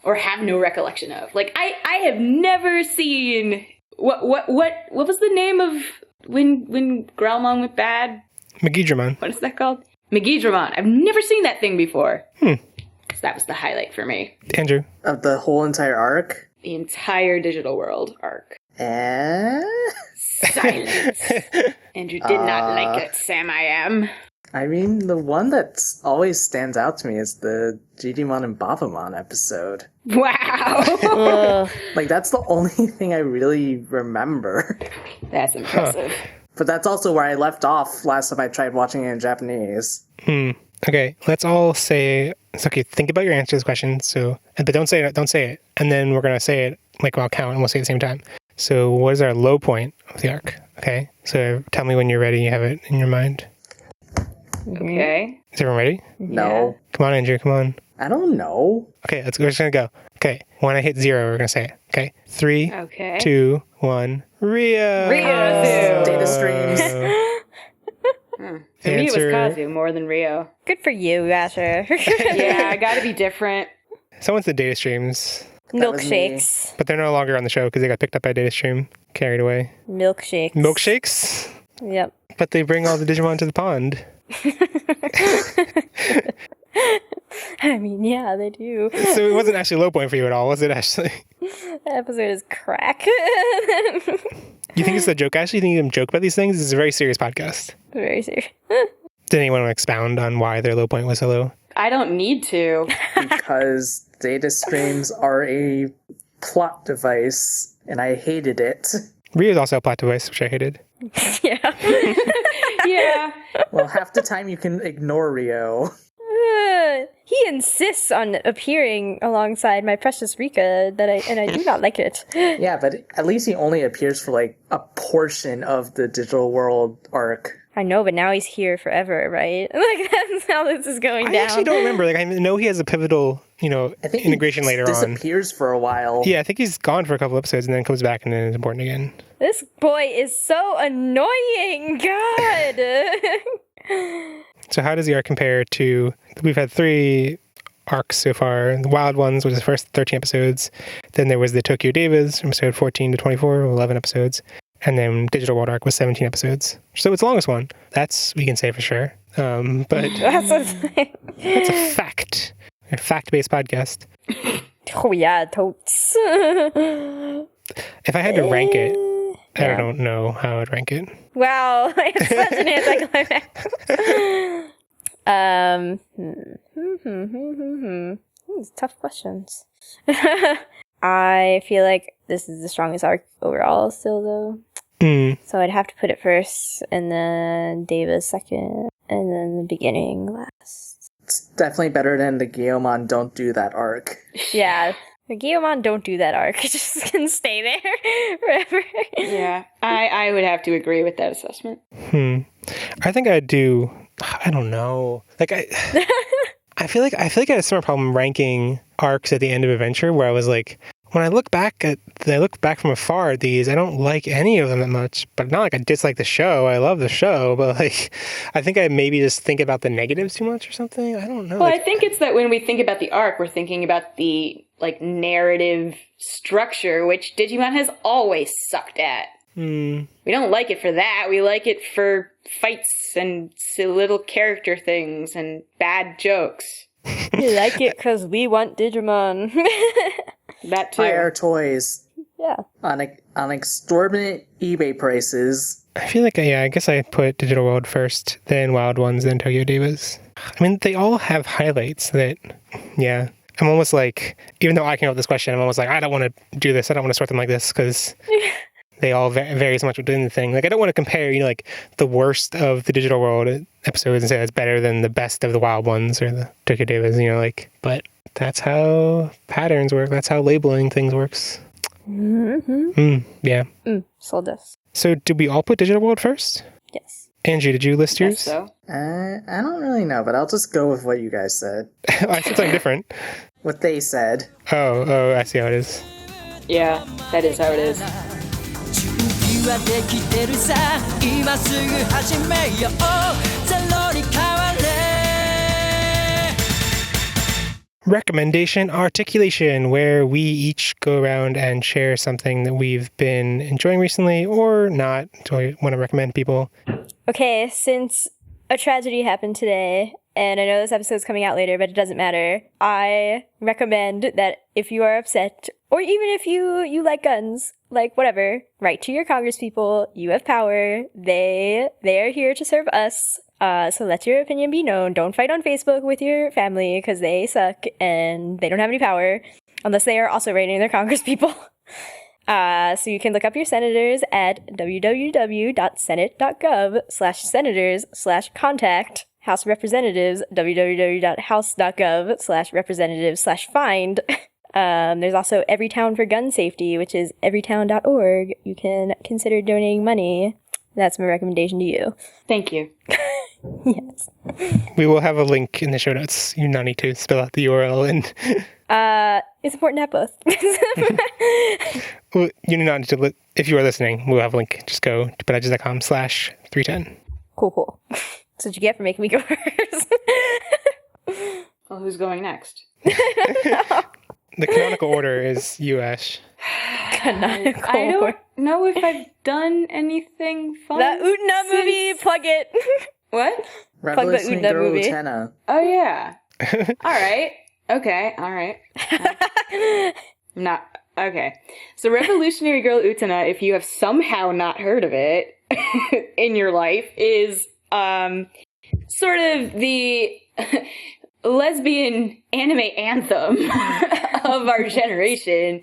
Or have no recollection of. Like, I have never seen... What was the name of when Growlmon went bad? Megidramon. What is that called? Megidramon. I've never seen that thing before. So that was the highlight for me. Andrew? Of the whole entire arc? The entire Digital World arc. Silence. Andrew did not like it, Sam I am. I mean, the one that always stands out to me is the Digimon and Bavamon episode. Wow! That's the only thing I really remember. That's impressive. But that's also where I left off last time I tried watching it in Japanese. Okay, let's all say So okay, think about your answer to this question. So, but don't say it. Don't say it. And then we're gonna say it like I'll count, and we'll say it at the same time. So, what is our low point of the arc? Okay. So, tell me when you're ready. You have it in your mind. Okay. Is everyone ready? No. Come on, Andrew. Come on. I don't know. Okay, we're just gonna go. Okay. When I hit 0, we're gonna say it. Okay. 3, Okay. 2, 1. Rio. Data streams. For me, it was Kazu more than Rio. Good for you, Asher. Yeah, I gotta be different. Someone's the data streams. Milkshakes. But they're no longer on the show because they got picked up by data stream, carried away. Milkshakes. Milkshakes? Yep. But they bring all the Digimon to the pond. I mean, yeah, they do. So it wasn't actually a low point for you at all, was it, Ashley? That episode is crack. You think it's a joke, Ashley? You think you can joke about these things? This is a very serious podcast. Very serious. Did anyone want to expound on why their low point was so low? I don't need to. Because data streams are a plot device, and I hated it. Rio's also a plot device, which I hated. Yeah. Yeah. Well, half the time you can ignore Rio. He insists on appearing alongside my precious Rika, and I do not like it. Yeah, but at least he only appears for like a portion of the digital world arc. I know, but now he's here forever, right? Like, that's how this is going down. I actually don't remember. Like, I know he has a pivotal, I think integration later on. Disappears for a while. Yeah, I think he's gone for a couple episodes and then comes back and then is important again. This boy is so annoying. God. So how does the arc compare to... We've had 3 arcs so far. The Wild Ones was the first 13 episodes. Then there was the Tokyo Devas, episode 14 to 24, 11 episodes. And then Digital World Arc was 17 episodes. So it's the longest one. That's, we can say for sure. But That's a fact. A fact-based podcast. Oh, yeah, totes. If I had to rank it, I don't know how I'd rank it. Wow, it's such an anticlimax. These tough questions. I feel like this is the strongest arc overall still, though. So I'd have to put it first, and then Davis second, and then the beginning last. It's definitely better than the Gyeomon Don't Do That arc. Yeah. The Gyeomon Don't Do That arc. It just can stay there forever. Yeah, I would have to agree with that assessment. I think I'd do... I don't know. Like, I feel like I had a similar problem ranking arcs at the end of Adventure, where I was like, when I look back from afar at these, I don't like any of them that much. But not like I dislike the show. I love the show, but like, I think I maybe just think about the negatives too much or something. I don't know. Well, I think it's that when we think about the arc, we're thinking about the narrative structure, which Digimon has always sucked at. We don't like it for that. We like it for fights and silly little character things and bad jokes. We like it because we want Digimon. That too. Buy our toys. Yeah. On exorbitant eBay prices. I feel like, I guess I put Digital World first, then Wild Ones, then Tokyo Devas. I mean, they all have highlights that, I'm almost like, even though I came up with this question, I'm almost like, I don't want to do this. I don't want to sort them like this because they all vary so much within the thing. Like, I don't want to compare, like, the worst of the Digital World episodes and say it's better than the best of the Wild Ones or the Tokyo Devas, but that's how patterns work. That's how labeling things works. Yeah. Sold us. So did we all put Digital World first? Yes. Angie, did you list yours? So. I don't really know, but I'll just go with what you guys said. I said something different. What they said. Oh, I see how it is. Yeah, that is how it is. Recommendation articulation, where we each go around and share something that we've been enjoying recently or not. So I want to recommend people. Okay, since a tragedy happened today, and I know this episode's coming out later, but it doesn't matter, I recommend that if you are upset, or even if you like guns, like whatever, write to your congresspeople. You have power. They are here to serve us. So let your opinion be known. Don't fight on Facebook with your family because they suck and they don't have any power unless they are also writing their congresspeople. So you can look up your senators at www.senate.gov/senators/contact House of Representatives, www.house.gov/representative/find. There's also Every Town for Gun Safety, which is everytown.org. You can consider donating money. That's my recommendation to you. Thank you. Yes. We will have a link in the show notes. You not need to spell out the URL. And it's important to have both. well, you do not need to. If you are listening, we'll have a link. Just go to podigious.com/310. Cool. That's what you get for making me go first. Well, who's going next? The canonical order is you, Ash. Canonical. I don't know if I've done anything fun. That Utna movie, plug it. What? Revolutionary Plug the Girl movie. Utena. Oh, yeah. All right. Okay, all right. Not okay. So Revolutionary Girl Utena, if you have somehow not heard of it in your life, is sort of the lesbian anime anthem of our generation.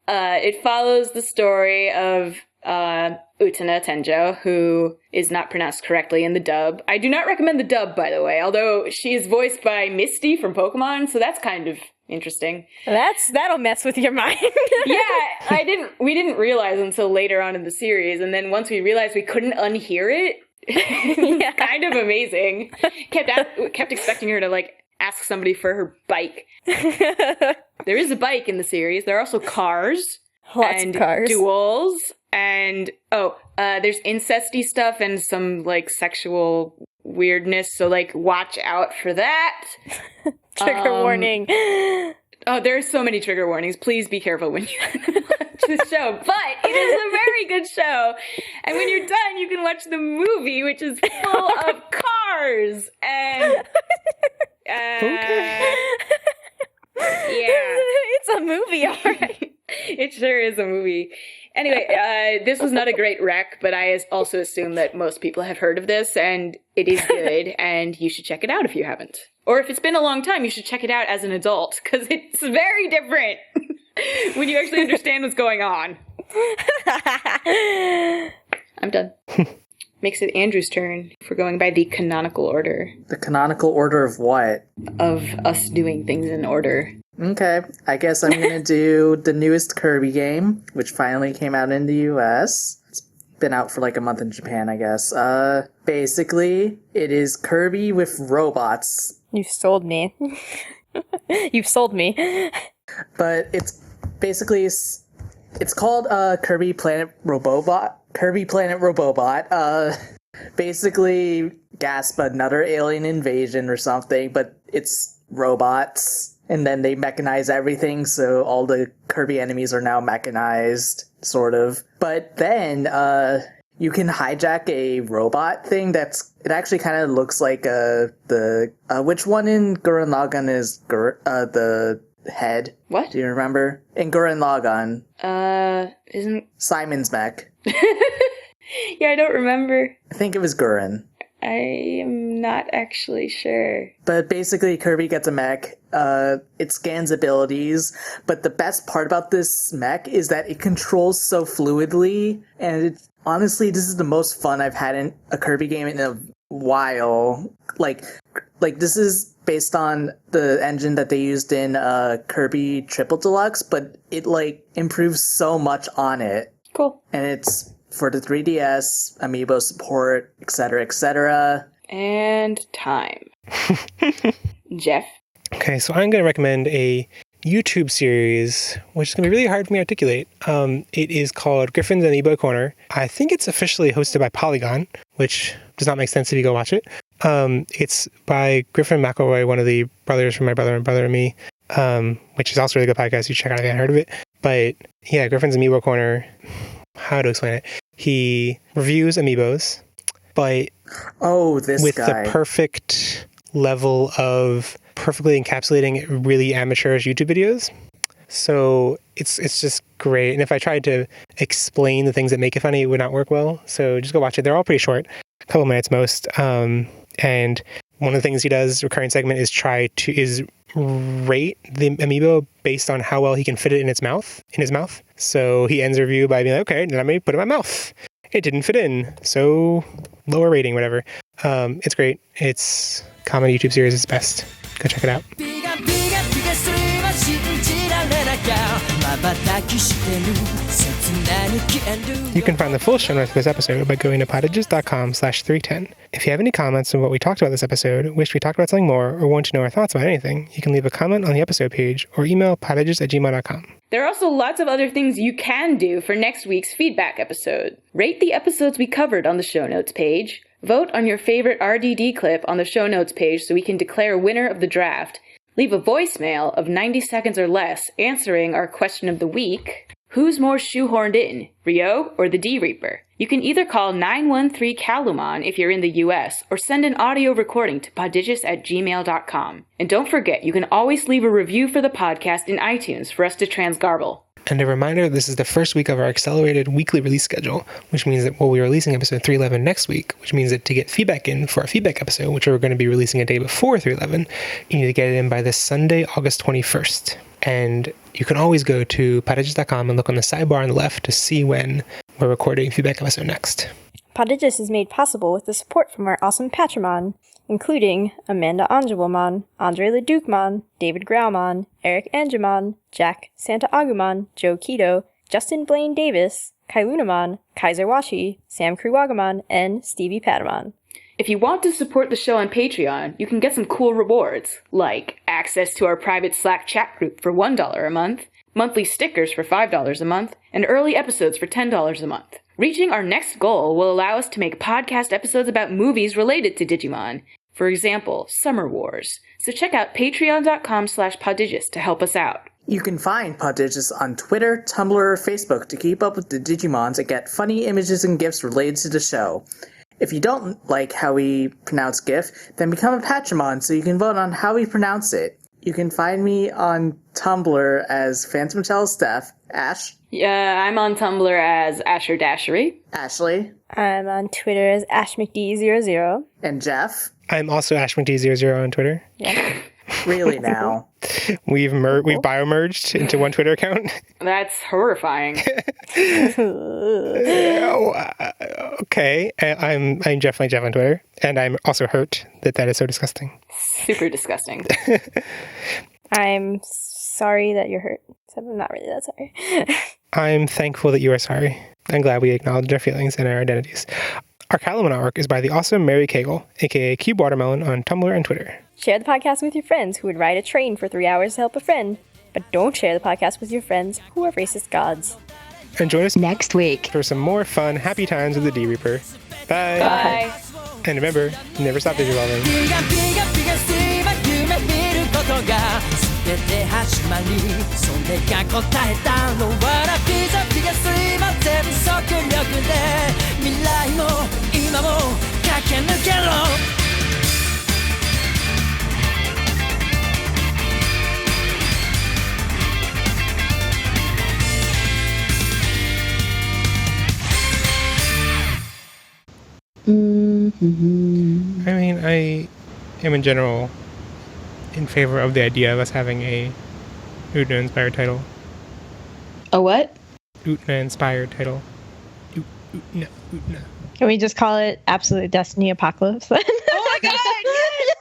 It follows the story of Utena Tenjo, who is not pronounced correctly in the dub. I do not recommend the dub, by the way, although she is voiced by Misty from Pokemon, so that's kind of interesting. That'll mess with your mind. Yeah, we didn't realize until later on in the series, and then once we realized we couldn't unhear it, it's kind of amazing. Kept expecting her to like ask somebody for her bike. There is a bike in the series. There are also cars. Lots and of cars. Duels. And, there's incesty stuff and some, like, sexual weirdness. So, like, watch out for that. Trigger warning. Oh, there are so many trigger warnings. Please be careful when you watch the show. But it is a very good show. And when you're done, you can watch the movie, which is full of cars. And, okay. Yeah. It's a movie, all right. It sure is a movie. Anyway, this was not a great rec, but I also assume that most people have heard of this, and it is good, and you should check it out if you haven't. Or if it's been a long time, you should check it out as an adult, because it's very different when you actually understand what's going on. I'm done. Makes it Andrew's turn for going by the canonical order. The canonical order of what? Of us doing things in order. Okay, I guess I'm gonna do the newest Kirby game, which finally came out in the US. It's been out for like a month in Japan, I guess. Basically, it is Kirby with robots. You've sold me. You've sold me. But it's basically, it's called Kirby Planet Robobot. Kirby Planet Robobot. Basically, gasp, another alien invasion or something, but it's robots. And then they mechanize everything, so all the Kirby enemies are now mechanized, sort of. But then, you can hijack a robot thing it actually kind of looks like, which one in Gurren Lagann is, the head? What? Do you remember? In Gurren Lagann. Isn't... Simon's mech. Yeah, I don't remember. I think it was Gurren. I am not actually sure. But basically, Kirby gets a mech. It scans abilities. But the best part about this mech is that it controls so fluidly. And honestly, this is the most fun I've had in a Kirby game in a while. Like this is based on the engine that they used in Kirby Triple Deluxe, but it improves so much on it. Cool. And it's for the 3DS, Amiibo support, etc., etc. And time. Jeff? Okay, so I'm going to recommend a YouTube series, which is going to be really hard for me to articulate. It is called Griffin's Amiibo Corner. I think it's officially hosted by Polygon, which does not make sense if you go watch it. It's by Griffin McElroy, one of the brothers from My Brother and Brother and Me, which is also a really good podcast. You check out if you haven't heard of it. But yeah, Griffin's Amiibo Corner, how to explain it? He reviews amiibos, but with guy. the perfect level of perfectly encapsulating really amateurish YouTube videos. So it's just great. And if I tried to explain the things that make it funny, it would not work well. So just go watch it. They're all pretty short, a couple minutes most. And one of the things he does, recurring segment, is rate the amiibo based on how well he can fit it in his mouth. So he ends the review by being like, okay, let me put it in my mouth. it didn't fit in, so lower rating, whatever. It's great. It's common YouTube series. It's best. Go check it out. You can find the full show notes for this episode by going to podigious.com/310. If you have any comments on what we talked about this episode, wish we talked about something more, or want to know our thoughts about anything, you can leave a comment on the episode page or email podigious@gmail.com. There are also lots of other things you can do for next week's feedback episode. Rate the episodes we covered on the show notes page. Vote on your favorite RDD clip on the show notes page so we can declare a winner of the draft. Leave a voicemail of 90 seconds or less answering our question of the week. Who's more shoehorned in, Rio or the D-Reaper? You can either call 913 Calumon if you're in the US, or send an audio recording to podigious@gmail.com. And don't forget, you can always leave a review for the podcast in iTunes for us to transgarble. And a reminder, this is the first week of our accelerated weekly release schedule, which means that we'll be releasing episode 311 next week, which means that to get feedback in for our feedback episode, which we're going to be releasing a day before 311, you need to get it in by this Sunday, August 21st. And you can always go to podigious.com and look on the sidebar on the left to see when we're recording feedback episode next. Podigious is made possible with the support from our awesome Patreon, including Amanda Angelomon, Andre Leducmon, David Graumon, Eric Angemon, Jack Santa Agumon, Joe Keto, Justin Blaine Davis, Kailunamon, Kaiser Washi, Sam Kruwagamon, and Stevie Patamon. If you want to support the show on Patreon, you can get some cool rewards, like access to our private Slack chat group for $1 a month, monthly stickers for $5 a month, and early episodes for $10 a month. Reaching our next goal will allow us to make podcast episodes about movies related to Digimon. For example, Summer Wars. So check out patreon.com/podigious to help us out. You can find Podigious on Twitter, Tumblr, or Facebook to keep up with the Digimons and get funny images and GIFs related to the show. If you don't like how we pronounce GIF, then become a Patreon so you can vote on how we pronounce it. You can find me on Tumblr as Phantom Tell Steph. Ash? Yeah, I'm on Tumblr as Asher Dashery. Ashley? I'm on Twitter as AshMcD00. And Jeff? I'm also AshMcD00 on Twitter. Yeah. Really now? We've biomerged into one Twitter account. That's horrifying. Okay, I'm definitely Jeff on Twitter, and I'm also hurt that is so disgusting. Super disgusting. I'm sorry that you're hurt. So I'm not really that sorry. I'm thankful that you are sorry. I'm glad we acknowledged our feelings and our identities. Our Calumon artwork is by the awesome Mary Cagle, aka Cube Watermelon on Tumblr and Twitter. Share the podcast with your friends who would ride a train for 3 hours to help a friend, but don't share the podcast with your friends who are racist gods. And join us next week for some more fun, happy times with the D-Reaper. Bye! Bye! And remember, never stop digivolving. 全て始まりそれが答えたのはラピザピがすいま全速力で未来も今も駆け抜けろI mean, I am in general in favor of the idea of us having a Utna-inspired title. A what? Utna-inspired title. Utna. Can we just call it Absolute Destiny Apocalypse? Oh my god! Yes!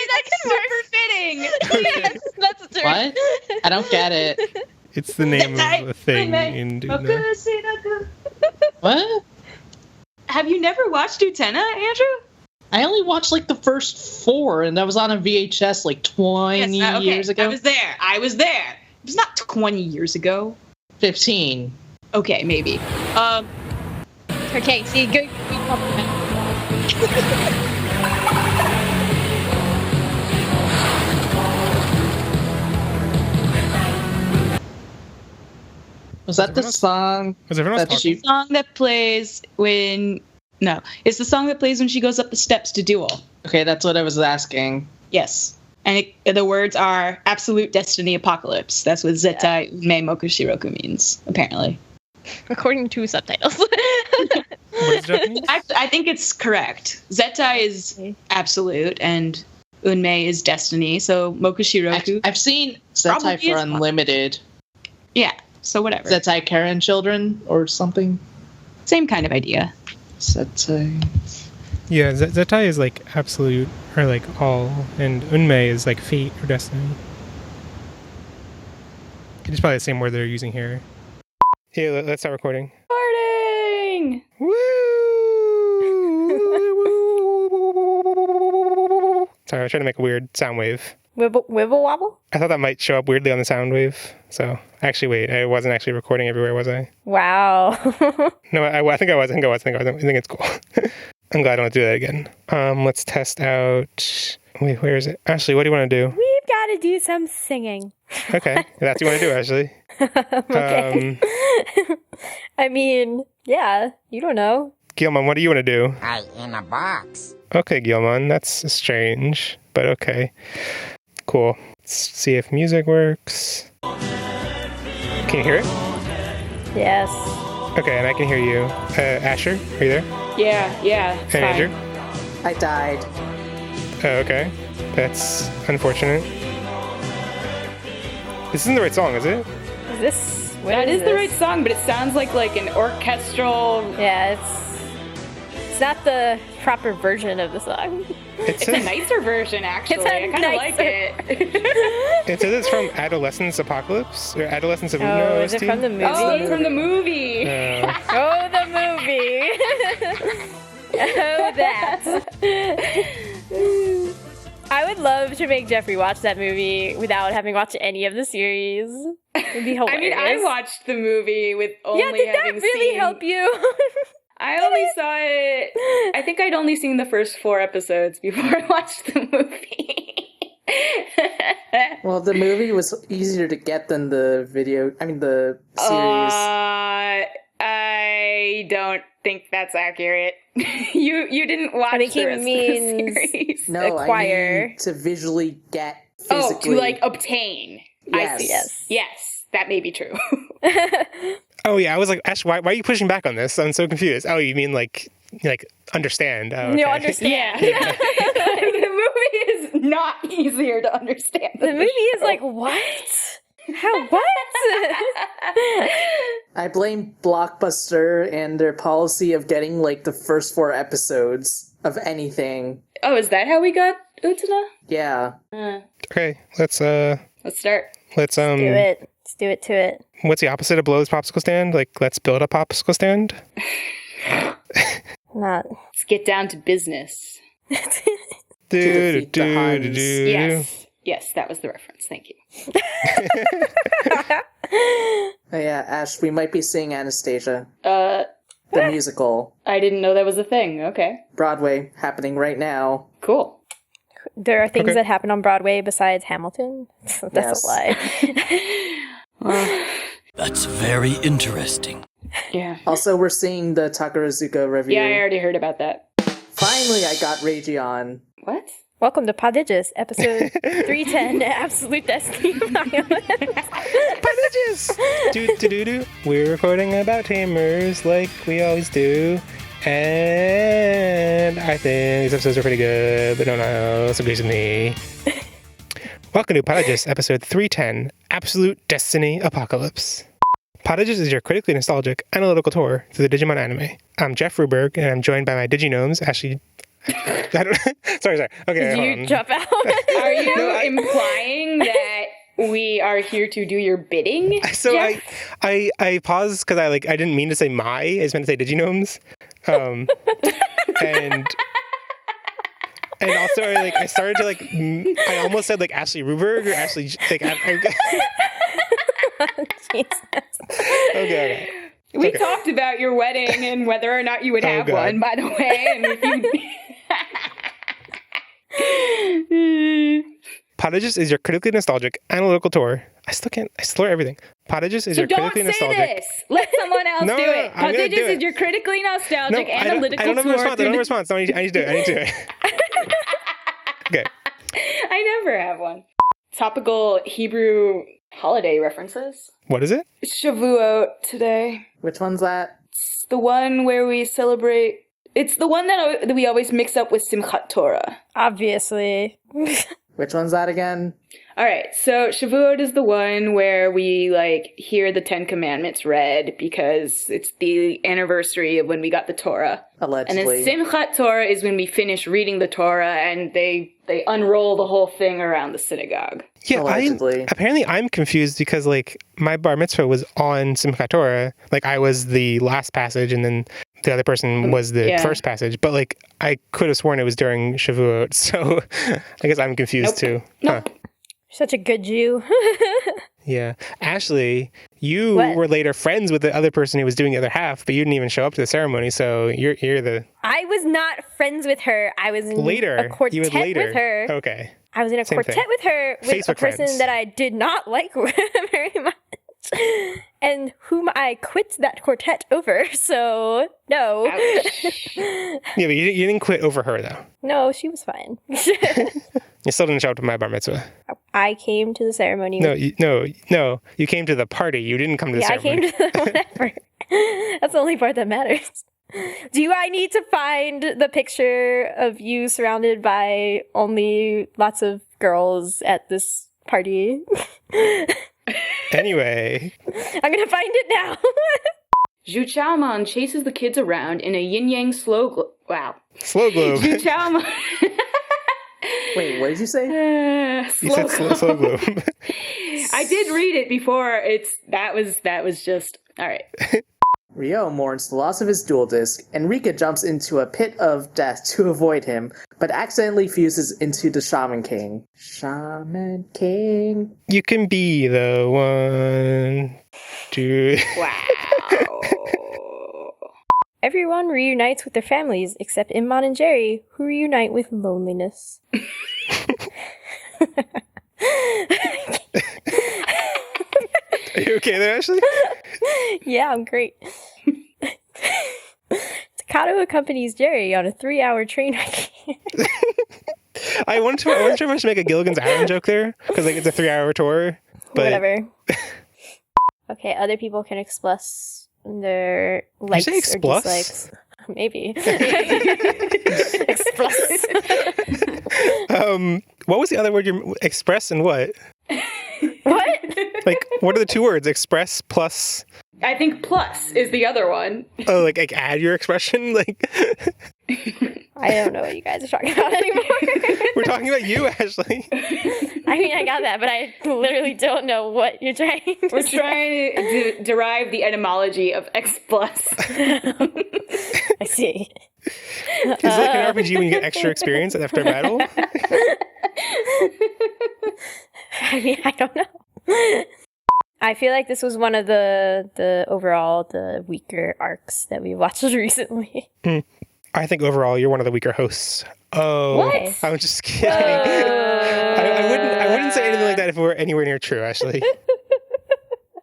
That's super fitting! Yes, that's true. What? I don't get it. It's the name of a thing in Utna. What? Have you never watched Utena, Andrew? I only watched like the first 4, and that was on a VHS like 20 years ago. I was there. It was not 20 years ago. 15. Okay, maybe. Okay, see, good. Was that the song? Was everyone else talking? The song that plays when... No, it's the song that plays when she goes up the steps to duel. Okay, that's what I was asking. Yes. And the words are Absolute Destiny Apocalypse. That's what Zetai Ume Mokushiroku means, apparently. According to subtitles. What is Japanese? I think it's correct. Zetai is absolute, and Unmei is destiny, so Mokushiroku... I've seen Zetai for Unlimited. Yeah, so whatever. Zetai Karen Children, or something. Same kind of idea. Zetai. Yeah, Zetai is like absolute or like all, and Unmei is like fate or destiny. It's probably the same word they're using here. Here, let's start recording. Recording! Woo! Sorry, I was trying to make a weird sound wave. Wibble wobble? I thought that might show up weirdly on the sound wave. So, actually, wait, I wasn't actually recording everywhere, was I? Wow. No, I think I was. I think it's cool. I'm glad I don't do that again. Let's test out... Wait, where is it? Ashley, what do you want to do? We've got to do some singing. Okay, that's what you want to do, Ashley. Okay. I mean, yeah, you don't know. Gilman, what do you want to do? In a box. Okay, Gilman, that's strange, but okay. Cool. Let's see if music works. Can you hear it? Yes. Okay, and I can hear you. Asher, are you there? Yeah. And Andrew? I died. Oh, okay. That's unfortunate. This isn't the right song, is it? Is this... That is the right song, but it sounds like an orchestral... Yeah, it's not the proper version of the song. It's a nicer version, actually. It's I kind of like it. It says it's from Adolescence Apocalypse? Or Adolescence of Uno Oh, is OST? it from the movie? Oh, it's from the movie. Oh, the movie. Oh, that. I would love to make Jeffrey watch that movie without having watched any of the series. It'd be hilarious. I mean, I watched the movie with only did that having really seen... help you? I only saw it... I think I'd only seen the first 4 episodes before I watched the movie. Well, the movie was easier to get than the series. I don't think that's accurate. You didn't watch the rest of the series. No, acquire. I mean to visually get physically. Oh, to obtain. Yes. I see. Yes, that may be true. Oh, yeah, I was like, Ash, why are you pushing back on this? I'm so confused. Oh, you mean like understand? Oh, okay. You understand. Yeah. The movie is not easier to understand. The movie is like, what? How, what? I blame Blockbuster and their policy of getting the first 4 episodes of anything. Oh, is that how we got Utena? Yeah. Okay, let's start. Let's do it. Let's do it to it. What's the opposite of Blow's popsicle stand? Let's build a popsicle stand? Not. Let's get down to business. Yes, that was the reference. Thank you. Oh, yeah, Ash, we might be seeing Anastasia. The musical. I didn't know that was a thing. Okay. Broadway, happening right now. Cool. There are things that happen on Broadway besides Hamilton? That's a lie. That's very interesting. Yeah. Also, we're seeing the Takarazuka review. Yeah, I already heard about that. Finally, I got Region. What? Welcome to Podigious, episode 310, Absolute Destiny Violence. Podigious! Do. We're recording about Tamers like we always do. And I think these episodes are pretty good, but no one else agrees with me. Welcome to Podigious, episode 310, Absolute Destiny Apocalypse. Podigious is your critically nostalgic, analytical tour through the Digimon anime. I'm Jeff Ruberg, and I'm joined by my Diginomes, Ashley... Sorry. Okay, Did you jump out? Are you implying that we are here to do your bidding? So Jeff? I paused because I didn't mean to say my. I just meant to say Diginomes. And also I started to I almost said Ashley Ruberg or Ashley Okay. We talked about your wedding and whether or not you would have one, by the way. And if you... Podigious is your critically nostalgic analytical tour. I slur everything. Podigious is your critically nostalgic. Don't say this. Let someone else do it. I'm gonna do Podigious it. is your critically nostalgic analytical I don't have a tour. response. I don't have a response. No, I need to do it. Okay. I never have one. Topical Hebrew holiday references. What is it? Shavuot today. Which one's that? It's the one where we celebrate... It's the one that we always mix up with Simchat Torah. Obviously. Which Which one's that again? All right, so Shavuot is the one where we hear the 10 Commandments read because it's the anniversary of when we got the Torah. Allegedly. And then Simchat Torah is when we finish reading the Torah and they unroll the whole thing around the synagogue. Yeah, apparently I'm confused because my bar mitzvah was on Simchat Torah. I was the last passage and then the other person was the first passage. But I could have sworn it was during Shavuot. So I guess I'm confused too. Nope. Huh. Such a good Jew. Yeah. Ashley, you were later friends with the other person who was doing the other half, but you didn't even show up to the ceremony, so you're the... I was not friends with her. I was in a quartet with her. Okay. I was in a quartet with her with Facebook a person friends. that I did not like very much. And whom I quit that quartet over, so no. Yeah, but you didn't quit over her, though. No, she was fine. You still didn't show up to my bar mitzvah. I came to the ceremony. No, you came to the party. You didn't come to the ceremony. I came to whatever. That's the only part that matters. Do I need to find the picture of you surrounded by only lots of girls at this party? Anyway. I'm gonna find it now. Zhuqaiomon chases the kids around in a yin-yang slow globe. Slow globe. Zhuqaiomon... Wait, what did you say? You said slow globe. I did read it before. That was just... All right. Ryo mourns the loss of his dual disc, and Rika jumps into a pit of death to avoid him, but accidentally fuses into the Shaman King. Shaman King. You can be the one, dude. Wow. Everyone reunites with their families except Immon and Jerry, who reunite with loneliness. Are you okay there, Ashley? Yeah, I'm great. Takato accompanies Jerry on a 3-hour train ride. I wanted to try to make a Gilligan's Island joke there, because it's a 3-hour tour. But... Whatever. Okay, other people can express their likes or dislikes. Maybe. Express. What was the other word you express and what? What? What are the two words? Express plus... I think plus is the other one. Oh, add your expression? I don't know what you guys are talking about anymore. We're talking about you, Ashley. I mean, I got that, but I literally don't know what you're trying to We're say. trying to derive the etymology of X plus. I see. Is it an RPG when you get extra experience after battle? I mean, I don't know. I feel like this was one of the overall the weaker arcs that we watched recently. I think overall you're one of the weaker hosts. Oh, what? I'm just kidding. I wouldn't say anything like that if it were anywhere near true, Ashley.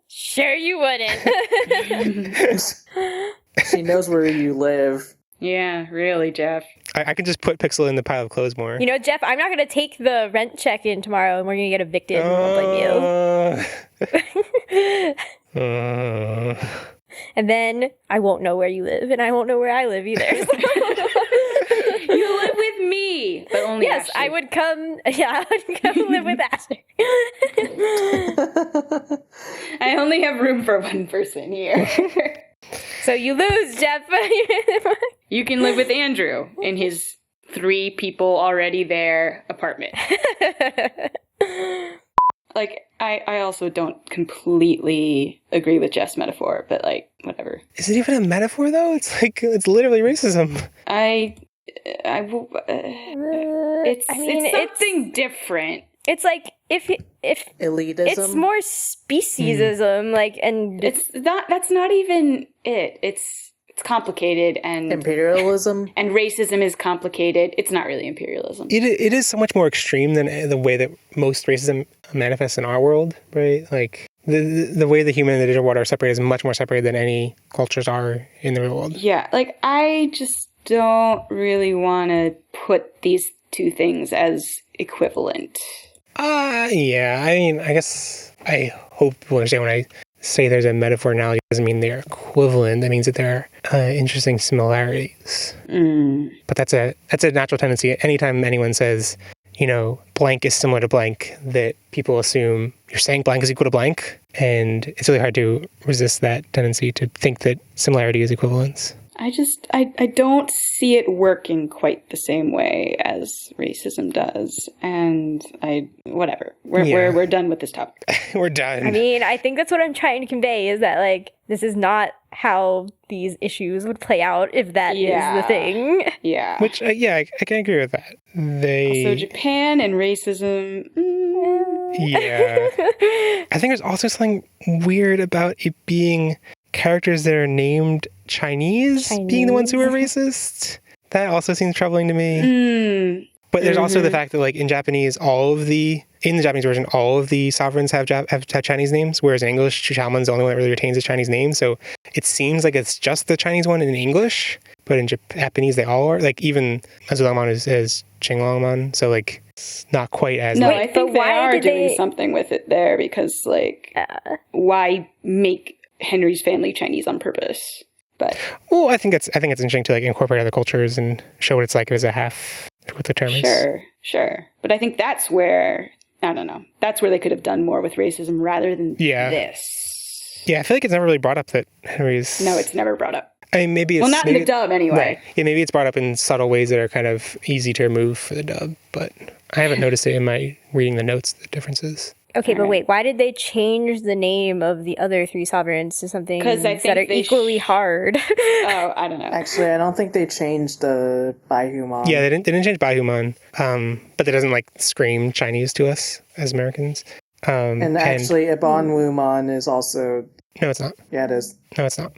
Sure you wouldn't. She knows where you live. Yeah, really, Jeff. I can just put Pixel in the pile of clothes more. You know, Jeff, I'm not going to take the rent check in tomorrow and we're going to get evicted and I'll blame you. And then I won't know where you live and I won't know where I live either. You live with me, but only yes, Ashley. I would come live with Ashley. I only have room for one person here. So you lose, Jeff. You can live with Andrew in his 3 people already there apartment. I also don't completely agree with Jeff's metaphor, but whatever. Is it even a metaphor though? It's literally racism. It's something different. It's if elitism. It's more speciesism, and it's not. That's not even it. It's complicated and imperialism and racism is complicated. It's not really imperialism. It is so much more extreme than the way that most racism manifests in our world, right? The way the human and the digital world are separated is much more separated than any cultures are in the real world. Yeah, I just don't really want to put these two things as equivalent. Yeah. I mean, I guess I hope people understand when I say there's a metaphor analogy, it doesn't mean they're equivalent. That means that there are interesting similarities. But that's a natural tendency. Anytime anyone says, blank is similar to blank, that people assume you're saying blank is equal to blank. And it's really hard to resist that tendency to think that similarity is equivalence. I don't see it working quite the same way as racism does. And whatever. We're done with this topic. We're done. I mean, I think that's what I'm trying to convey is that, like, this is not how these issues would play out if that is the thing. Yeah. Which, I can agree with that. Also, Japan and racism. Yeah. I think there's also something weird about it being characters that are named Chinese being the ones who are racist. That also seems troubling to me. But there's also the fact that, like, in the Japanese version, all of the sovereigns have Chinese names, whereas in English, Zhuqaiomon is the only one that really retains his Chinese name. So it seems like it's just the Chinese one in English, but in Japanese they all are. Like, even Azulangmon is Qinglongmon, so, like, it's not quite as... No, I think they are doing something with it there, because, like, why make Henry's family Chinese on purpose? But I think it's interesting to, like, incorporate other cultures and show what it's like as a half, what the term is. Sure. But I think that's where, I don't know, that's where they could have done more with racism rather than this. Yeah, I feel like it's never really brought up that Henry's... No, it's never brought up. I mean, maybe it's... Well, not in the dub, anyway. Right. Yeah, maybe it's brought up in subtle ways that are kind of easy to remove for the dub, but I haven't noticed it in my reading the notes, the differences. Okay, but wait, why did they change the name of the other three sovereigns to something that are equally hard? Oh, I don't know. Actually, I don't think they changed the Biomerge. Yeah, they didn't change Biomerge, but that doesn't, like, scream Chinese to us as Americans. And actually, Ibonwumon is also... No, it's not. Yeah, it is. No, it's not.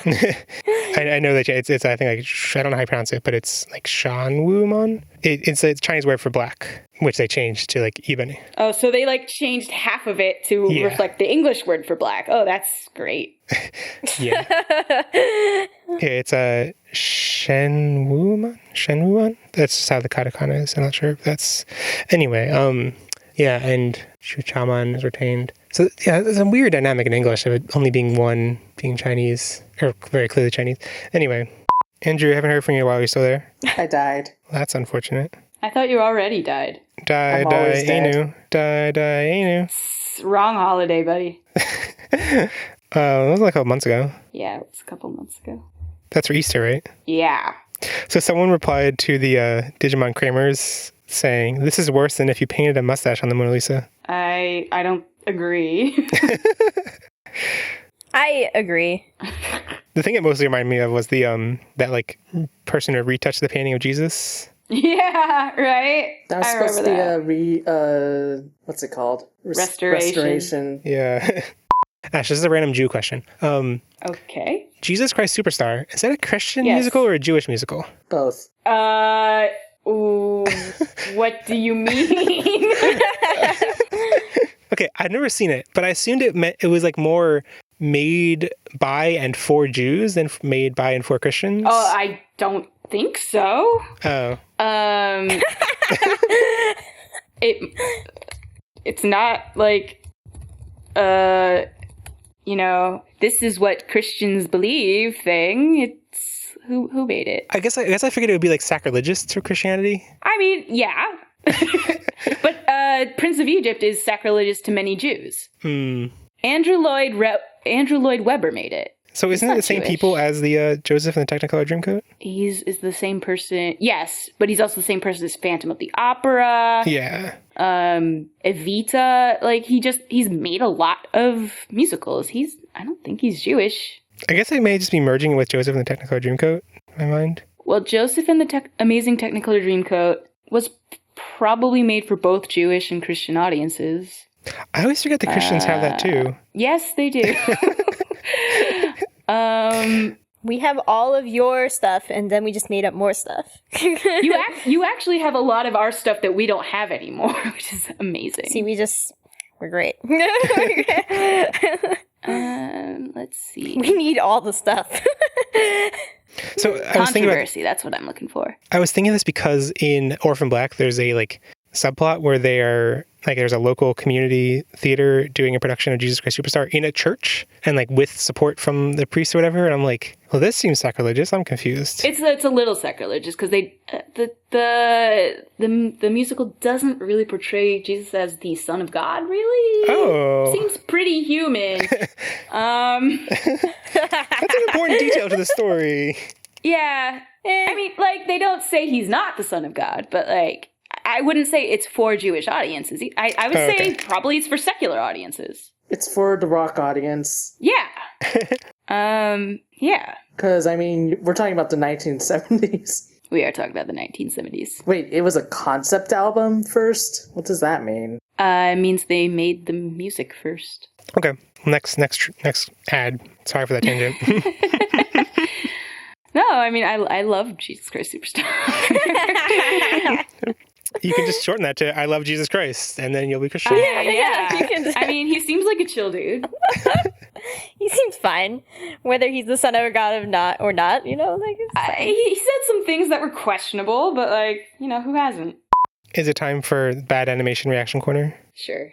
I know that it's I think, like, I don't know how you pronounce it, but it's like Shanwumon. It's a Chinese word for black, which they changed to, like, ebony. Oh, so they, like, changed half of it to reflect the English word for black. Oh, that's great. Yeah, it's a Shenwumon. That's just how the katakana is. I'm not sure if that's... Anyway, and Zhuqaiomon is retained. So, yeah, there's a weird dynamic in English of it only being one being Chinese, or very clearly Chinese. Anyway, Andrew, I haven't heard from you while you're still there. I died. That's unfortunate. I thought you already died. Die, Anu. Die, Anu. Wrong holiday, buddy. It was like a couple months ago. Yeah, it was a couple months ago. That's for Easter, right? Yeah. So someone replied to the Digimon Kramers saying, "This is worse than if you painted a mustache on the Mona Lisa." I don't agree. I agree. The thing it mostly reminded me of was the that, like, person who retouched the painting of Jesus. Yeah, right. That was supposed to be what's it called? Restoration. Yeah. Ash, this is a random Jew question. Okay. Jesus Christ Superstar, is that a Christian musical or a Jewish musical? Both. What do you mean? Okay, I've never seen it, but I assumed it was, like, more made by and for Jews than made by and for Christians. Oh, I don't think so. Oh. It's not like, this is what Christians believe thing. It's who made it. I guess I figured it would be, like, sacrilegious to Christianity. I mean, yeah. But Prince of Egypt is sacrilegious to many Jews. Andrew Lloyd Webber made it. So isn't it the same people as the Joseph in the Technicolor Dreamcoat? Is the same person. Yes, but he's also the same person as Phantom of the Opera. Yeah. Evita. Like, he's made a lot of musicals. I don't think he's Jewish. I guess I may just be merging it with Joseph in the Technicolor Dreamcoat in my mind. Well, Joseph in the Amazing Technicolor Dreamcoat was probably made for both Jewish and Christian audiences. I always forget the Christians have that too. Yes, they do. We have all of your stuff, and then we just made up more stuff. You actually have a lot of our stuff that we don't have anymore, which is amazing. See, we're great. Let's see. We need all the stuff. So I was thinking controversy. That's what I'm looking for. I was thinking this because in Orphan Black, there's a, like, subplot where they are like there's a local community theater doing a production of Jesus Christ Superstar in a church and like with support from the priest or whatever. And I'm like, well, this seems sacrilegious. I'm confused. It's a little sacrilegious because they the musical doesn't really portray Jesus as the Son of God. Really, seems pretty human. That's an important detail to the story. Yeah, I mean, like they don't say he's not the Son of God, but like. I wouldn't say it's for Jewish audiences. I would say probably it's for secular audiences. It's for the rock audience. Yeah. Yeah. Because, I mean, we're talking about the 1970s. We are talking about the 1970s. Wait, it was a concept album first? What does that mean? It means they made the music first. Okay. Next ad. Sorry for that tangent. No, I mean, I love Jesus Christ Superstar. You can just shorten that to I love Jesus Christ, and then you'll be Christian. Yeah. You can I mean, he seems like a chill dude. He seems fine, whether he's the son of God or not. You know, like he said some things that were questionable, but like, you know, who hasn't? Is it time for bad animation reaction corner? Sure.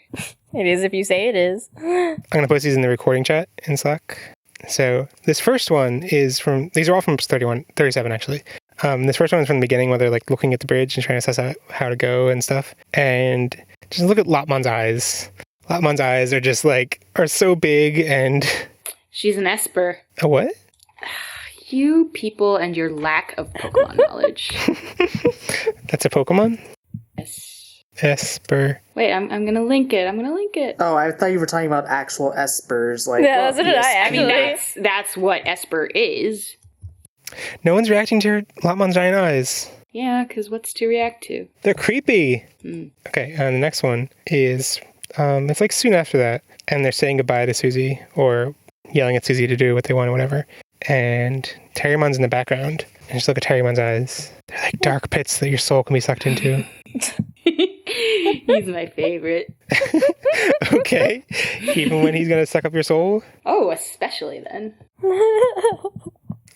It is if you say it is. I'm gonna post these in the recording chat in Slack. So this first one is from. These are all from 37 actually. This first one is from the beginning where they're like looking at the bridge and trying to suss out how to go and stuff. And just look at Lotmon's eyes. Lotmon's eyes are just like, are so big and... She's an Esper. A what? You people and your lack of Pokemon knowledge. That's a Pokemon? Yes. Esper. Wait, I'm gonna link it. Oh, I thought you were talking about actual Espers. Like, yeah, that's what I mean, that's what Esper is. No one's reacting to Lotmon's giant eyes. Yeah, because what's to react to? They're creepy. Okay, the next one is, it's like soon after that, and they're saying goodbye to Susie, or yelling at Susie to do what they want or whatever. And Terrimon's in the background, and just look at Terrimon's eyes. They're like dark pits that your soul can be sucked into. He's my favorite. Okay, even when he's gonna suck up your soul? Oh, especially then.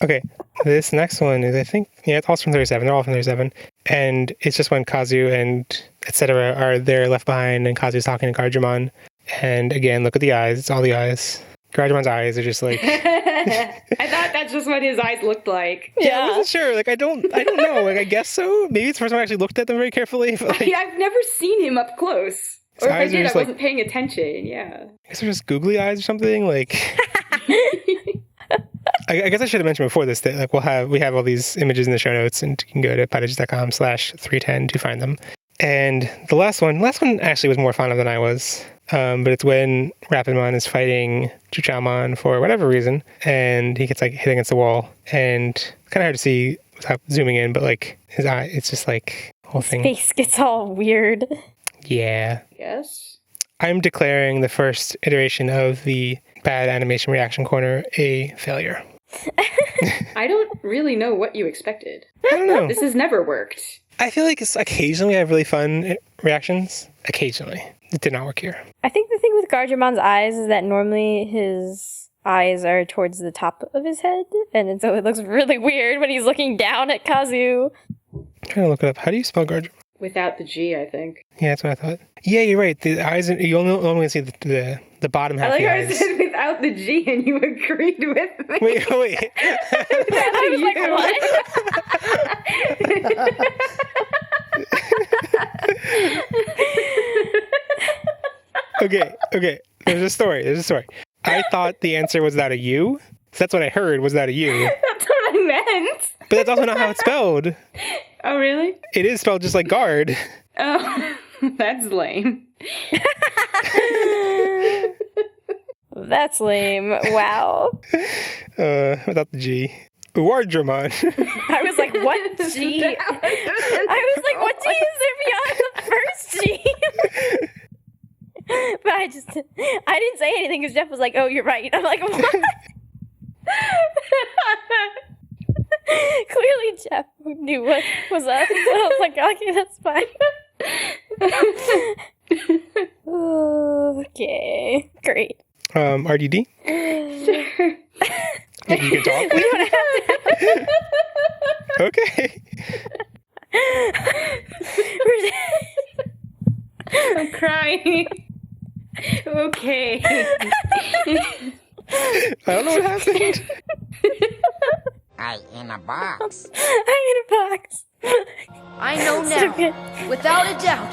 Okay, this next one is, I think, it's all from 37. They're all from 37. And it's just when Kazu and etc. are there left behind, and Kazu's talking to Garjamon. And again, look at the eyes. It's all the eyes. Garjamon's eyes are just like... I thought that's just what his eyes looked like. Yeah, I wasn't sure. Like, I don't know. Like, I guess so. Maybe it's the first time I actually looked at them very carefully. But like, I've never seen him up close. Or if I did, I wasn't paying attention. Yeah. I guess they're just googly eyes or something. Like... I guess I should have mentioned before this that like we have all these images in the show notes, and you can go to podigious.com/310 to find them. And the last one actually was more fun than I was. But it's when Rapidmon is fighting Zhuqaiomon for whatever reason, and he gets like hit against the wall, and it's kind of hard to see without zooming in, but like his eye, it's just like whole thing. His face gets all weird. Yeah. Yes. I'm declaring the first iteration of the bad animation reaction corner a failure. I don't really know what you expected. I don't know. This has never worked. I feel like occasionally I have really fun reactions. Occasionally. It did not work here. I think the thing with Garjamon's eyes is that normally his eyes are towards the top of his head, and so it looks really weird when he's looking down at Kazu. I'm trying to look it up. How do you spell Garjamon? Without the G, I think. Yeah, that's what I thought. Yeah, you're right. The eyes, you only see the bottom half of the eyes. I said without the G, and you agreed with me. Wait. I was like, what? Okay. There's a story. I thought the answer was that a U. So that's what I heard, was that a U. That's what I meant. But that's also not how it's spelled. Oh, really? It is spelled just like guard. Oh, that's lame. That's lame. Wow. Without the G. Wardramon. I was like, what G? I was like, what G is there beyond the first G? But I didn't say anything because Jeff was like, oh, you're right. I'm like, what? Clearly Jeff knew what was up. So I was like, okay, that's fine. Okay, great. RDD? Sure. You can talk? We don't have to. Okay. I'm crying. Okay. I don't know what happened. I in a box. I in a box. I know now, without a doubt,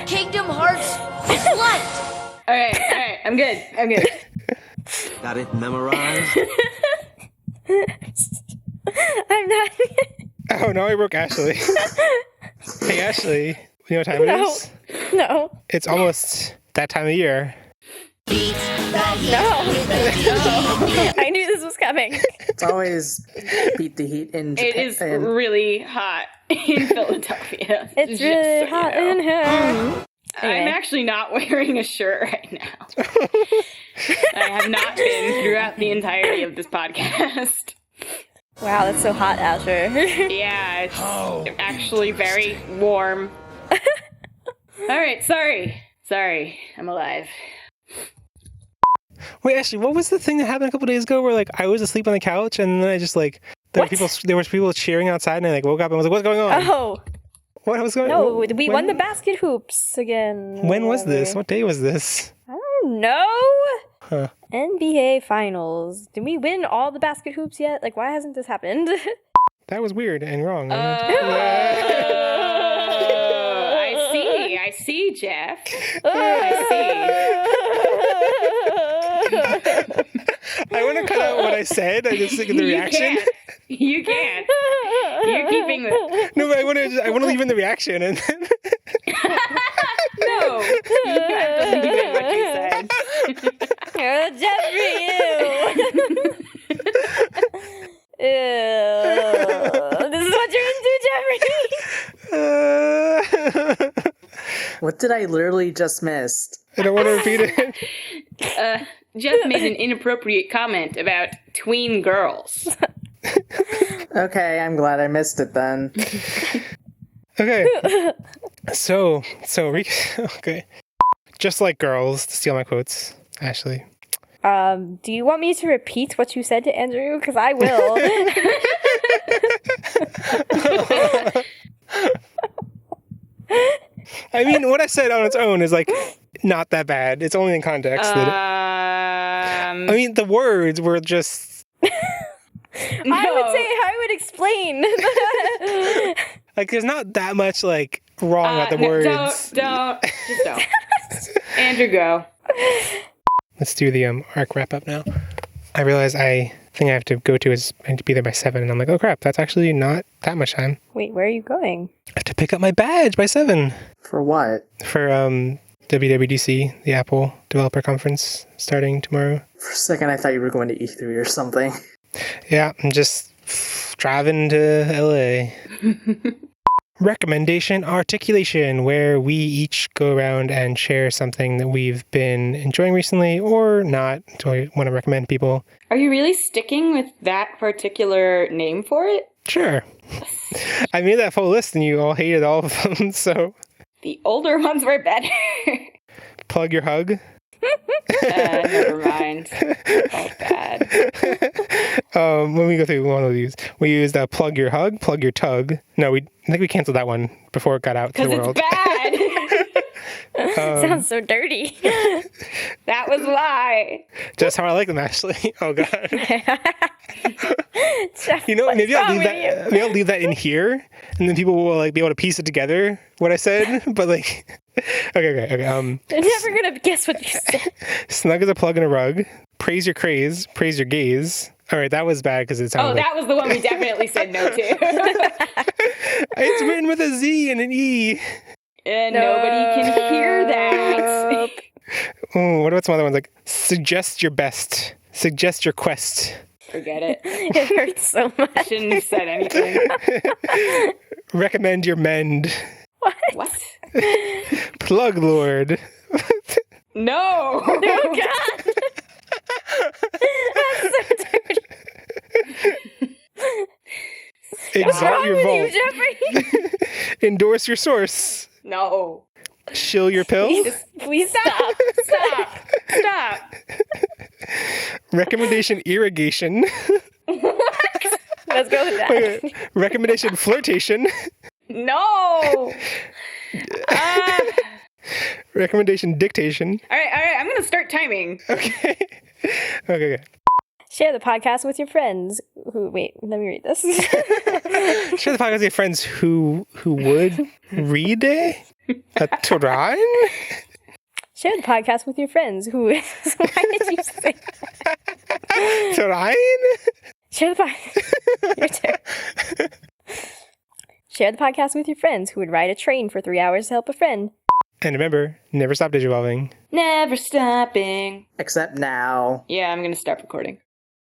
Kingdom Hearts is light. All right, I'm good. Got it memorized? I'm not. Oh, no, I broke Ashley. Hey, Ashley, you know what time it is? No. It's almost that time of year. No. I knew this was coming. It's always beat the heat in Japan. It is really hot in Philadelphia. It's really hot in here. I'm actually not wearing a shirt right now. I have not been throughout the entirety of this podcast. Wow, that's so hot, Asher. Yeah, it's actually very warm. All right, sorry, I'm alive. Wait, Ashley, what was the thing that happened a couple days ago where like I was asleep on the couch and then I just like there was people cheering outside and I like woke up and was like, what's going on? Oh. What was going on? No, we won the basket hoops again. When was this? What day was this? I don't know. Huh. NBA Finals. Did we win all the basket hoops yet? Like, why hasn't this happened? That was weird and wrong. I see, Jeff. I want to cut out what I said. I just think of the reaction. You can't. You're keeping the... No, but I want to leave in the reaction and then... No, you have to leave in what you said. Jeffrey, ew. This is what you're into, Jeffrey. What did I literally just miss? I don't want to repeat it. Jeff made an inappropriate comment about tween girls. Okay, I'm glad I missed it then. Okay. So Rika, okay. Just like girls, to steal my quotes, Ashley. Do you want me to repeat what you said to Andrew? Because I will. I mean, what I said on its own is like not that bad. It's only in context. I mean, the words were just. I would explain. Like, there's not that much like wrong about the words. Just don't. Andrew, go. Let's do the arc wrap up now. I realize I think I have to go to I need to be there by 7, and I'm like, oh crap, that's actually not that much time. Wait, where are you going? I have to pick up my badge by 7. For what? For WWDC, the Apple Developer Conference, starting tomorrow. For a second, I thought you were going to E3 or something. Yeah, I'm just driving to LA. Recommendation articulation, where we each go around and share something that we've been enjoying recently or not. Do I want to recommend people? Are you really sticking with that particular name for it? Sure. I made that full list and you all hated all of them, so. The older ones were better. Plug your hug. Never mind. Oh, bad. When we go through one of these, we used plug your hug, plug your tug. No, I think we canceled that one before it got out to the world. Because it's bad. Sounds so dirty. That was a lie. Just how I like them, Ashley. Oh God. You know, maybe I'll leave that in here, and then people will like be able to piece it together what I said. But like, okay. They're never gonna guess what you said. Snug as a plug in a rug. Praise your craze. Praise your gaze. All right, that was bad because it sounded. Oh, that was the one we definitely said no to. It's written with a Z and an E. And nobody can hear that. Oh, what about some other ones like suggest your best, suggest your quest. Forget it. It hurts so much. I shouldn't have said anything. Recommend your mend. What? Plug Lord. No. Oh God. That's so dirty. Exalt your vault. You, Endorse your source. No. Shill your pill. Please stop. Stop. Recommendation irrigation. What? Let's go with that. Okay. Recommendation flirtation. No. Recommendation dictation. All right. I'm gonna start timing. Okay. Okay. Share the podcast with your friends who... Wait, let me read this. Share the podcast with your friends who would read a Turan? Share the podcast with your friends who... Why did you say that? Turan? Share the podcast... Your turn. Share the podcast with your friends who would ride a train for 3 hours to help a friend. And remember, never stop digivolving. Never stopping. Except now. Yeah, I'm gonna stop recording.